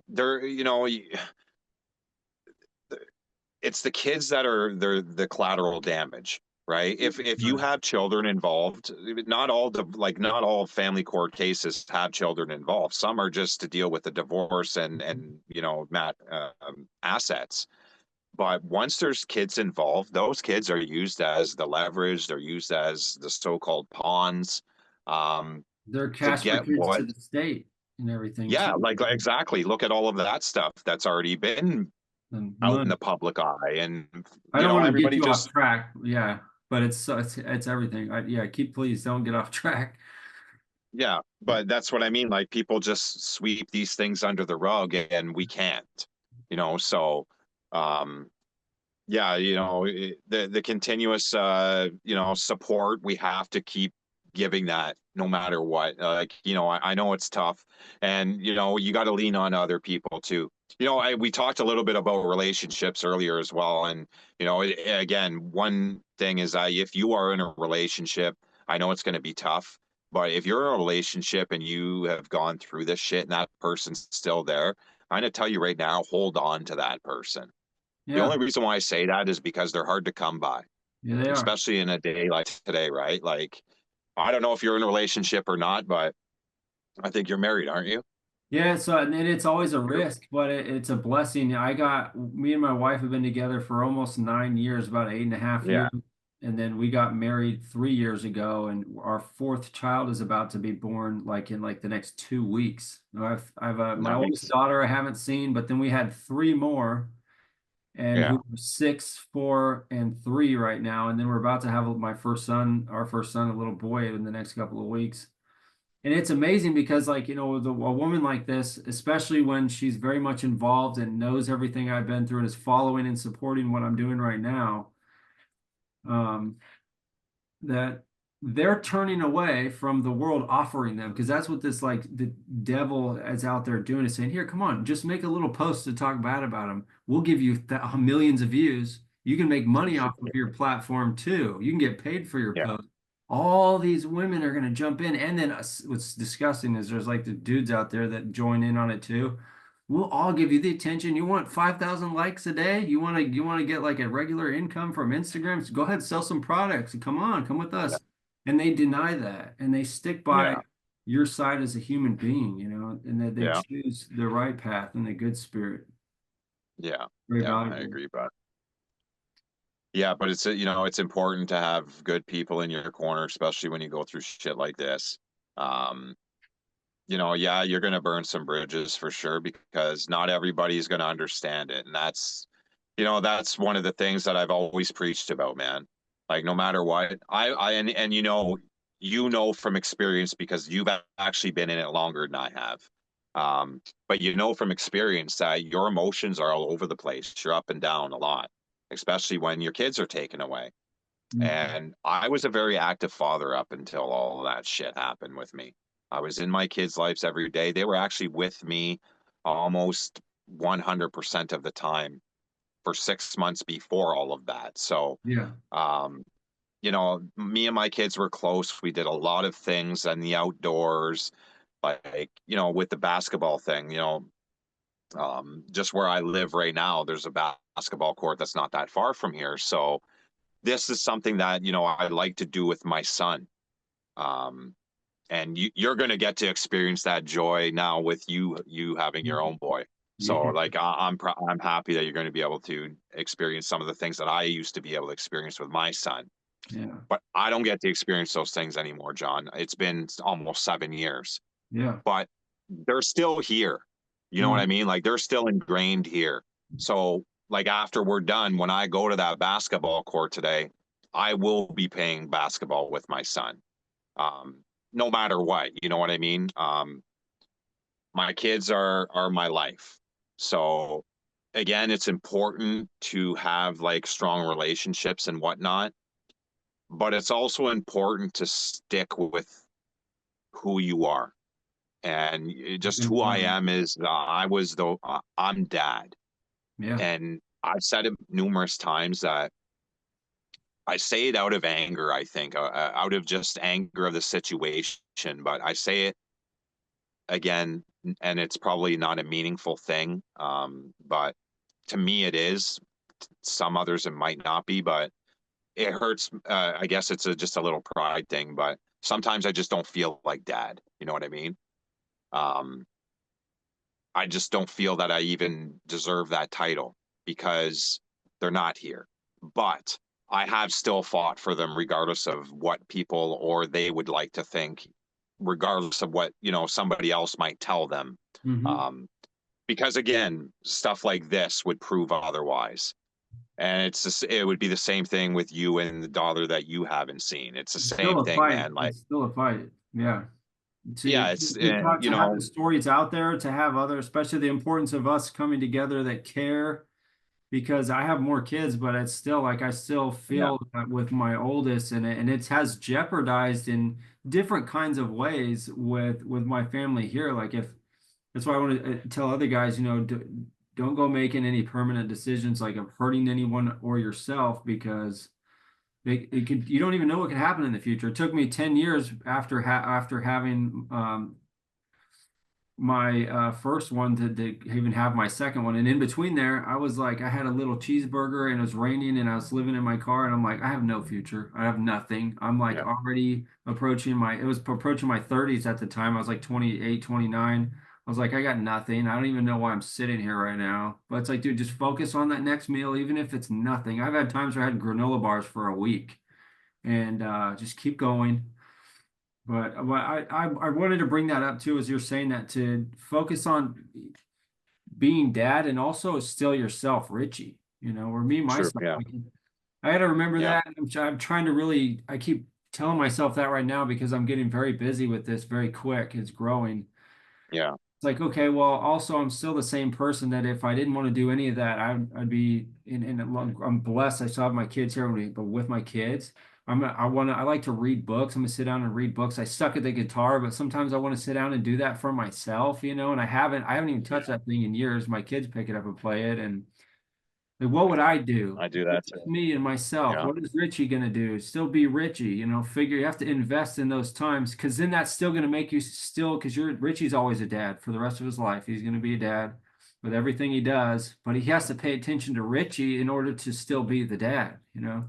they're, you know, it's the kids that are the collateral damage, right? If you Right. have children involved, not all family court cases have children involved. Some are just to deal with the divorce and you know, assets. But once there's kids involved, those kids are used as the leverage. They're used as the so-called pawns, um, They're to cash get receipts what. to the state and everything Yeah, too. like exactly. Look at all of that stuff that's already been And out in the money. public eye, and I you don't know, want to get everybody you off just. track. Yeah, but it's everything. Yeah, please don't get off track. Yeah, but that's what I mean. Like, people just sweep these things under the rug, and we can't, you know. So, um, yeah, you know, the continuous, you know, support, we have to keep giving that no matter what. Like, you know, I know it's tough, and you know, you got to lean on other people too. You know, we talked a little bit about relationships earlier as well, and you know, again, one thing is that if you are in a relationship, I know it's going to be tough, but if you're in a relationship and you have gone through this shit and that person's still there, I'm going to tell you right now, hold on to that person. The Yeah, only reason why I say that is because they're hard to come by, yeah, they are. especially in a day like today, right? Like, I don't know if you're in a relationship or not, but I think you're married, aren't you? Yeah, so and it's always a risk, but it's a blessing. Me and my wife have been together for almost 9 years, about eight and a half Yeah. years. and then we got married 3 years ago, and our fourth child is about to be born like in like the next 2 weeks. I've my oldest Nice. daughter I haven't seen, but then we had three more, and who Yeah. are 6, 4, and 3 right now, and then we're about to have my first son, our first son, a little boy, in the next couple of weeks. And it's amazing because, like, with a woman like this, especially when she's very much involved and knows everything I've been through and is following and supporting what I'm doing right now, um, that they're turning away from the world offering them, because that's what this, like, the devil is out there doing, is saying, here, come on, just make a little post to talk bad about them. We'll give you millions of views. You can make money off of your platform too. You can get paid for your Yeah. post. All these women are going to jump in. And then what's disgusting is there's like the dudes out there that join in on it too. We'll all give you the attention. You want 5,000 likes a day? You want to get like a regular income from Instagram? So go ahead, sell some products. Come on, come with Yeah. us. And they deny that, and they stick by Yeah. your side as a human being, and that they Yeah. choose the right path and the good spirit. Yeah. Very Yeah. I valuable. agree, but yeah, but it's it's important to have good people in your corner, especially when you go through shit like this. Um, yeah, you're going to burn some bridges for sure because not everybody's going to understand it. And that's one of the things that I've always preached about, man. Like no matter what, and from experience because you've actually been in it longer than I have. But from experience that your emotions are all over the place. You're up and down a lot, especially when your kids are taken away. Mhm. And I was a very active father up until all of that shit happened with me. I was in my kids' lives every day. They were actually with me almost 100% of the time for 6 months before all of that. So, Yeah. um, me and my kids were close. We did a lot of things in the outdoors, like, with the basketball thing, just where I live right now, there's a basketball court that's not that far from here. So, this is something that I like to do with my son, um, and you're going to get to experience that joy now with you having your own boy. So Yeah. like I'm happy that you're going to be able to experience some of the things that I used to be able to experience with my son, Yeah. but I don't get to experience those things anymore, John. It's been almost 7 years, Yeah. but they're still here. You know what I Mhm. mean? Like they're still ingrained here. So like after we're done, when I go to that basketball court today, I will be playing basketball with my son. Um, no matter what, you know what I mean? My kids are my life. So again, it's important to have like strong relationships and whatnot, but it's also important to stick with who you are. And just who I am is I'm dad. Yeah. And I've said it numerous times that I say it out of anger, I think, out of just anger of the situation, but I say it again, and it's probably not a meaningful thing. But to me, it is. Some others it might not be, but it hurts. I guess it's just a little pride thing, but sometimes I just don't feel like dad. You know what I mean? Um, I just don't feel that I even deserve that title because they're not here. But I have still fought for them regardless of what people or they would like to think, regardless of what, somebody else might tell them. Hmm. Um, because again, stuff like this would prove otherwise. And it would be the same thing with you and the daughter that you haven't seen. It's the It's same still a thing, fight. man. Like, It's still a fight. Yeah. To yeah, it's, to have the stories out there, to have other, especially the importance of us coming together that care, because I have more kids, but it's still like I still yeah, feel that with my oldest, and it has jeopardized in different kinds of ways with my family here. Like, if that's why I want to tell other guys, don't go making any permanent decisions like of hurting anyone or yourself, because it could, you don't even know what could happen in the future. It took me 10 years after having my first one to even have my second one. And in between there, I was like, I had a little cheeseburger and it was raining and I was living in my car and I'm like, I have no future. I have nothing. I'm like yeah, already it was approaching my 30s at the time. I was like 28, 29. I was like, I got nothing. I don't even know why I'm sitting here right now. But it's like, dude, just focus on that next meal, even if it's nothing. I've had times where I had granola bars for a week. and just keep going. But what I wanted to bring that up too, as you're saying that, to focus on being dad and also still yourself, Richie. Or me True. myself. Yeah. I got to remember Yeah. that. I'm trying to really. I keep telling myself that right now because I'm getting very busy with this very quick. It's growing. Yeah. It's like, okay, well, also I'm still the same person that if I didn't want to do any of that, I'd be I'm blessed. I still have my kids here, but with my kids, I like to read books. I'm gonna sit down and read books. I suck at the guitar, but sometimes I want to sit down and do that for myself, and I haven't even touched Yeah. that thing in years. My kids pick it up and play it, and like, what would I do? I do that It's too. just me and myself. Yeah. What is Richie gonna do? Still be Richie, figure you have to invest in those times because then that's still gonna make you still because Richie's always a dad for the rest of his life. He's gonna be a dad with everything he does, but he has to pay attention to Richie in order to still be the dad. Yeah.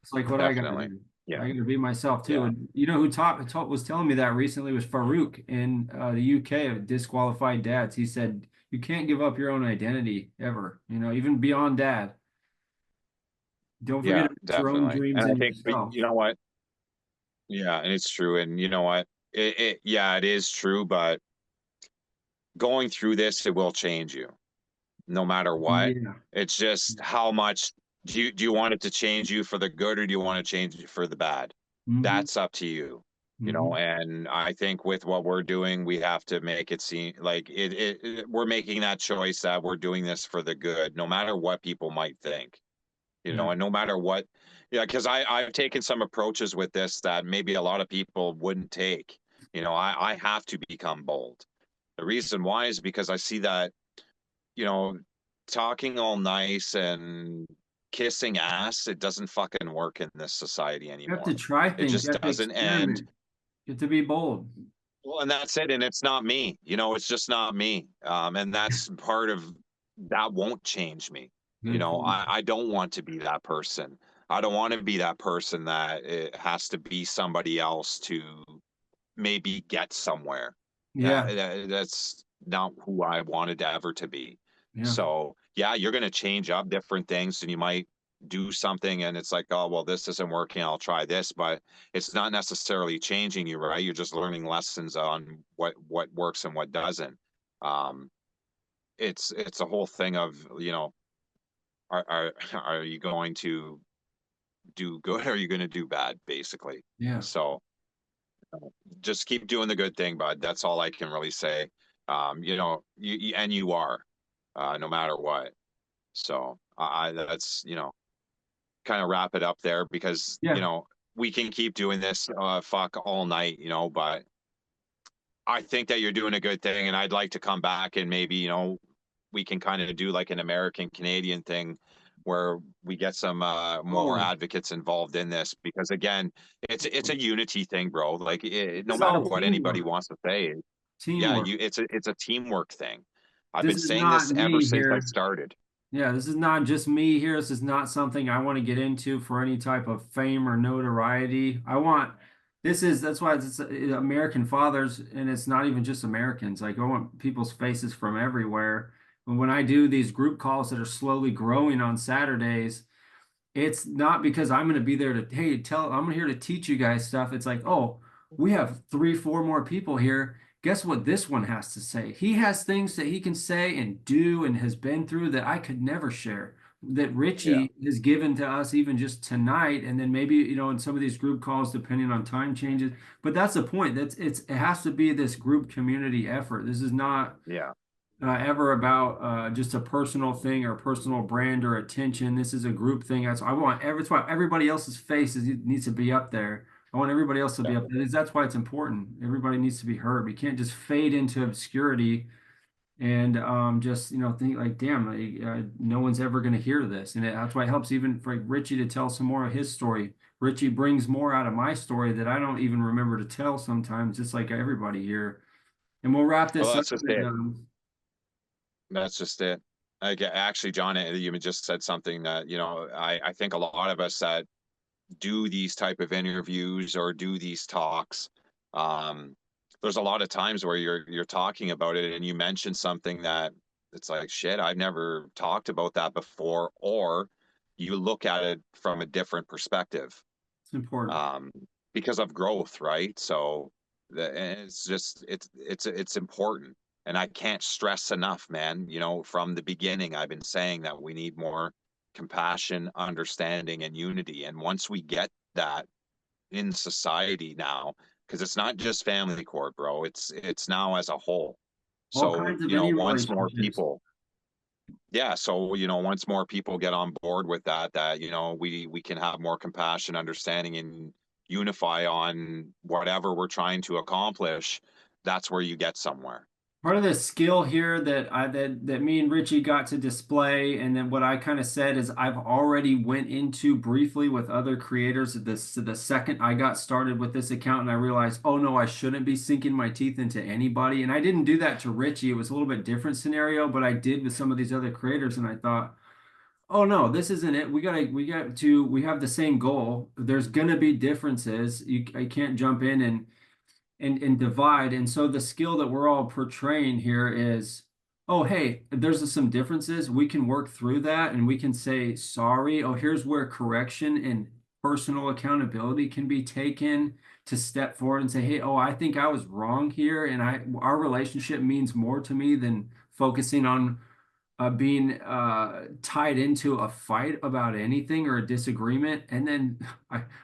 It's like what I gotta Definitely. do. Yeah. I gotta be myself too. Yeah. And who was telling me that recently was Farouk in the UK of disqualified dads. He said you can't give up your own identity ever, even beyond dad. Don't forget Yeah. to put your own Definitely. dreams And I in think, but yourself. you know what? Yeah, and it's true. And you know what? Yeah, it is true, but going through this, it will change you no matter what. Yeah. It's just how much do you want it to change you for the good or do you want to change it for the bad? Hmm. That's up to you. Hmm. And I think with what we're doing, we have to make it seem like we're making that choice that we're doing this for the good, no matter what people might think, Yeah. and no matter what, yeah, because I've taken some approaches with this that maybe a lot of people wouldn't take. I have to become bold. The reason why is because I see that, you know, talking all nice and kissing ass, it doesn't fucking work in this society You have to anymore. try It things. You just have to doesn't. And experiment. You have to be bold. well, and that's it. And it's not me. It's just not me. And that's part of that won't change me. Good point. I don't want to be that person. I don't want to be that person that it has to be somebody else to maybe get somewhere. Yeah. That's not who I wanted ever to be. Yeah. So yeah, you're going to change up different things, and you might do something, and it's like, oh well, this isn't working. I'll try this, but it's not necessarily changing you, right? You're just learning lessons on what works and what doesn't. Um, it's a whole thing of are you going to do good or are you going to do bad, basically? Yeah. So just keep doing the good thing, bud. That's all I can really say. And you are, no matter what. So that's kind of wrap it up there because Yeah. we can keep doing this fuck all night, but I think that you're doing a good thing, and I'd like to come back and maybe we can kind of do like an American Canadian thing where we get some more Oh, advocates involved in this because again, it's a unity thing, bro. Like no it's matter all what anybody teamwork. wants to say, yeah, Teamwork. it's a teamwork thing. I've This been is saying not this ever me since I here. started. Yeah, this is not just me here. This is not something I want to get into for any type of fame or notoriety. That's why it's American fathers, and it's not even just Americans. Like, I want people's faces from everywhere. And when I do these group calls that are slowly growing on Saturdays, it's not because I'm going to be there to, hey, I'm here to teach you guys stuff. It's like, oh, we have three, four more people here. Guess what this one has to say? He has things that he can say and do and has been through that I could never share, that Yeah, Richie has given to us even just tonight. And then maybe, in some of these group calls, depending on time changes. But that's the point. It has to be this group community effort. This is not yeah, ever about just a personal thing or a personal brand or attention. This is a group thing. That's why everybody else's needs to be up there. I want everybody else to be up definitely. there. That's why it's important. Everybody needs to be heard. We can't just fade into obscurity and just think like, damn, no one's ever going to hear this. And that's why it helps even for Richie to tell some more of his story. Richie brings more out of my story that I don't even remember to tell sometimes, just like everybody here. And we'll wrap Well, this up. that's just And, it. That's just it. Actually, John, you just said something that I think a lot of us that do these type of interviews or do these talks, um, there's a lot of times where you're talking about it and you mention something that it's like shit. I've never talked about that before, or you look at it from a different perspective. It's important. Because of growth, right? So and it's just it's important, and I can't stress enough, man. You know, from the beginning, I've been saying that we need more compassion, understanding, and unity. And once we get that in society now, because it's not just family court, bro. It's now as a whole. All So, kinds of you know, any once more relationships. people, yeah, so, you know, once more people get on board with that, you know, we can have more compassion, understanding, and unify on whatever we're trying to accomplish, that's where you get somewhere. Part of the skill here that me and Richie got to display, and then what I kind of said is I've already went into briefly with other creators the second I got started with this account, and I realized, oh no, I shouldn't be sinking my teeth into anybody. And I didn't do that to Richie. It was a little bit different scenario, but I did with some of these other creators, and I thought, oh no, this isn't it. We have the same goal. There's gonna be differences. I can't jump in and divide. And so the skill that we're all portraying here is, oh, hey, there's some differences. We can work through that and we can say sorry. Oh, here's where correction and personal accountability can be taken to step forward and say, hey, oh, I think I was wrong here, and our relationship means more to me than focusing on being tied into a fight about anything or a disagreement. And then,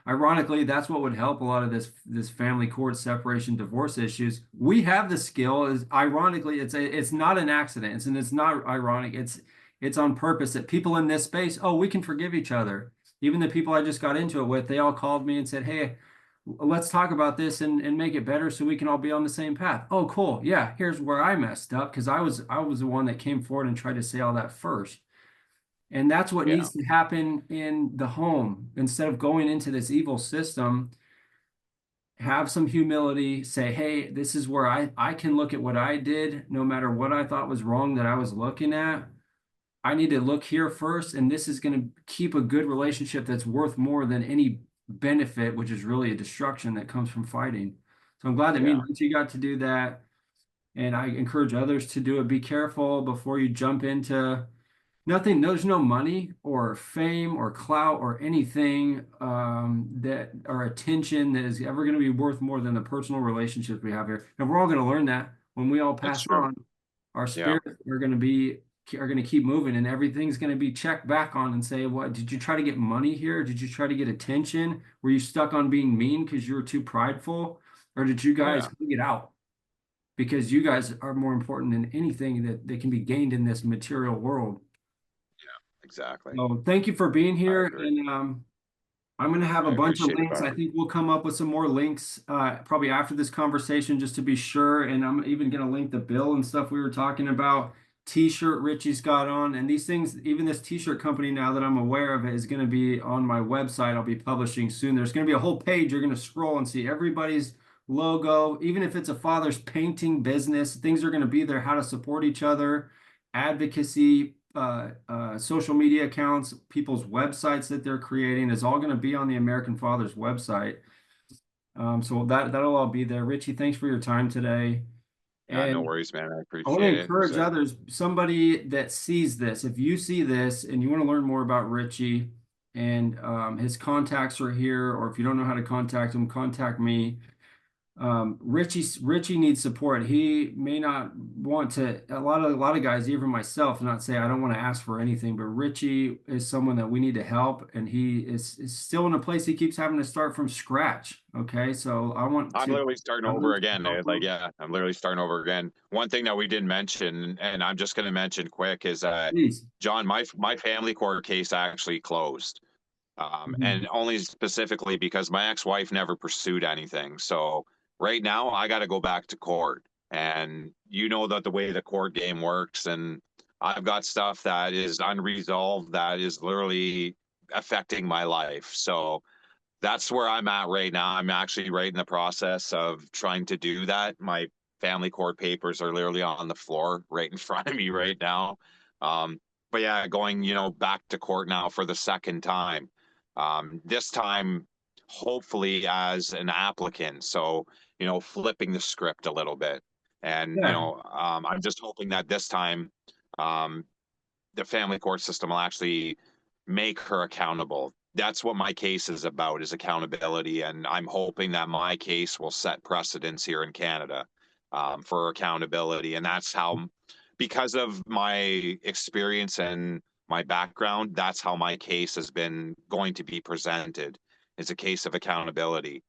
ironically, that's what would help a lot of this family court separation divorce issues. We have the skill. Is ironically, it's not an accident. It's not ironic. It's on purpose that people in this space, oh, we can forgive each other. Even the people I just got into it with, they all called me and said, hey, let's talk about this and make it better so we can all be on the same path. Oh, cool. Yeah, here's where I messed up because I was the one that came forward and tried to say all that first. And that's what Yeah, needs to happen in the home. Instead of going into this evil system, have some humility, say, hey, this is where I can look at what I did, no matter what I thought was wrong that I was looking at. I need to look here first, and this is going to keep a good relationship that's worth more than any benefit, which is really a destruction that comes from fighting. So I'm glad that me yeah, and Richie got to do that, and I encourage others to do it. Be careful before you jump into nothing. There's no money or fame or clout or anything that or attention that is ever going to be worth more than the personal relationships we have here. And we're all going to learn that when we all that's pass true. on. Our Yeah, spirits are going to keep moving, and everything's going to be checked back on and say, what did you try to get money here? Did you try to get attention? Were you stuck on being mean because you were too prideful? Or did you guys yeah, get out? Because you guys are more important than anything that can be gained in this material world. exactly. So thank you for being I here. agree. And I'm going to have a I bunch of appreciate it, links. I Bobby. think we'll come up with some more links probably after this conversation just to be sure. And I'm even going to link the bill and stuff we were talking about. T-shirt Richie's got on, and these things, even this T-shirt company now that I'm aware of it is going to be on my website. I'll be publishing soon. There's going to be a whole page. You're going to scroll and see everybody's logo, even if it's a father's painting business. Things are going to be there, how to support each other, advocacy, social media accounts, people's websites that they're creating is all going to be on the American Father's website. So that'll all be there. Richie, thanks for your time today. Yeah, no And worries, man. I I want to appreciate it. It was encourage others, somebody that sees this, if you see this and you want to learn more about Richie and his contacts are here, or if you don't know how to contact him, contact me. Richie needs support. He may not want to. A lot of guys, even myself, not say I don't want to ask for anything, but Richie is someone that we need to help, and he is still in a place he keeps having to start from scratch. Okay, so I'm literally starting I want over to again. help Like, him. yeah, I'm literally starting over again. One thing that we didn't mention, and I'm just going to mention quick, is Please. John, my family court case actually closed, Mhm. and only specifically because my ex-wife never pursued anything. So right now, I got to go back to court, and you know that the way the court game works, and I've got stuff that is unresolved that is literally affecting my life. So that's where I'm at right now. I'm actually right in the process of trying to do that. My family court papers are literally on the floor right in front of me right now. But yeah, going, you know, back to court now for the second time. This time, hopefully as an applicant. So, you know, flipping the script a little bit. And, you Yeah. know, I'm just hoping that this time um, the family court system will actually make her accountable. that's what my case is about, is accountability. And I'm hoping that my case will set precedents here in Canada, for accountability. And that's how, because of my experience and my background, that's how my case has been going to be presented, is a case of accountability.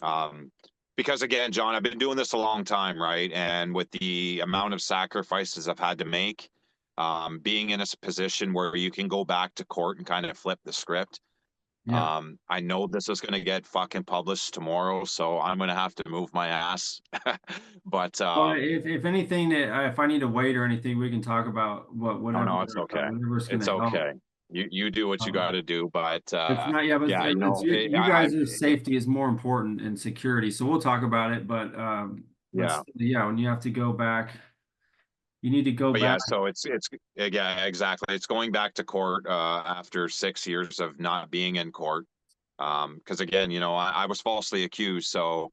Um, because again, John, I've been doing this a long time, right? And with the amount of sacrifices I've had to make, being in a position where you can go back to court and kind of flip the script. Yeah. I know this is going to get fucking published tomorrow, so I'm going to have to move my ass. But Well, if anything, if I need to wait or anything, we can talk about oh whatever no, it's okay. whatever's going It's to help. okay. You do what you got Um, to do, but it's not, yeah, but yeah, I it's know. you guys' safety is more important and security. So we'll talk about it. But Yeah. still, yeah, when you have to go back, you need to go But yeah, back. so it's yeah, exactly. It's going back to court after 6 years of not being in court. Because again, I was falsely accused, so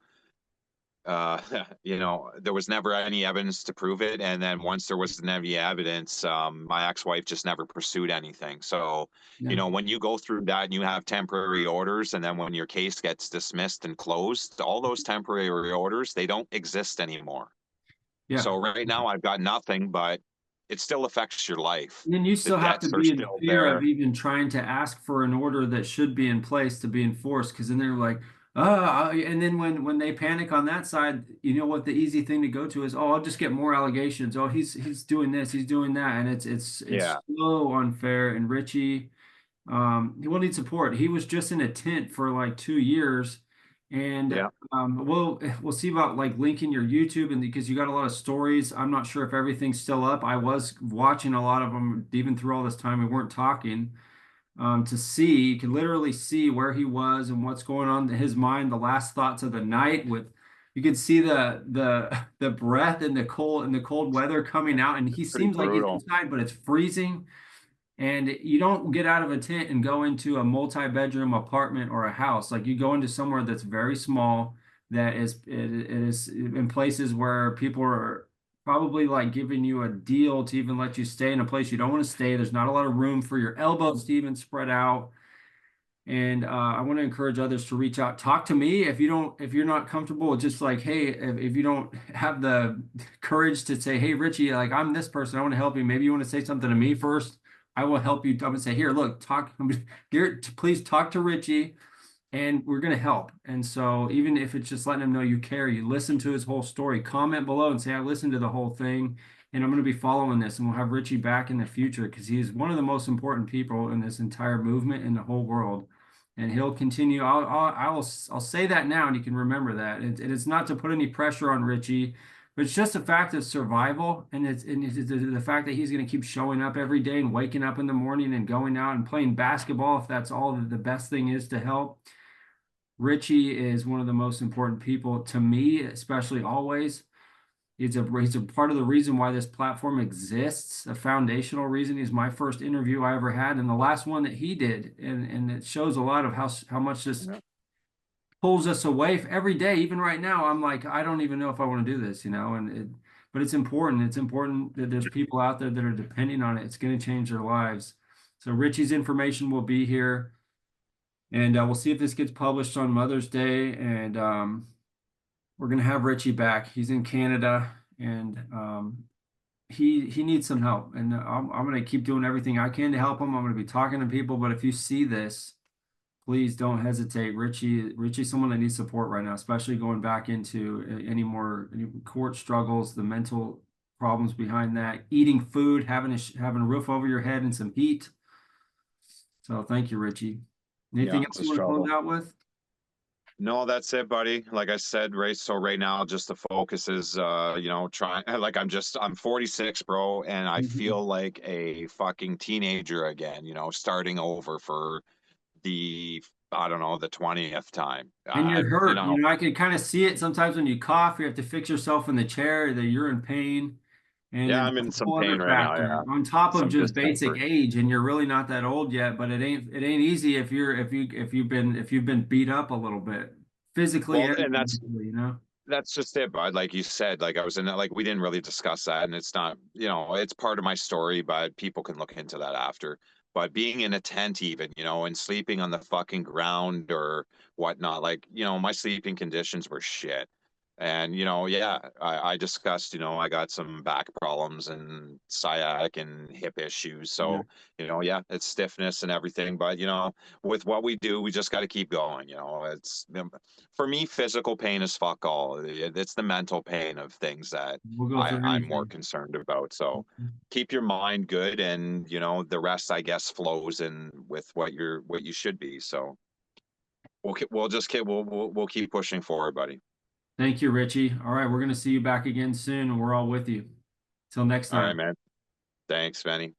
there was never any evidence to prove it. And then once there was any evidence, my ex-wife just never pursued anything. So, Yeah, when you go through that and you have temporary orders, and then when your case gets dismissed and closed, all those temporary orders, they don't exist anymore. yeah. So right now I've got nothing, but it still affects your life. And then you The still have to debts are be in still fear of there. even trying to ask for an order that should be in place to be enforced, because then they're like, and then when they panic on that side, you know what the easy thing to go to is, oh, I'll just get more allegations. Oh, he's doing this, he's doing that, and it's Yeah, so unfair. And Richie, he will need support. He was just in a tent for like 2 years, and yeah. we'll see about like linking your YouTube, and because you got a lot of stories. I'm not sure if everything's still up. I was watching a lot of them even through all this time. We weren't talking, to see. You can literally see where he was and what's going on in his mind, the last thoughts of the night. With you can see the breath and the cold weather coming out, and he Pretty seems like he's brutal. inside, but it's freezing. And you don't get out of a tent and go into a multi-bedroom apartment or a house. Like you go into somewhere that's very small, that it is in places where people are probably like giving you a deal to even let you stay in a place you don't want to stay. There's not a lot of room for your elbows to even spread out. And I want to encourage others to reach out. Talk to me if you're not comfortable. Just like, hey, if you don't have the courage to say, hey, Richie, like I'm this person, I want to help you. Maybe you want to say something to me first. I will help you. I'm gonna say, here, look, talk here. Please talk to Richie, and we're going to help. And so even if it's just letting him know you care, you listen to his whole story, comment below and say, I listened to the whole thing and I'm going to be following this. And we'll have Richie back in the future because he is one of the most important people in this entire movement in the whole world. And he'll continue. I'll say that now, and you can remember that. It's not to put any pressure on Richie, but it's just a fact of survival, and it's the fact that he's going to keep showing up every day and waking up in the morning and going out and playing basketball if that's all the best thing is to help. Richie is one of the most important people to me, especially always. He's a part of the reason why this platform exists, a foundational reason. He's my first interview I ever had, and the last one that he did, and it shows a lot of how much this Yeah. pulls us away every day. Even right now, I'm like, I don't even know if I want to do this, but it's important. It's important that there's people out there that are depending on it. It's going to change their lives. So Richie's information will be here. And we'll see if this gets published on Mother's Day. And we're gonna have Richie back. He's in Canada, and he needs some help. And I'm gonna keep doing everything I can to help him. I'm gonna be talking to people. But if you see this, please don't hesitate. Richie's someone that needs support right now, especially going back into any court struggles, the mental problems behind that, eating food, having a roof over your head and some heat. So thank you, Richie. Yeah, Anything it's else a you want to close struggle. out with? No, that's it, buddy. Like I said, right. So right now, just the focus is, trying. Like I'm 46, bro, and I Mhm. feel like a fucking teenager again. Starting over for the, I don't know, the 20th time. And you're hurt. I can kind of see it sometimes when you cough, you have to fix yourself in the chair, that you're in pain. And Yeah, then I'm that's in a some whole other pain right now. factor Yeah, on top of some just basic discomfort. age. And you're really not that old yet, but it ain't easy if you've been beat up a little bit physically Well, and and mentally. that's just it, bud. Like you said, like I was in it, like we didn't really discuss that, and it's not, it's part of my story, but people can look into that after. But being in a tent, even, you know, and sleeping on the fucking ground or whatnot, like, you know, my sleeping conditions were shit. And, you know, yeah, I discussed, you know, I got some back problems and sciatic and hip issues. Yeah. So, you know, yeah, it's stiffness and everything. But, you know, with what we do, we just got to keep going. You know, for me, physical pain is fuck all. It's the mental pain of things that We'll go through I'm more anything. concerned about. So keep your mind good, and, you know, the rest, I guess, flows in with what you should be. So we'll keep pushing forward, buddy. Thank you, Richie. All right, we're going to see you back again soon, and we're all with you. Till next All right, time. man. Thanks, Benny.